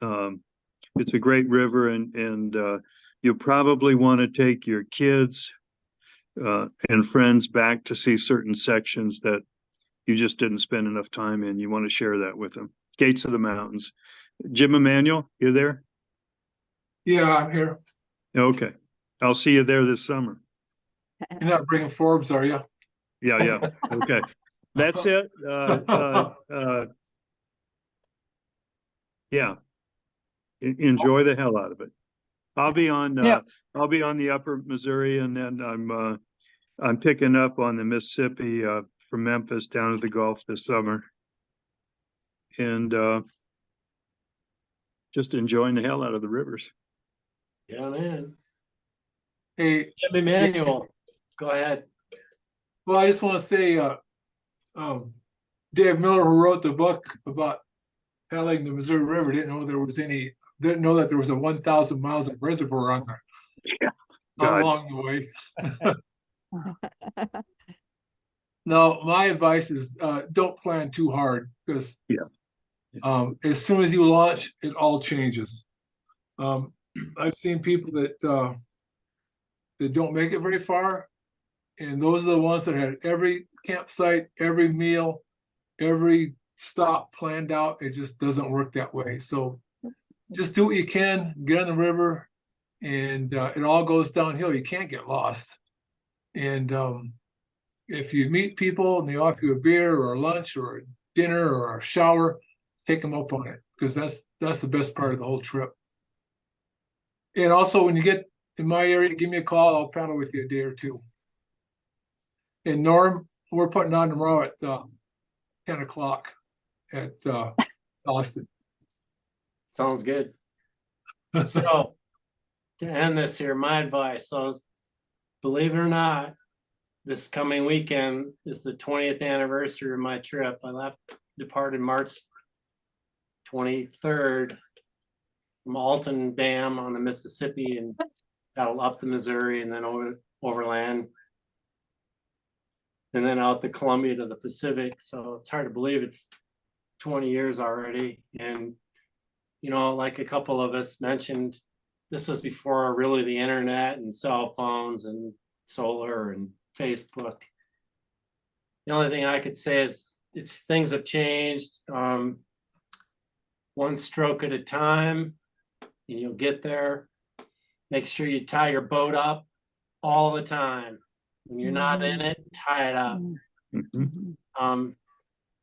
It's a great river, and you probably want to take your kids and friends back to see certain sections that you just didn't spend enough time in. You want to share that with them. Gates of the Mountains. Jim Emanuel, you there? Yeah, I'm here. Okay. I'll see you there this summer. You're not bringing Forbes, are you? Yeah. Okay. That's it. Yeah. Enjoy the hell out of it. I'll be on the upper Missouri, and then I'm picking up on the Mississippi from Memphis down to the Gulf this summer. And just enjoying the hell out of the rivers. Yeah, man. Hey, Emmanuel, go ahead. Well, I just want to say, Dave Miller, who wrote the book about paddling the Missouri River, didn't know that there was a 1,000 miles of reservoir on there God. along the way. No, my advice is don't plan too hard, because as soon as you launch, it all changes. I've seen people that don't make it very far, and those are the ones that had every campsite, every meal, every stop planned out. It just doesn't work that way. So just do what you can, get on the river, and it all goes downhill. You can't get lost. And if you meet people and they offer you a beer or a lunch or a dinner or a shower, take them up on it, because that's the best part of the whole trip. And also, when you get in my area, give me a call. I'll paddle with you a day or two. And Norm, we're putting on tomorrow at 10 o'clock at Austin. Sounds good. So to end this here, my advice, believe it or not, this coming weekend is the 20th anniversary of my trip. I departed March 23rd from Alton Dam on the Mississippi and paddled up the Missouri and then overland. And then out the Columbia to the Pacific. So it's hard to believe it's 20 years already. And, like a couple of us mentioned, this was before really the internet and cell phones and solar and Facebook. The only thing I could say is things have changed. One stroke at a time, and you'll get there. Make sure you tie your boat up all the time. When you're not in it, tie it up.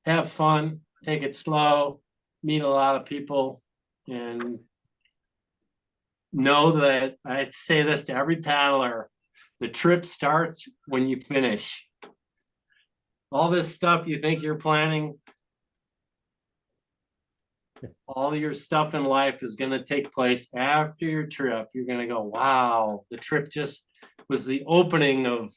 Have fun, take it slow, meet a lot of people, and know that I say this to every paddler: the trip starts when you finish. All this stuff you think you're planning, all your stuff in life is going to take place after your trip. You're going to go, wow, the trip just was the opening of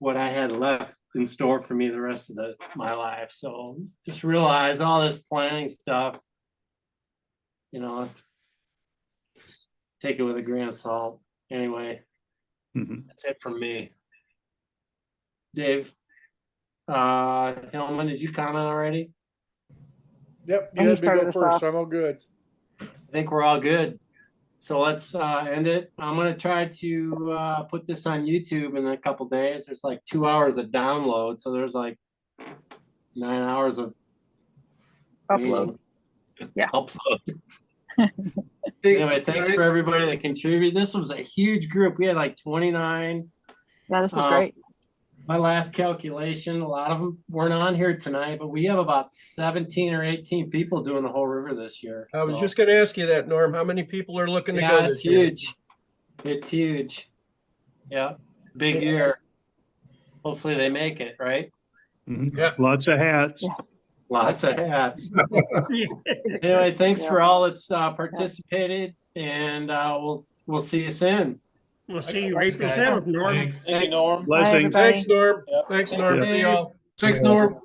what I had left in store for me the rest of my life. So just realize all this planning stuff, just take it with a grain of salt. Anyway, that's it from me. Dave, Hillman, did you comment already? Yep, you had me go first. I'm all good. I think we're all good. So let's end it. I'm going to try to put this on YouTube in a couple days. There's like 2 hours of download. So there's like 9 hours of Upload. Yeah. Upload. Anyway, thanks for everybody that contributed. This was a huge group. We had like 29. Yeah, this is great. My last calculation, a lot of them weren't on here tonight, but we have about 17 or 18 people doing the whole river this year. I was just going to ask you that, Norm. How many people are looking to go it's this year? huge. It's huge. Yeah, big year. Hopefully they make it, right? Yeah. Lots of hats. Yeah. Lots of hats. Anyway, thanks for all that's participated, and we'll see you soon. We'll see you April 7th, Norm. Thanks. Thank you, Norm. Blessings. Thanks, Norm. Yep. Thanks, Norm. Yeah. See y'all. Thanks, Norm.